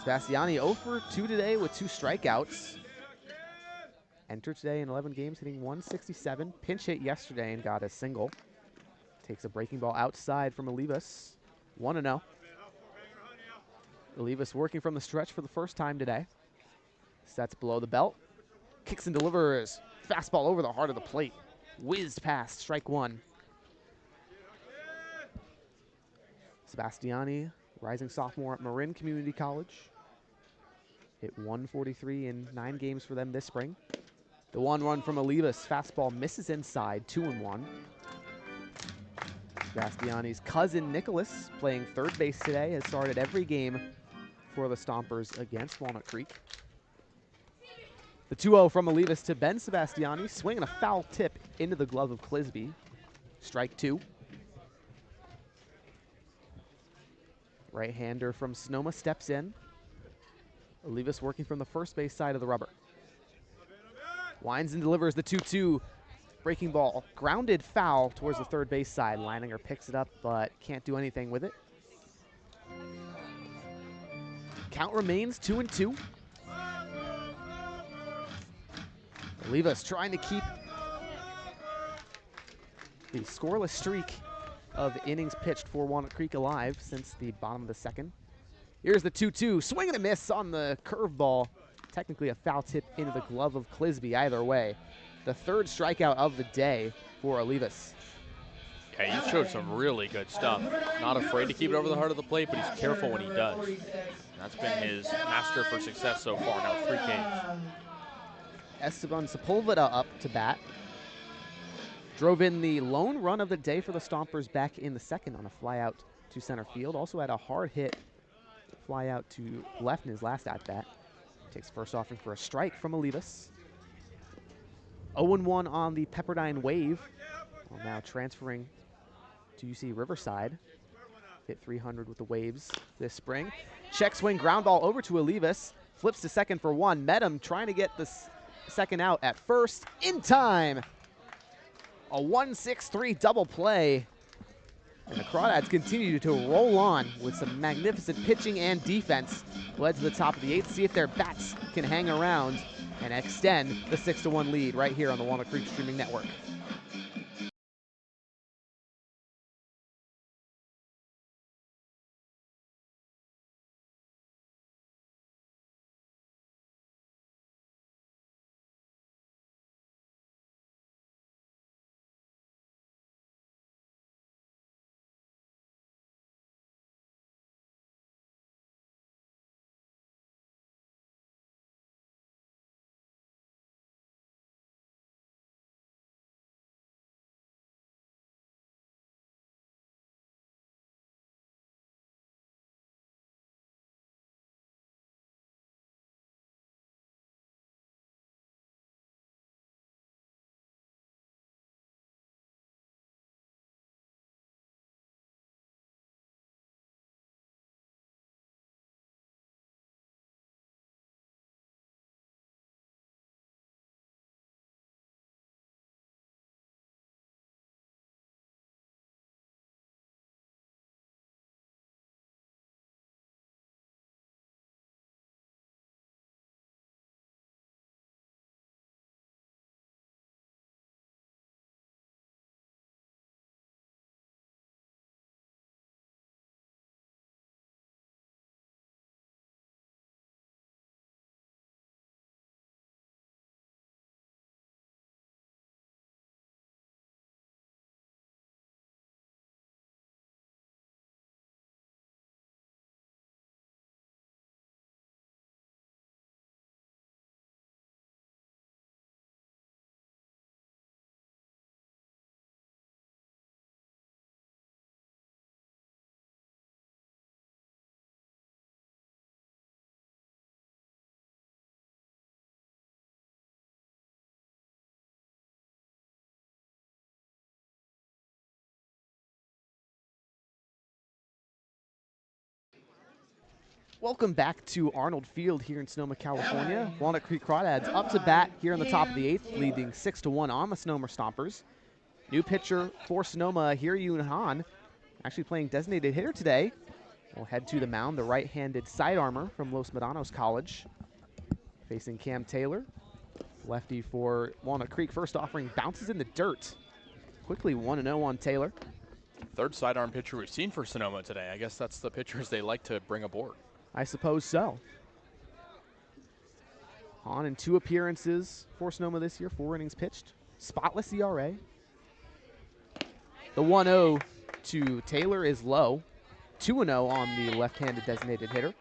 Speaker 2: Sebastiani 0 for 2 today with 2 strikeouts. Entered today in 11 games, hitting 167. Pinch hit yesterday and got a single. Takes a breaking ball outside from Olivas. 1-0. Olivas working from the stretch for the first time today. Sets below the belt. Kicks and delivers. Fastball over the heart of the plate. Whizzed past, strike 1. Sebastiani, rising sophomore at Marin Community College. Hit 143 in 9 games for them this spring. The 1-run from Olivas. Fastball misses inside, 2-1. Sebastiani's cousin Nicholas, playing third base today, has started every game for the Stompers against Walnut Creek. The 2-0 from Olivas to Ben Sebastiani, swinging a foul tip into the glove of Clisby. Strike 2. Right-hander from Sonoma steps in. Olivas working from the first base side of the rubber. Winds and delivers the 2-2. Breaking ball, grounded foul towards the third base side. Leininger picks it up, but can't do anything with it. Count remains 2-2. Olivas trying to keep the scoreless streak of innings pitched for Walnut Creek alive since the bottom of the 2nd. Here's the 2-2. Swing and a miss on the curveball. Technically a foul tip into the glove of Clisby. Either way, the 3rd strikeout of the day for Olivas.
Speaker 1: Yeah, he showed some really good stuff. Not afraid to keep it over the heart of the plate, but he's careful when he does. And that's been his master for success so far, now 3 Ks.
Speaker 2: Esteban Sepulveda up to bat. Drove in the lone run of the day for the Stompers back in the 2nd on a fly out to center field. Also had a hard hit fly out to left in his last at-bat. Takes first offering for a strike from Olivas. 0-1 on the Pepperdine Wave. Well, now transferring to UC Riverside. Hit 300 with the Waves this spring. Check swing, ground ball over to Olivas. Flips to second for 1. Met him trying to get the second out at first. In time. A 1-6-3 double play. And the Crawdads continue to roll on with some magnificent pitching and defense. Led to the top of the 8th. See if their bats can hang around and extend the 6-1 lead right here on the Walnut Creek Streaming Network. Welcome back to Arnold Field here in Sonoma, California. Walnut Creek Crawdads up to bat here in the top of the 8th, leading 6-1 on the Sonoma Stompers. New pitcher for Sonoma, Hyun Han, actually playing designated hitter today. We'll head to the mound, the right-handed side armor from Los Medanos College. Facing Cam Taylor, lefty for Walnut Creek. First offering bounces in the dirt. Quickly 1-0 on Taylor.
Speaker 1: Third sidearm pitcher we've seen for Sonoma today. I guess that's the pitchers they like to bring aboard.
Speaker 2: I suppose so. Han in 2 appearances for Sonoma this year, 4 innings pitched. Spotless ERA. The 1-0 to Taylor is low. 2-0 on the left-handed designated hitter.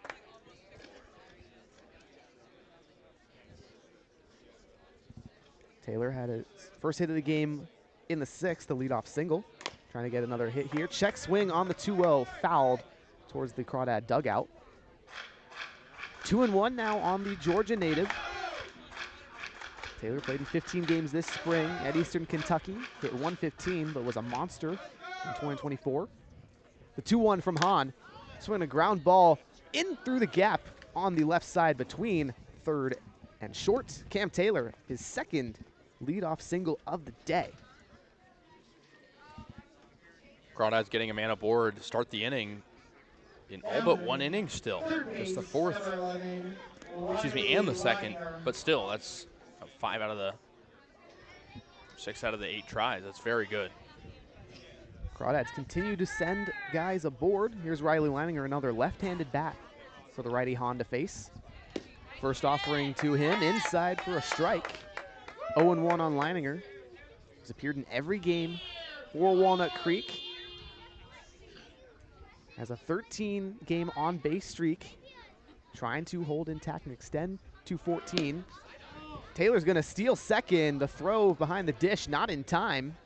Speaker 2: Taylor had his first hit of the game in the 6th, the leadoff single. Trying to get another hit here. Check swing on the 2-0, fouled towards the Crawdad dugout. 2-1 now on the Georgia native. Taylor played in 15 games this spring at Eastern Kentucky. Hit 115, but was a monster in 2024. The 2-1 from Han. Swing a ground ball in through the gap on the left side between third and short. Cam Taylor, his second leadoff single of the day.
Speaker 1: Crawdads getting a man aboard to start the inning in all but 1 inning still. Just the 4th, and the 2nd, but still, that's 5 out of the 6 out of the 8 tries. That's very good.
Speaker 2: Crawdads continue to send guys aboard. Here's Riley Leininger, another left-handed bat for the righty Han to face. First offering to him, inside for a strike. 0-1 on Leininger. He's appeared in every game for Walnut Creek. Has a 13-game on-base streak, trying to hold intact and extend to 14. Taylor's gonna steal second. The throw behind the dish, not in time.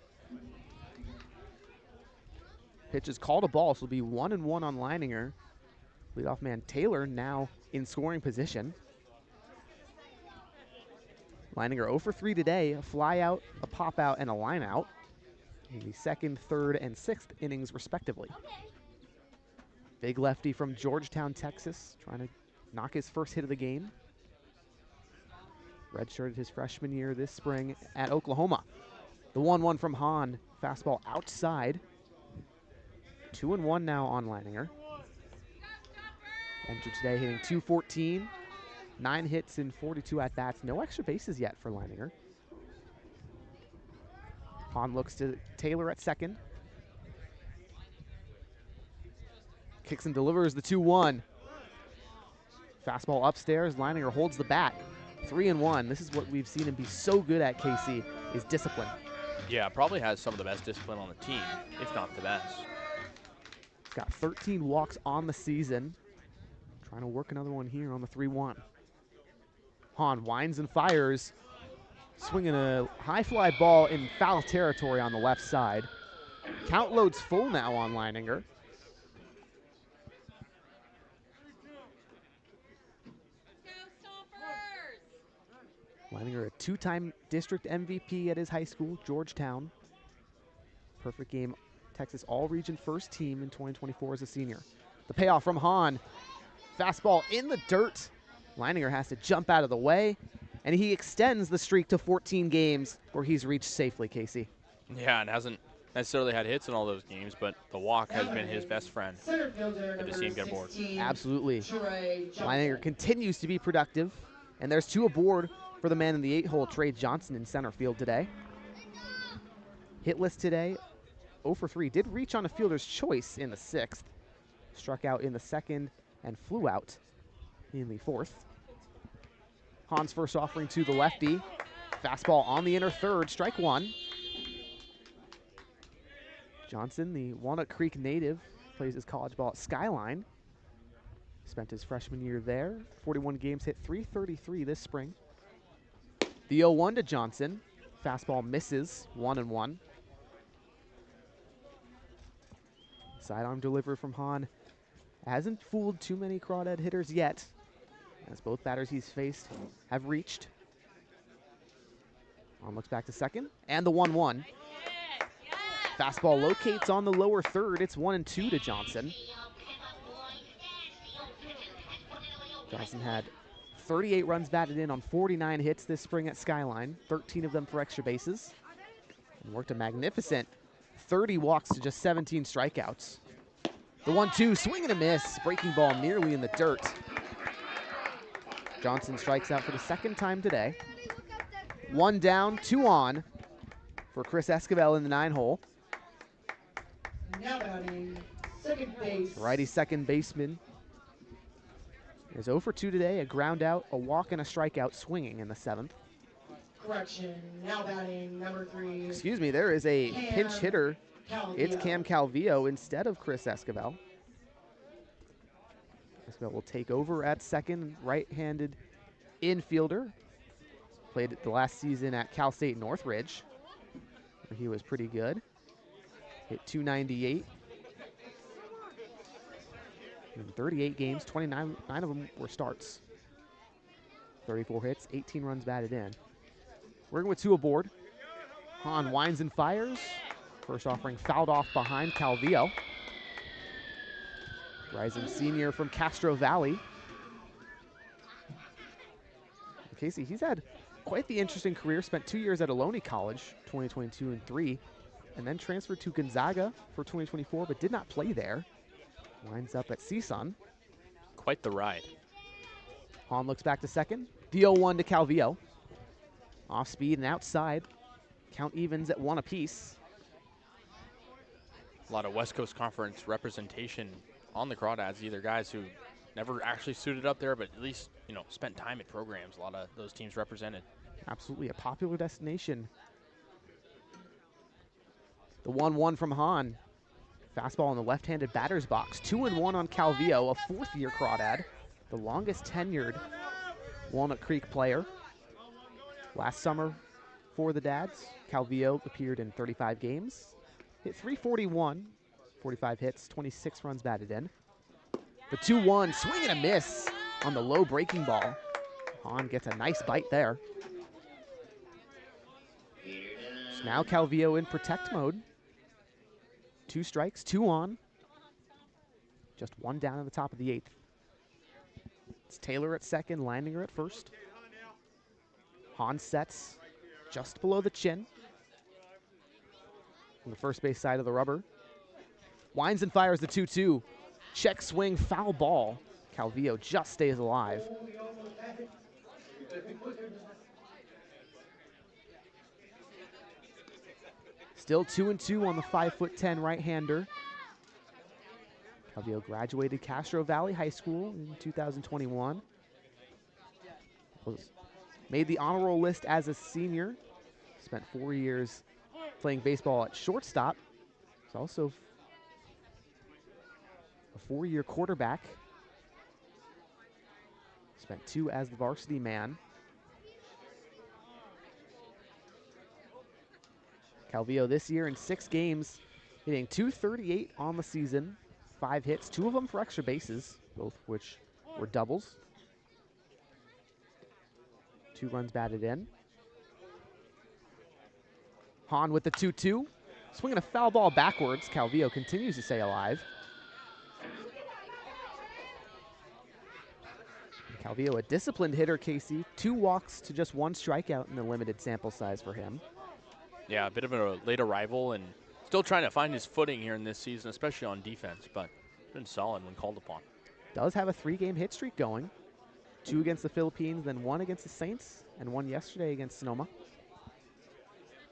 Speaker 2: Pitch is called a ball, so it'll be 1-1 on Leininger. Leadoff man Taylor now in scoring position. Leininger 0 for 3 today, a fly out, a pop out, and a line out in the 2nd, 3rd, and 6th innings respectively. Big lefty from Georgetown, Texas, trying to knock his first hit of the game. Redshirted his freshman year this spring at Oklahoma. The 1-1 from Han, fastball outside. 2-1 now on Leininger. Entered today hitting .214, 9 hits in 42 at-bats. No extra bases yet for Leininger. Han looks to Taylor at second. Kicks and delivers the 2-1. Fastball upstairs. Leininger holds the bat. 3-1. This is what we've seen him be so good at, Kasey, is discipline.
Speaker 1: Yeah, probably has some of the best discipline on the team, if not the best.
Speaker 2: He's got 13 walks on the season. Trying to work another one here on the 3-1. Han winds and fires. Swinging a high fly ball in foul territory on the left side. Count loads full now on Leininger. Leininger, a 2-time district MVP at his high school, Georgetown. Perfect game, Texas All-Region first team in 2024 as a senior. The payoff from Han. Fastball in the dirt. Leininger has to jump out of the way, and he extends the streak to 14 games where he's reached safely, Kasey.
Speaker 1: Yeah, and hasn't necessarily had hits in all those games, but the walk has been his best friend. Good to see him get aboard.
Speaker 2: Absolutely. Leininger continues to be productive, and there's 2 aboard for the man in the 8-hole, Trey Johnson, in center field today. Hitless today, 0 for 3. Did reach on a fielder's choice in the 6th. Struck out in the 2nd and flew out in the 4th. Han's first offering to the lefty. Fastball on the inner 3rd, strike 1. Johnson, the Walnut Creek native, plays his college ball at Skyline. Spent his freshman year there. 41 games, hit .333 this spring. The 0-1 to Johnson. Fastball misses, 1-1. Sidearm delivery from Han hasn't fooled too many Crawdad hitters yet, as both batters he's faced have reached. Han looks back to second, and the 1-1. Fastball locates on the lower 3rd. It's 1-2 to Johnson. Johnson had 38 runs batted in on 49 hits this spring at Skyline, 13 of them for extra bases, and worked a magnificent 30 walks to just 17 strikeouts. The 1-2, swing and a miss, breaking ball nearly in the dirt. Johnson strikes out for the second time today. 1 down, 2 on for Chris Esquivel in the 9-hole.
Speaker 3: Now batting, second base.
Speaker 2: Righty second baseman is 0 for 2 today, a ground out, a walk, and a strikeout swinging in the 7th.
Speaker 3: Correction, now batting, number 3.
Speaker 2: Excuse me, there is a pinch hitter. It's Cam Calvillo instead of Chris Esquivel. Esquivel will take over at second, right-handed infielder. Played the last season at Cal State Northridge, where he was pretty good. Hit 298. In 38 games, 29 of them were starts. 34 hits, 18 runs batted in. Working with 2 aboard. Hahn winds and fires. First offering fouled off behind Calvillo. Rising senior from Castro Valley. Casey, he's had quite the interesting career. Spent 2 years at Ohlone College, 2022 and 3, and then transferred to Gonzaga for 2024, but did not play there. Winds up at CSUN.
Speaker 1: Quite the ride.
Speaker 2: Hahn looks back to second. The 0-1 to Calvillo. Off speed and outside. Count evens at 1 apiece.
Speaker 1: A lot of West Coast Conference representation on the Crawdads, either guys who never actually suited up there, but at least, you know, spent time at programs. A lot of those teams represented.
Speaker 2: Absolutely a popular destination. The 1-1 from Hahn. Fastball in the left-handed batter's box. 2-1 on Calvillo, a 4th-year Crawdad, the longest tenured Walnut Creek player. Last summer for the Dads, Calvillo appeared in 35 games. Hit 341, 45 hits, 26 runs batted in. The 2-1, swing and a miss on the low breaking ball. Hahn gets a nice bite there. So now Calvillo in protect mode. 2 strikes, 2 on. Just 1 down in the top of the 8th. It's Taylor at second, Leininger at first. Hahn sets just below the chin. On the first base side of the rubber. Winds and fires the 2-2. Check swing, foul ball. Calvillo just stays alive. Still 2-2 on the 5'10" right-hander. Calvillo graduated Castro Valley High School in 2021. Made the honor roll list as a senior. Spent 4 years playing baseball at shortstop. He's also a 4-year quarterback. Spent 2 as the varsity man. Calvillo this year in 6 games, hitting .238 on the season, 5 hits, 2 of them for extra bases, both which were doubles. 2 runs batted in. Hahn with the 2-2, swinging a foul ball backwards. Calvillo continues to stay alive. Calvillo, a disciplined hitter, Casey. 2 walks to just 1 strikeout in the limited sample size for him.
Speaker 1: Yeah, a bit of a late arrival and still trying to find his footing here in this season, especially on defense, but been solid when called upon.
Speaker 2: Does have a 3-game hit streak going. 2 against the Philippines, then 1 against the Saints, and 1 yesterday against Sonoma.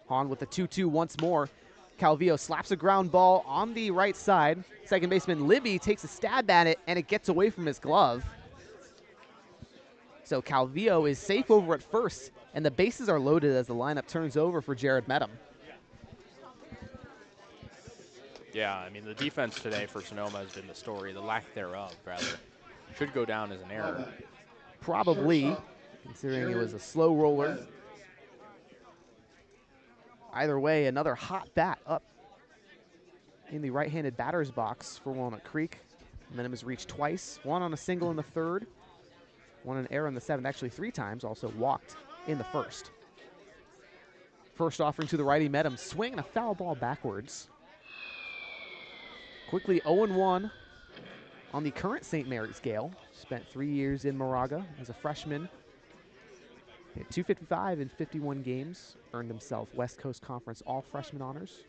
Speaker 2: Hahn with the 2-2 once more. Calvillo slaps a ground ball on the right side. Second baseman Libby takes a stab at it, and it gets away from his glove. So Calvillo is safe over at first, and the bases are loaded as the lineup turns over for Jared Medham.
Speaker 1: Yeah, I mean, the defense today for Sonoma has been the story, the lack thereof, rather. Should go down as an error.
Speaker 2: Probably, considering it was a slow roller. Either way, another hot bat up in the right-handed batter's box for Walnut Creek. Medham has reached twice, 1 on a single in the 3rd, 1 an error in the 7th, actually 3 times, also walked in the 1st. First offering to the righty, Medham, swing and a foul ball backwards. Quickly 0-1 on the current St. Mary's Gale. Spent 3 years in Moraga as a freshman. Hit .255 in 51 games. Earned himself West Coast Conference All-Freshman honors.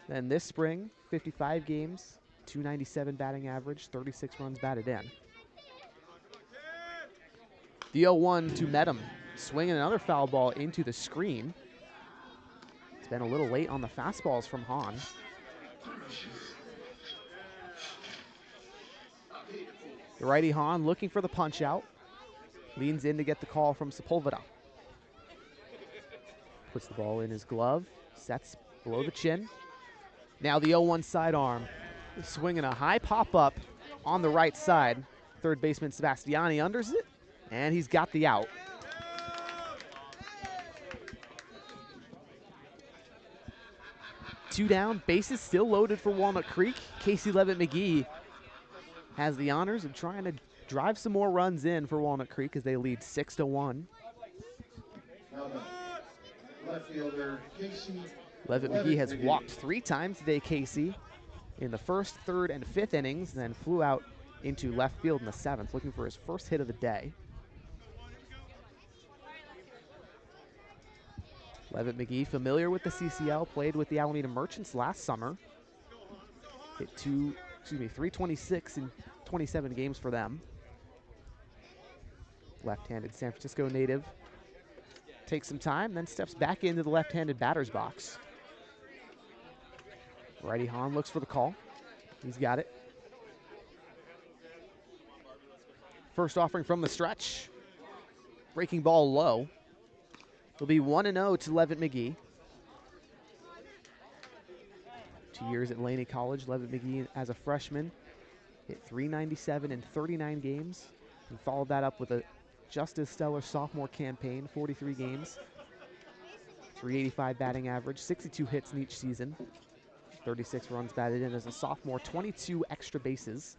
Speaker 2: Then this spring, 55 games, .297 batting average, 36 runs batted in. The 0-1 to Medham, swinging another foul ball into the screen. It's been a little late on the fastballs from Hahn. The righty Hahn looking for the punch out. Leans in to get the call from Sepulveda. Puts the ball in his glove, sets below the chin. Now the 0-1 sidearm, swinging a high pop-up on the right side. Third baseman Sebastiani unders it, and he's got the out. Two down, bases still loaded for Walnut Creek. Casey Levitt-McGee has the honors of trying to drive some more runs in for Walnut Creek as they lead 6-1.
Speaker 3: Left fielder Kasey
Speaker 2: Levitt-McGee has walked 3 times today, Casey, in the first, third, and fifth innings, then flew out into left field in the 7th, looking for his first hit of the day. Levitt-McGee, familiar with the CCL, played with the Alameda Merchants last summer. Hit 326 in 27 games for them. Left-handed San Francisco native. Takes some time, then steps back into the left-handed batter's box. Righty Hahn looks for the call. He's got it. First offering from the stretch. Breaking ball low. It'll be 1-0 to Levitt-McGee. 2 years at Laney College, Levitt-McGee as a freshman hit .397 in 39 games. He followed that up with a just as stellar sophomore campaign, 43 games, .385 batting average, 62 hits in each season, 36 runs batted in as a sophomore, 22 extra bases.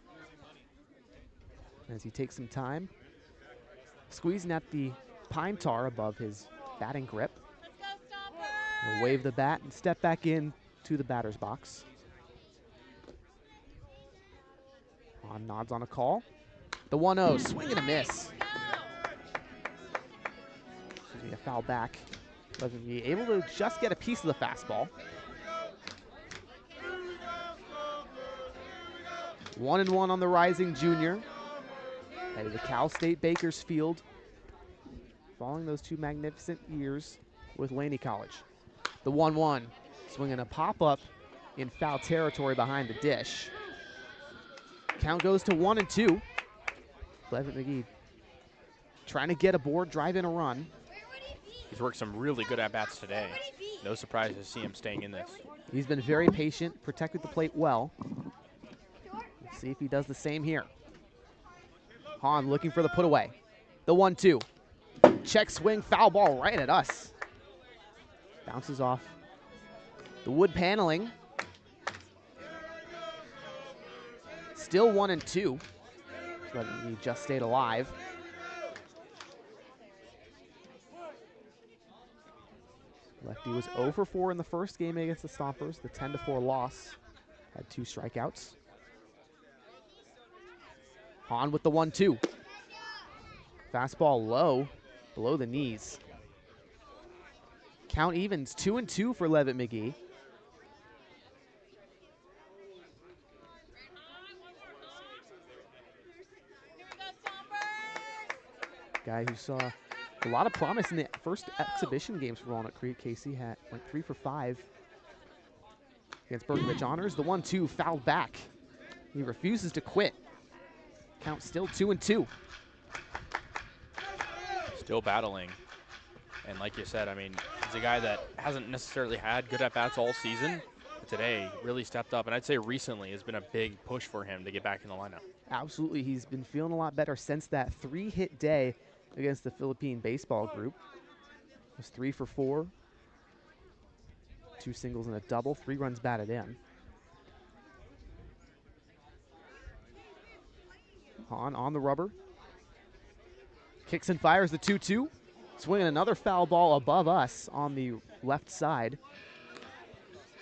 Speaker 2: As he takes some time, squeezing at the pine tar above his batting grip. He'll wave the bat and step back in to the batter's box. Hahn nods on a call. The 1-0, swing and a miss. Excuse me, a foul back. Wasn't he able to just get a piece of the fastball. 1-1 on the rising junior. Headed to Cal State Bakersfield, following those 2 magnificent years with Laney College. The 1-1, swinging a pop-up in foul territory behind the dish. Count goes to 1-2. Levitt-McGee trying to get aboard, drive in a run.
Speaker 1: He's worked some really good at-bats today. No surprise to see him staying in this.
Speaker 2: He's been very patient, protected the plate well. We'll see if he does the same here. Hahn looking for the put away. The 1-2. Check swing, foul ball right at us. Bounces off the wood paneling. Still 1-2. He just stayed alive. Lefty was 0 for 4 in the first game against the Stompers. The 10-4 loss had 2 strikeouts. Hahn with the 1-2. Fastball low, below the knees. Count evens 2-2 for Levitt-McGee. Guy who saw a lot of promise in the first exhibition games for Walnut Creek. Casey went 3 for 5 against Berkovich Honors. The 1-2 fouled back. He refuses to quit. Count still 2-2.
Speaker 1: Still battling. And like you said, I mean, he's a guy that hasn't necessarily had good at-bats all season, but today really stepped up. And I'd say recently has been a big push for him to get back in the lineup.
Speaker 2: Absolutely. He's been feeling a lot better since that 3-hit day against the Philippine baseball group. It was 3 for 4. 2 singles and a double, 3 runs batted in. Hahn on the rubber. Kicks and fires the 2-2. Swinging another foul ball above us on the left side.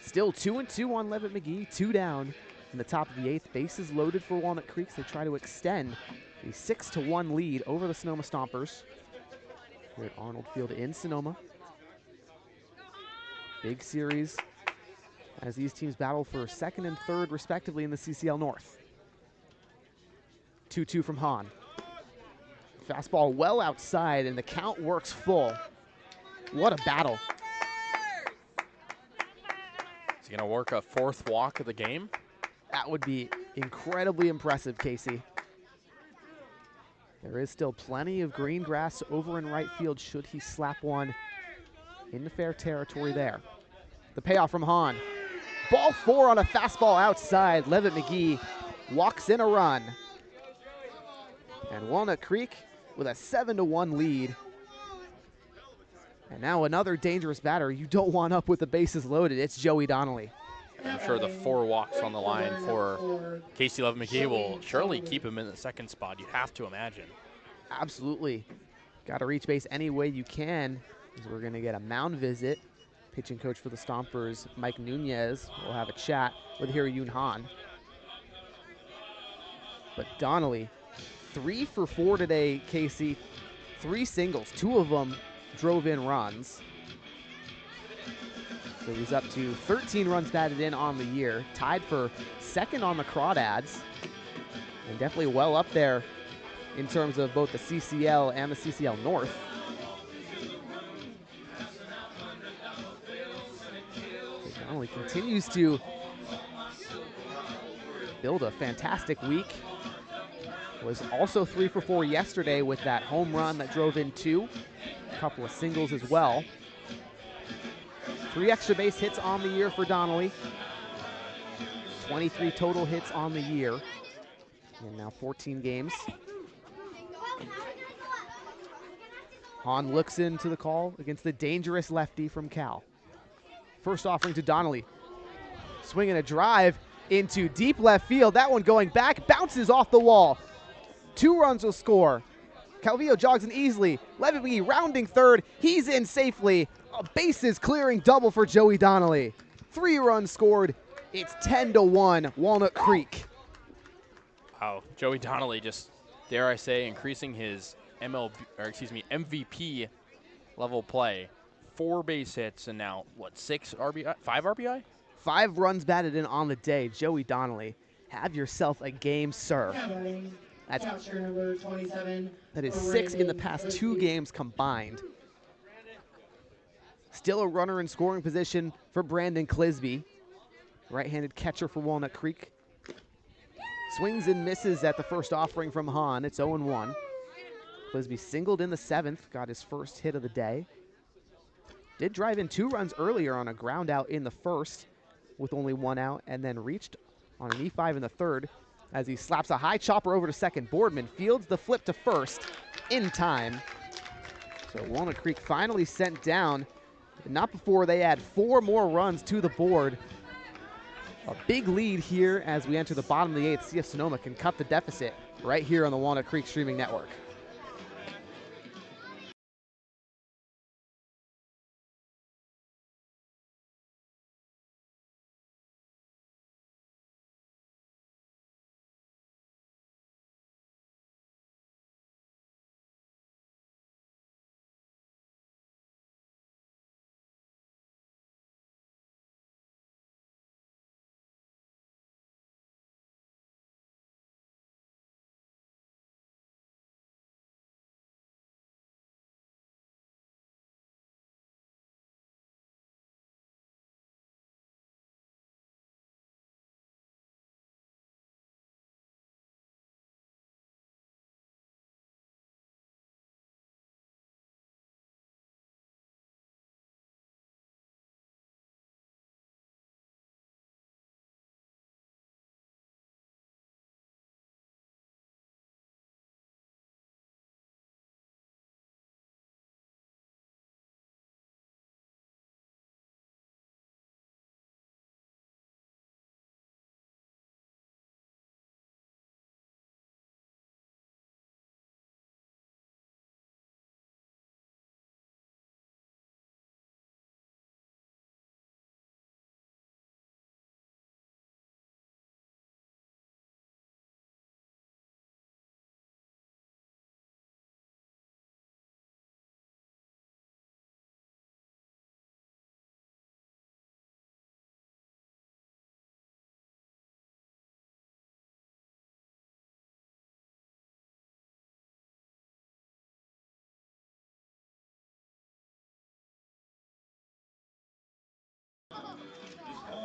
Speaker 2: Still 2-2 on Levitt-McGee, 2 down in the top of the 8th. Bases loaded for Walnut Creek. They try to extend a 6-1 lead over the Sonoma Stompers here at Arnold Field in Sonoma. Big series as these teams battle for 2nd and 3rd respectively in the CCL North. 2-2 from Hahn. Fastball well outside and the count works full. What a battle.
Speaker 1: Is he going to work a 4th walk of the game?
Speaker 2: That would be incredibly impressive, Kasey. There is still plenty of green grass over in right field should he slap one into fair territory there. The payoff from Hahn. Ball 4 on a fastball outside. Levitt McGee walks in a run. And Walnut Creek with a 7-1 lead. And now another dangerous batter you don't want up with the bases loaded. It's Joey Donnelly.
Speaker 1: I'm sure the 4 walks on the line for Kasey Levitt McGee will surely keep him in the 2nd spot. You'd have to imagine.
Speaker 2: Absolutely. Got to reach base any way you can, as we're going to get a mound visit. Pitching coach for the Stompers, Mike Nunez, will have a chat with Hira-Yoon Hahn. But Donnelly, 3 for 4 today, Kasey. 3 singles, 2 of them drove in runs. So he's up to 13 runs batted in on the year, tied for 2nd on the Crawdads, and definitely well up there in terms of both the CCL and the CCL North. Donnelly continues to build a fantastic week. Was also 3 for 4 yesterday with that home run that drove in 2. A couple of singles as well. 3 extra base hits on the year for Donnelly. 23 total hits on the year. And now 14 games. Hahn looks into the call against the dangerous lefty from Cal. First offering to Donnelly. Swinging a drive into deep left field. That one going back, bounces off the wall. 2 runs will score. Calvillo jogs in easily. Levitt McGee rounding 3rd. He's in safely. A bases clearing double for Joey Donnelly. 3 runs scored. It's 10-1 Walnut Creek.
Speaker 1: Wow, Joey Donnelly just, dare I say, increasing his MVP level play. 4 base hits and now, what, 6 RBI? 5 RBI?
Speaker 2: 5 runs batted in on the day. Joey Donnelly, have yourself a game, sir. That is 6 in the past 2 games combined. Still a runner in scoring position for Brandon Clisby, right-handed catcher for Walnut Creek. Swings and misses at the first offering from Hahn. It's 0-1. Clisby singled in the 7th, got his first hit of the day. Did drive in 2 runs earlier on a ground out in the 1st with only 1 out, and then reached on an E5 in the 3rd as he slaps a high chopper over to 2nd. Boardman fields the flip to 1st in time. So Walnut Creek finally sent down, not before they add 4 more runs to the board. A big lead here as we enter the bottom of the 8th. See if Sonoma can cut the deficit right here on the Walnut Creek streaming network.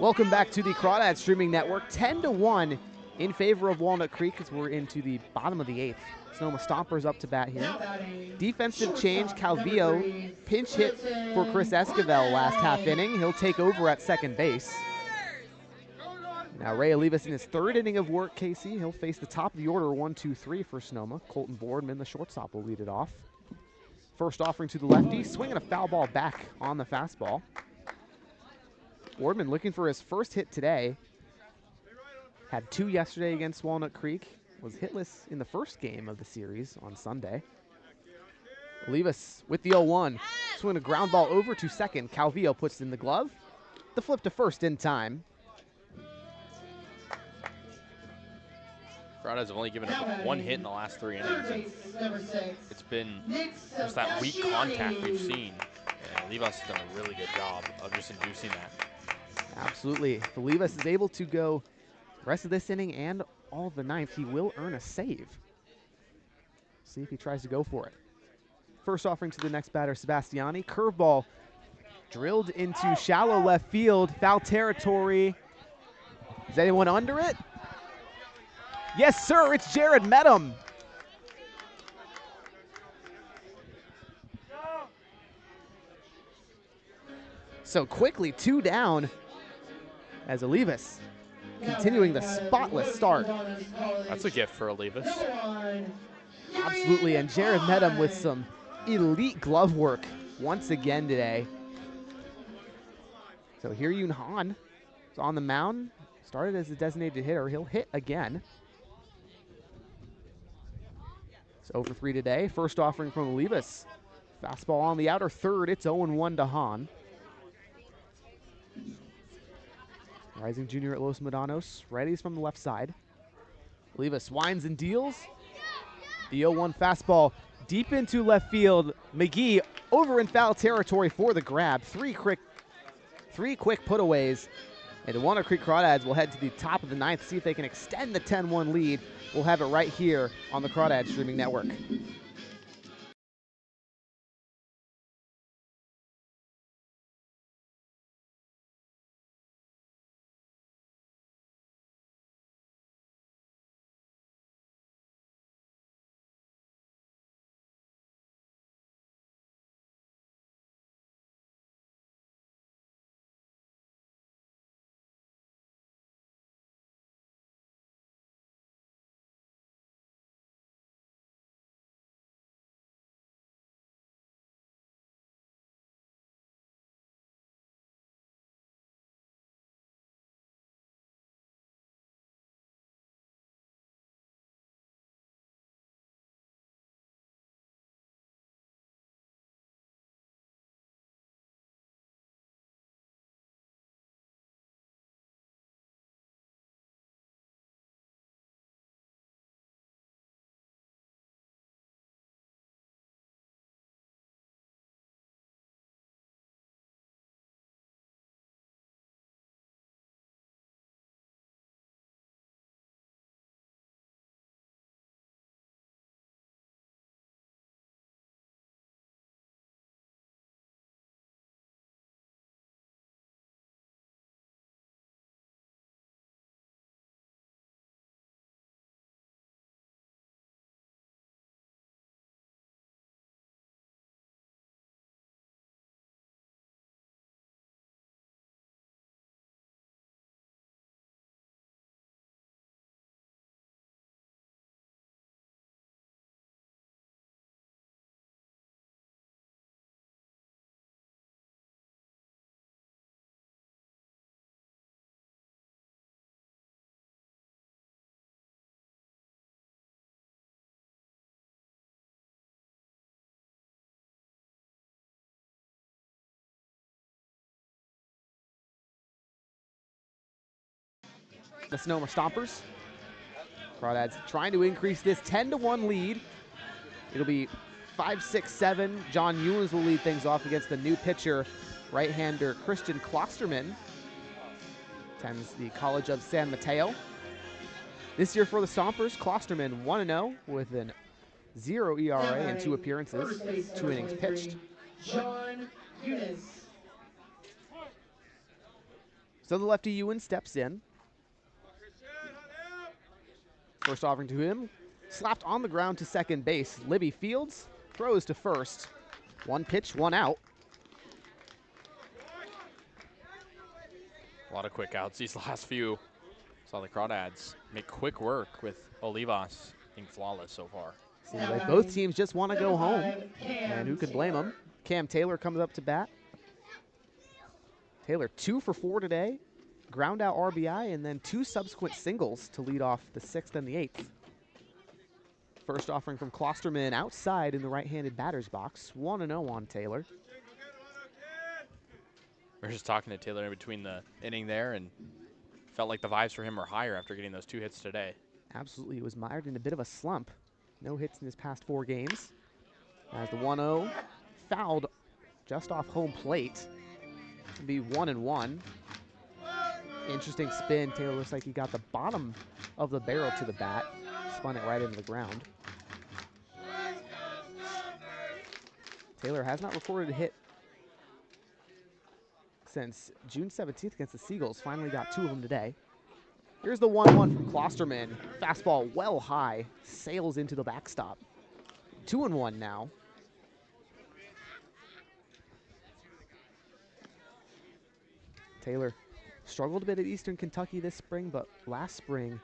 Speaker 2: Welcome back to the Crawdads Streaming Network. 10-1 in favor of Walnut Creek as we're into the bottom of the 8th. Sonoma Stompers up to bat here. Defensive change, Calvillo pinch hit for Chris Esquivel last half inning. He'll take over at second base. Now Ray Olivas in his third inning of work, Casey. He'll face the top of the order, 1-2-3 for Sonoma. Colton Boardman, the shortstop, will lead it off. First offering to the lefty, swinging a foul ball back on the fastball. Boardman looking for his first hit today. Had 2 yesterday against Walnut Creek. Was hitless in the first game of the series on Sunday. Olivas with the 0-1. Swing a ground ball over to second. Calvillo puts it in the glove. The flip to first in time.
Speaker 1: Crawdads have only given up 1 hit in the last 3 innings. It's been just that weak contact we've seen. And Olivas has done a really good job of just inducing that.
Speaker 2: Absolutely. If Olivas is able to go the rest of this inning and all of the 9th, he will earn a save. See if he tries to go for it. First offering to the next batter, Sebastiani. Curveball drilled into shallow left field. Foul territory. Is anyone under it? Yes, sir. It's Jared Medham. So quickly, 2 down as Olivas continuing the spotless start.
Speaker 1: That's a gift for Olivas.
Speaker 2: Absolutely, and Jared Medham with some elite glove work once again today. So Hyun Han is on the mound. Started as a designated hitter. He'll hit again. It's 0 for 3 today. First offering from Olivas. Fastball on the outer third. It's 0-1 to Han. Rising junior at Los Medanos. Readies from the left side. Olivas winds and deals. The 0-1 fastball deep into left field. McGee over in foul territory for the grab. Three quick putaways. And the Walnut Creek Crawdads will head to the top of the 9th, see if they can extend the 10-1 lead. We'll have it right here on the Crawdads Streaming Network. The Sonoma Stompers. Crawdads trying to increase this 10-1 lead. It'll be 5-6-7. John Ewens will lead things off against the new pitcher, right-hander Christian Klosterman. Attends the College of San Mateo. This year for the Stompers, Klosterman 1-0 with an 0 ERA in 2 appearances, 2 innings pitched.
Speaker 3: John Ewens.
Speaker 2: So the lefty Ewan steps in. First offering to him, slapped on the ground to second base. Libby fields, throws to first. One pitch, one out.
Speaker 1: A lot of quick outs these last few. Saw the Crawdads make quick work with Olivas being flawless so far.
Speaker 2: Seems like both teams just want to go home, and who could blame them? Cam Taylor comes up to bat. Taylor 2 for 4 today, ground out RBI, and then 2 subsequent singles to lead off the 6th and the 8th. First offering from Klosterman outside in the right-handed batter's box. 1-0 on Taylor.
Speaker 1: We were just talking to Taylor in between the inning there, and felt like the vibes for him were higher after getting those 2 hits today.
Speaker 2: Absolutely, he was mired in a bit of a slump. No hits in his past 4 games. As the 1-0 fouled just off home plate. It'll be 1-1. Interesting spin. Taylor looks like he got the bottom of the barrel to the bat. Spun it right into the ground. Taylor has not recorded a hit since June 17th against the Seagulls. Finally got 2 of them today. Here's the 1-1 from Klosterman. Fastball well high, sails into the backstop. 2-1 now. Taylor struggled a bit at Eastern Kentucky this spring, but last spring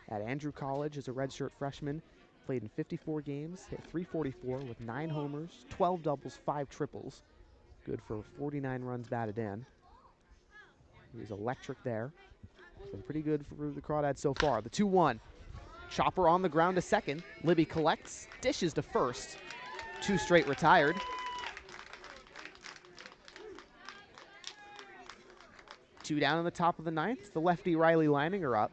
Speaker 2: at Andrew College as a redshirt freshman, played in 54 games, hit .344 with 9 homers, 12 doubles, 5 triples. Good for 49 runs batted in. He was electric there. Been pretty good for the Crawdads so far. The 2-1. Chopper on the ground to second. Libby collects, dishes to first. 2 straight retired. Two down in the top of the 9th. The lefty Riley Leininger up.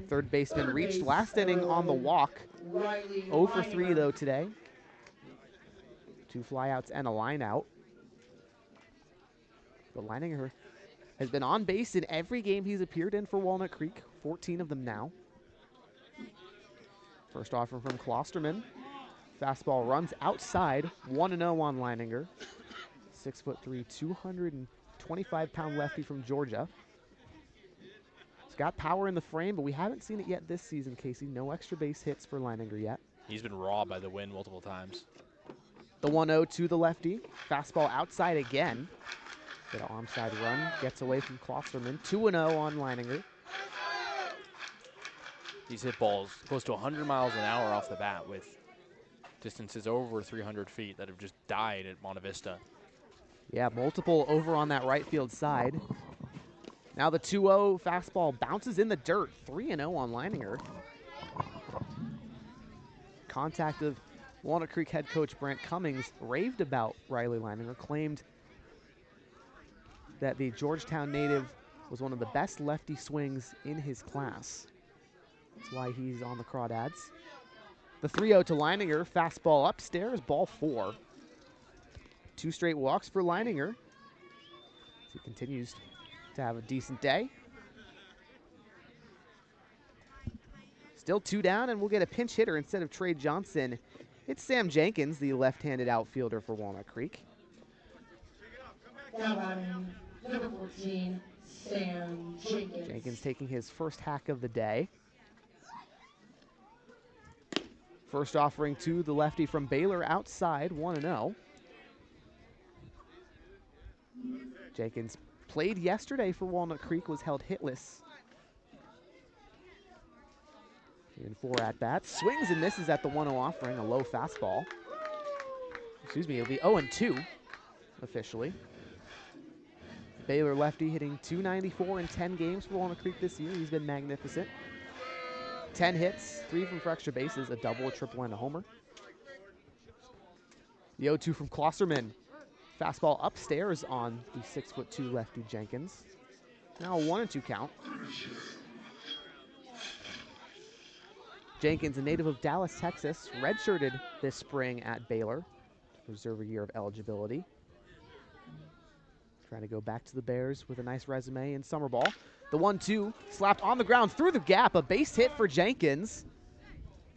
Speaker 2: Third baseman reached last inning on the walk. 0 for 3 though today. 2 flyouts and a line out. But Leininger has been on base in every game he's appeared in for Walnut Creek, 14 of them now. First offer from Klosterman. Fastball runs outside, 1-0 on Leininger. 6'3", 225-pound lefty from Georgia. He's got power in the frame, but we haven't seen it yet this season, Casey. No extra base hits for Leininger yet.
Speaker 1: He's been raw by the wind multiple times.
Speaker 2: The 1-0 to the lefty. Fastball outside again. Good arm side run, gets away from Klosterman. 2-0 on Leininger.
Speaker 1: He's hit balls close to 100 miles an hour off the bat with distances over 300 feet that have just died at Monte Vista.
Speaker 2: Yeah, multiple over on that right field side. Now the 2-0 fastball bounces in the dirt. 3-0 on Leininger. Contact of Walnut Creek head coach Brant Cummings raved about Riley Leininger, claimed that the Georgetown native was one of the best lefty swings in his class. That's why he's on the Crawdads. The 3-0 to Leininger, fastball upstairs, ball 4. 2 straight walks for Leininger. He continues to have a decent day. Still 2 down, and we'll get a pinch hitter instead of Trey Johnson. It's Sam Jenkins, the left-handed outfielder for Walnut Creek.
Speaker 3: Number 14, Sam Jenkins.
Speaker 2: Jenkins taking his first hack of the day. First offering to the lefty from Baylor outside, 1-0. Jenkins played yesterday for Walnut Creek, was held hitless in 4 at-bats. Swings and misses at the 1-0 offering, a low fastball. Excuse me, it'll be 0-2 officially. Baylor lefty hitting .294 in 10 games for Walnut Creek this year. He's been magnificent. 10 hits, 3 from for extra bases, a double, a triple, and a homer. The 0-2 from Klosterman. Fastball upstairs on the 6'2" lefty Jenkins. Now a 1-2 count. Jenkins, a native of Dallas, Texas, redshirted this spring at Baylor to preserve a year of eligibility. Trying to go back to the Bears with a nice resume in summer ball. The 1-2 slapped on the ground through the gap. A base hit for Jenkins.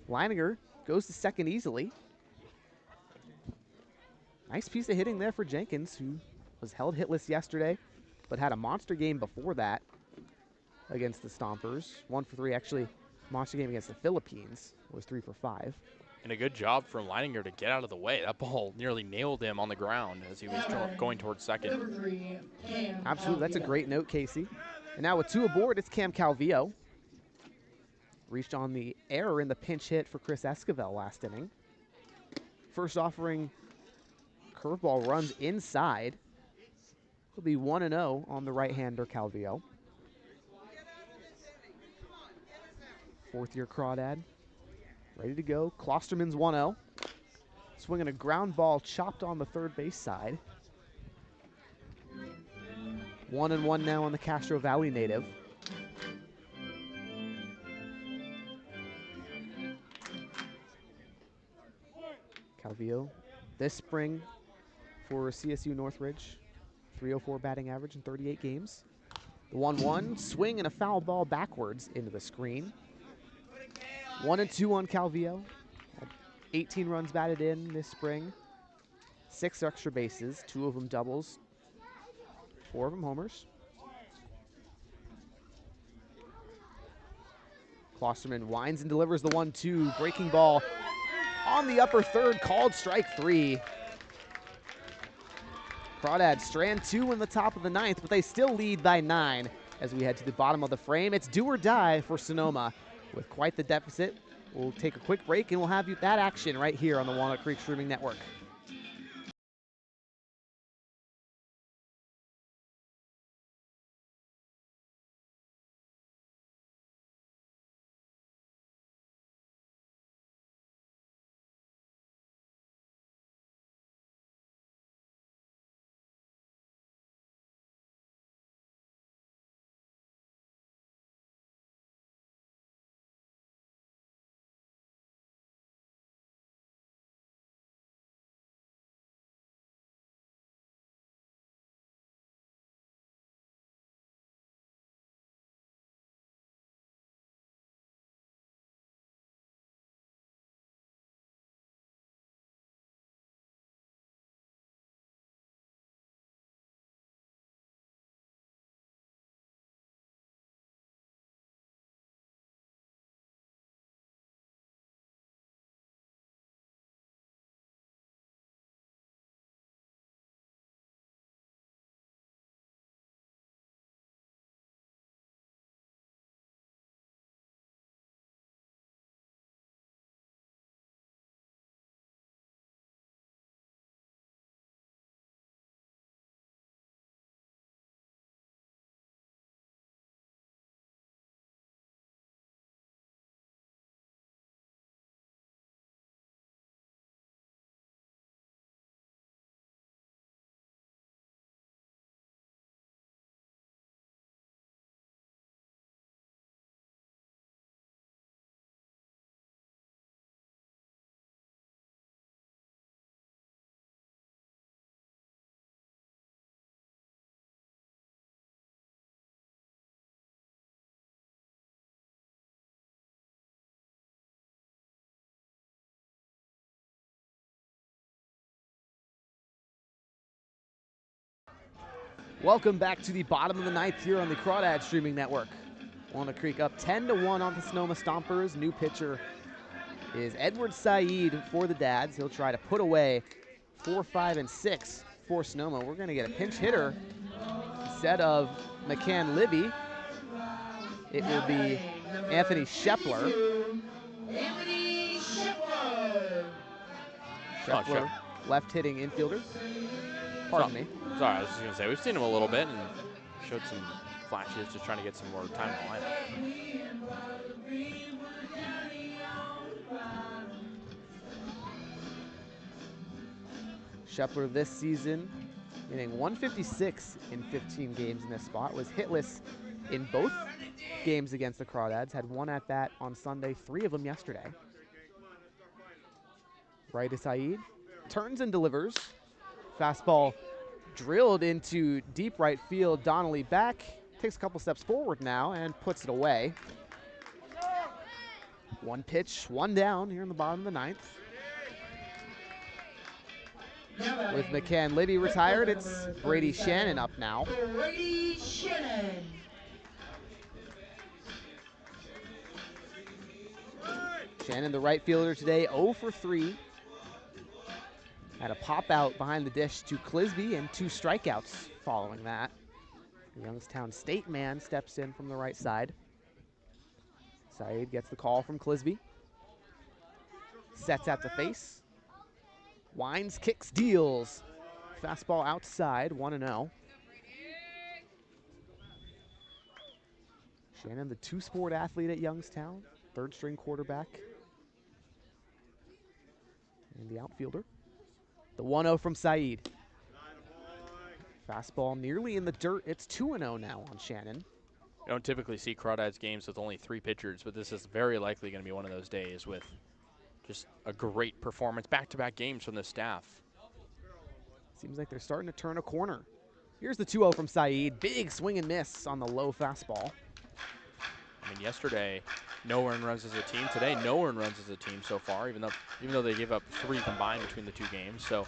Speaker 2: Leininger goes to second easily. Nice piece of hitting there for Jenkins, who was held hitless yesterday. but had a monster game before that against the Stompers. 1 for 3, actually, monster game against the Philippines was 3 for 5.
Speaker 1: And a good job from Leininger to get out of the way. That ball nearly nailed him on the ground as he was going towards second.
Speaker 3: Number 3, Cam
Speaker 2: Absolutely, that's a
Speaker 3: Calvillo.
Speaker 2: great note, Casey. And now with 2 aboard, it's Cam Calvillo. Reached on the error in the pinch hit for Chris Esquivel last inning. First offering, curveball runs inside. He'll be 1-0 on the right-hander Calvillo. Fourth-year Crawdad, ready to go. Klosterman's 1-0. Swinging a ground ball chopped on the third base side. 1-1 now on the Castro Valley native. Calvillo this spring for CSU Northridge, 304 batting average in 38 games. The 1-1, swing and a foul ball backwards into the screen. 1-2 on Calvillo. 18 runs batted in this spring. 6 extra bases, 2 of them doubles, 4 of them homers. Klosterman winds and delivers the 1-2. Breaking ball on the upper third, called strike 3. Crawdads strand 2 in the top of the 9th, but they still lead by 9 as we head to the bottom of the frame. It's do or die for Sonoma with quite the deficit. We'll take a quick break and we'll have you that action right here on the Walnut Creek Streaming Network. Welcome back to the bottom of the 9th here on the Crawdad Streaming Network. Walnut Creek up 10-1 on the Sonoma Stompers. New pitcher is Edward Saeed for the Dads. He'll try to put away 4, 5, and 6 for Sonoma. We're going to get a pinch hitter instead of McCann Libby. It will be Anthony Shepler.
Speaker 3: Anthony Shepler.
Speaker 2: Shepler, left-hitting infielder. Pardon me.
Speaker 1: Sorry, I was just going to say, we've seen him a little bit and showed some flashes, just trying to get some more time in the lineup.
Speaker 2: Shepler this season, hitting 156 in 15 games in this spot, was hitless in both games against the Crawdads, had 1 at-bat on Sunday, 3 of them yesterday. Right to Saeed, turns and delivers. Fastball drilled into deep right field. Donnelly back, takes a couple steps forward now and puts it away. 1 pitch, 1 down here in the bottom of the 9th.
Speaker 3: Now
Speaker 2: With
Speaker 3: batting,
Speaker 2: McCann Libby retired,
Speaker 3: number
Speaker 2: it's Brady
Speaker 3: 37,
Speaker 2: Shannon up now.
Speaker 3: Brady Shannon.
Speaker 2: Shannon, the right fielder today, 0 for 3. Had a pop out behind the dish to Clisby and 2 strikeouts following that. The Youngstown State man steps in from the right side. Saeed gets the call from Clisby. Sets at the face. Winds, kicks, deals. Fastball outside, 1-0. Shannon, the two-sport athlete at Youngstown, third-string quarterback. And the outfielder. The 1-0 from Saeed. Fastball nearly in the dirt. It's 2-0 now on Shannon.
Speaker 1: You don't typically see Crawdads games with only 3 pitchers, but this is very likely going to be one of those days with just a great performance. Back-to-back games from the staff.
Speaker 2: Seems like they're starting to turn a corner. Here's the 2-0 from Saeed. Big swing and miss on the low fastball.
Speaker 1: I mean, yesterday, no earned runs as a team. Today, no earned runs as a team so far, even though they gave up 3 combined between the 2 games. So,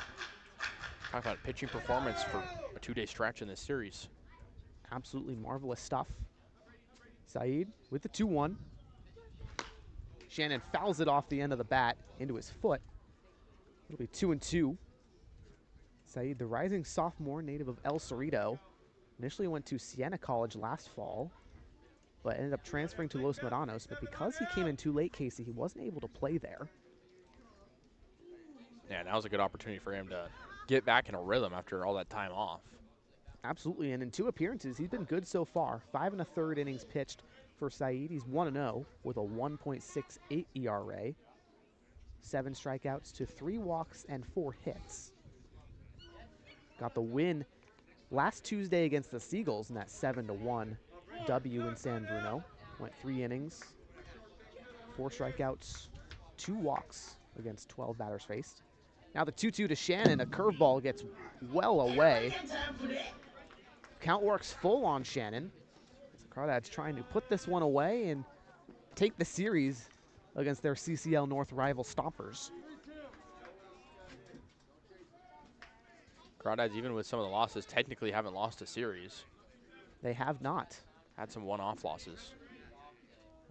Speaker 1: talk about pitching performance for a 2-day stretch in this series.
Speaker 2: Absolutely marvelous stuff. Saeed with the 2-1. Shannon fouls it off the end of the bat into his foot. It'll be 2-2. Saeed, the rising sophomore, native of El Cerrito, initially went to Siena College last fall, but ended up transferring to Los Medanos. But because he came in too late, Casey, he wasn't able to play there.
Speaker 1: Yeah, that was a good opportunity for him to get back in a rhythm after all that time off.
Speaker 2: Absolutely, and in 2 appearances, he's been good so far. 5 1/3 innings pitched for Saeed. He's 1-0 with a 1.68 ERA, 7 strikeouts to 3 walks and 4 hits. Got the win last Tuesday against the Seagulls in that 7-1 W in San Bruno. Went 3 innings, 4 strikeouts, 2 walks against 12 batters faced. Now the 2-2 to Shannon. A curveball gets well away. Count works full on Shannon. The Crawdads trying to put this one away and take the series against their CCL North rival Stompers.
Speaker 1: Crawdads, even with some of the losses, technically haven't lost a series.
Speaker 2: They have not.
Speaker 1: Had some one-off losses.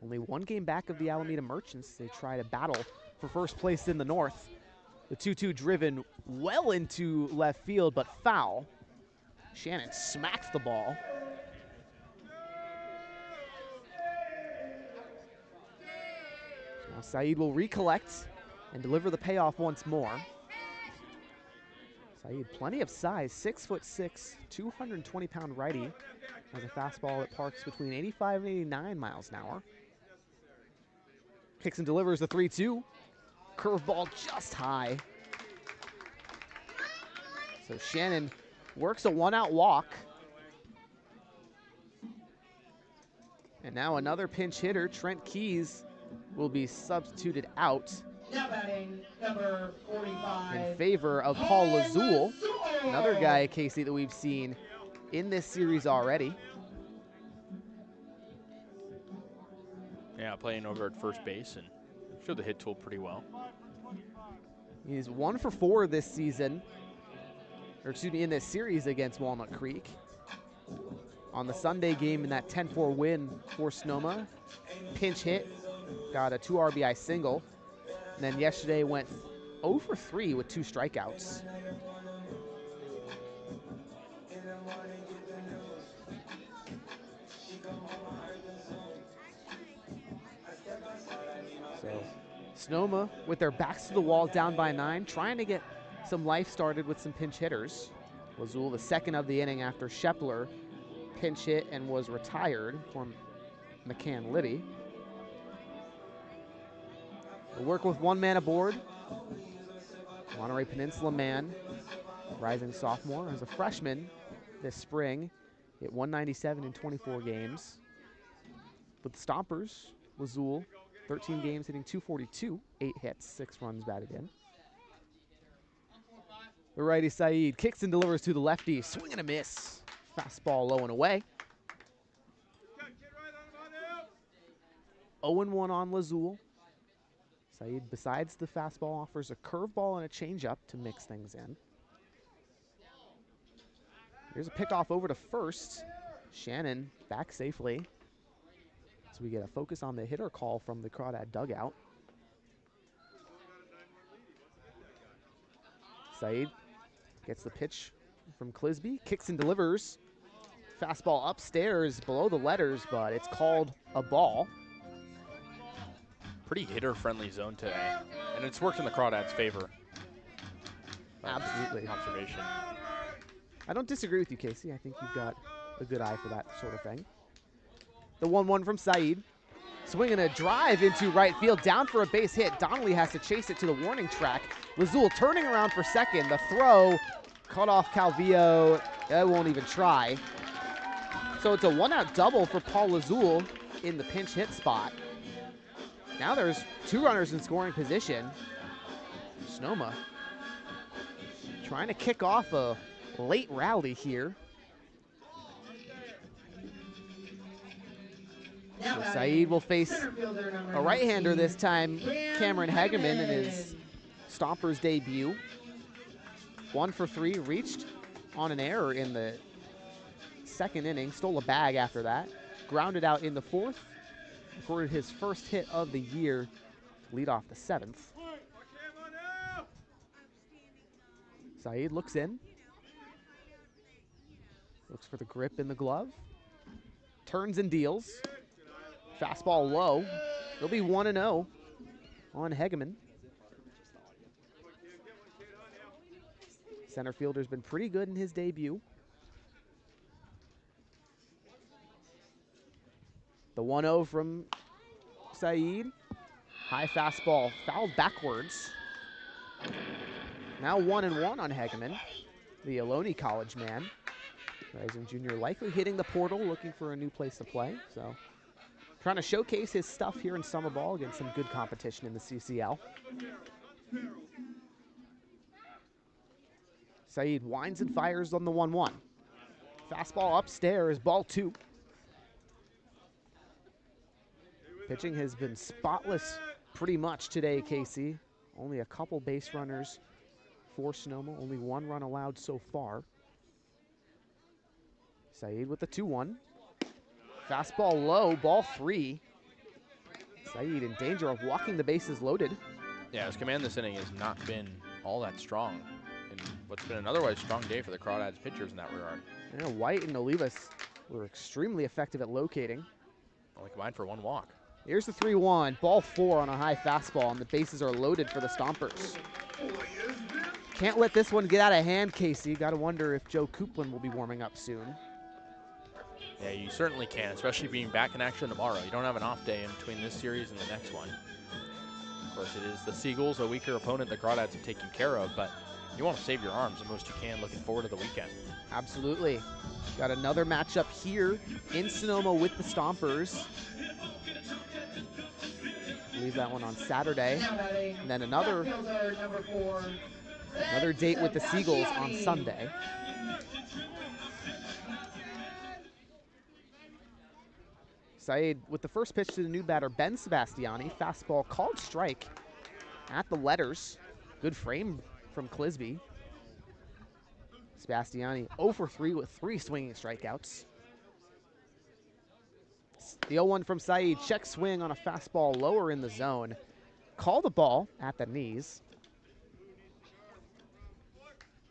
Speaker 2: Only 1 game back of the Alameda Merchants. They try to battle for first place in the North. The 2-2 driven well into left field, but foul. Shannon smacks the ball. Now Saeed will recollect and deliver the payoff once more. Saeed, plenty of size, 6'6", 220-pound righty. Has a fastball that parks between 85 and 89 miles an hour. Kicks and delivers the 3-2. Curveball just high. So Shannon works a 1-out walk. And now another pinch hitter, Trent Keys, will be substituted out
Speaker 3: Now batting, number 45.
Speaker 2: in favor of Paul Lazul, another guy, Casey, that we've seen in this series already.
Speaker 1: Yeah, playing over at first base and showed the hit tool pretty well.
Speaker 2: He's 1 for 4 this season, or excuse me, in this series against Walnut Creek. On the Sunday game in that 10-4 win for Sonoma, pinch hit, got a 2 RBI single, and then yesterday went 0 for 3 with 2 strikeouts. So Sonoma with their backs to the wall, down by 9, trying to get some life started with some pinch hitters. Lazul, the second of the inning after Shepler pinch hit and was retired for McCann Libby. We'll work with 1 man aboard. Monterey Peninsula man, rising sophomore, as a freshman this spring, hit 197 in 24 games. With the Stompers, Lazul, 13 games, hitting 242, 8 hits, 6 runs batted in. The righty Saeed kicks and delivers to the lefty, swing and a miss. Fastball low and away. 0-1 on Lazul. Saeed, besides the fastball, offers a curveball and a changeup to mix things in. Here's a pickoff over to first. Shannon back safely. So we get a focus on the hitter call from the Crawdad dugout. Saeed gets the pitch from Clisby, kicks and delivers. Fastball upstairs below the letters, but it's called a ball.
Speaker 1: Pretty hitter-friendly zone today, and it's worked in the Crawdads' favor.
Speaker 2: Absolutely.
Speaker 1: Observation.
Speaker 2: I don't disagree with you, Casey. I think you've got a good eye for that sort of thing. The 1-1 from Saeed. Swinging a drive into right field, down for a base hit. Donnelly has to chase it to the warning track. Lazul turning around for second. The throw cut off Calvillo. That won't even try. So it's a one-out double for Paul Lazul in the pinch hit spot. Now there's 2 runners in scoring position. Sonoma trying to kick off a late rally here. So Saeed will face a right-hander this time, Cameron Hegeman, in his Stompers debut. 1 for 3, reached on an error in the second inning, stole a bag after that, grounded out in the 4th, recorded his first hit of the year to lead off the 7th. Saeed looks in, looks for the grip in the glove, turns and deals. Fastball low. It'll be 1-0 on Hegeman. Center fielder's been pretty good in his debut. The 1-0 from Saeed. High fastball, fouled backwards. Now 1-1 on Hegeman, the Ohlone College man. Rising junior likely hitting the portal, looking for a new place to play. So trying to showcase his stuff here in summer ball against some good competition in the CCL. Saeed winds and fires on the 1-1. Fastball upstairs, ball 2. Pitching has been spotless pretty much today, Casey. Only a couple base runners for Sonoma, only 1 run allowed so far. Saeed with the 2-1. Fastball low, ball 3. Saeed in danger of walking the bases loaded.
Speaker 1: Yeah, his command this inning has not been all that strong in what's been an otherwise strong day for the Crawdads pitchers in that regard.
Speaker 2: Yeah, White and Olivas were extremely effective at locating.
Speaker 1: Only combined for 1 walk.
Speaker 2: Here's the 3-1, ball 4 on a high fastball, and the bases are loaded for the Stompers. Can't let this one get out of hand, Casey. Got to wonder if Joe Coupland will be warming up soon.
Speaker 1: Yeah, you certainly can, especially being back in action tomorrow. You don't have an off day in between this series and the next one. Of course, it is the Seagulls, a weaker opponent the Crawdads have taken care of, but you want to save your arms the most you can looking forward to the weekend.
Speaker 2: Absolutely. Got another matchup here in Sonoma with the Stompers. Leave that one on Saturday. And then another date with the Seagulls on Sunday. Saeed with the first pitch to the new batter, Ben Sebastiani. Fastball called strike at the letters. Good frame from Clisby. Sebastiani 0 for 3 with 3 swinging strikeouts. The 0-1 from Saeed, check swing on a fastball lower in the zone. Called the ball at the knees.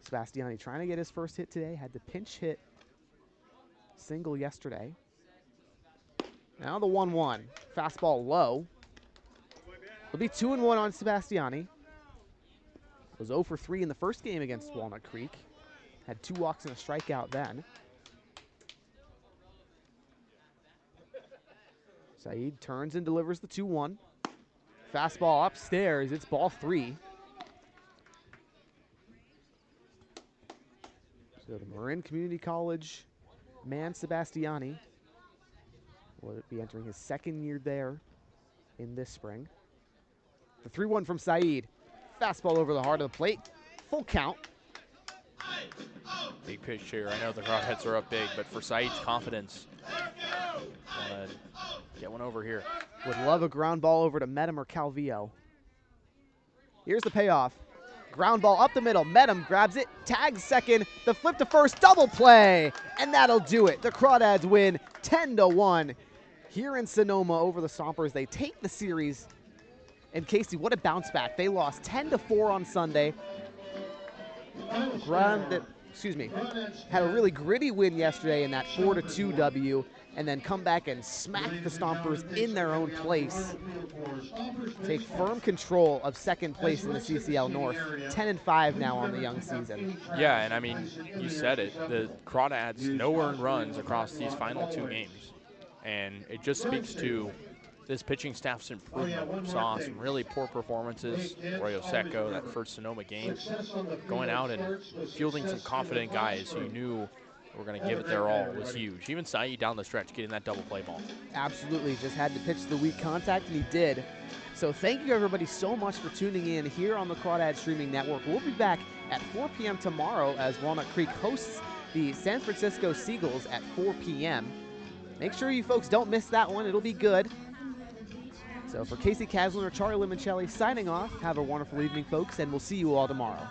Speaker 2: Sebastiani trying to get his first hit today, had the pinch hit single yesterday. Now the 1-1, fastball low. It'll be 2-1 on Sebastiani. Was 0 for 3 in the first game against Walnut Creek. Had 2 walks and a strikeout then. Saeed turns and delivers the 2-1. Fastball upstairs, it's ball 3. So the Marin Community College man Sebastiani will be entering his 2nd year there in this spring. The 3-1 from Saeed. Fastball over the heart of the plate. Full count.
Speaker 1: Big pitch here. I know the Crawdads are up big, but for Saeed's confidence, want to get one over here.
Speaker 2: Would love a ground ball over to Medem or Calvillo. Here's the payoff. Ground ball up the middle. Medham grabs it, tags second, the flip to first, double play, and that'll do it. The Crawdads win 10-1 here in Sonoma over the Stompers. They take the series. And Kasey, what a bounce back. They lost 10-4 on Sunday. Had a really gritty win yesterday in that 4-2 W, and then come back and smack the Stompers in their own place. Take firm control of second place in the CCL North. 10-5 now on the young season.
Speaker 1: Yeah, and I mean, you said it. The Crawdads no earned runs across these final 2 games, and it just speaks to this pitching staff's improvement. We saw some really poor performances. Roy Osecco, that first Sonoma game, going out and fielding some confident guys who knew were going to give it their all was huge. Even Saeed down the stretch getting that double play ball.
Speaker 2: Absolutely, just had to pitch the weak contact, and he did. So thank you everybody so much for tuning in here on the Crawdad Streaming Network. We'll be back at 4 p.m. tomorrow as Walnut Creek hosts the San Francisco Seagulls at 4 p.m. Make sure you folks don't miss that one. It'll be good. So for Kasey Kazliner, Charlie Limoncelli signing off. Have a wonderful evening, folks, and we'll see you all tomorrow.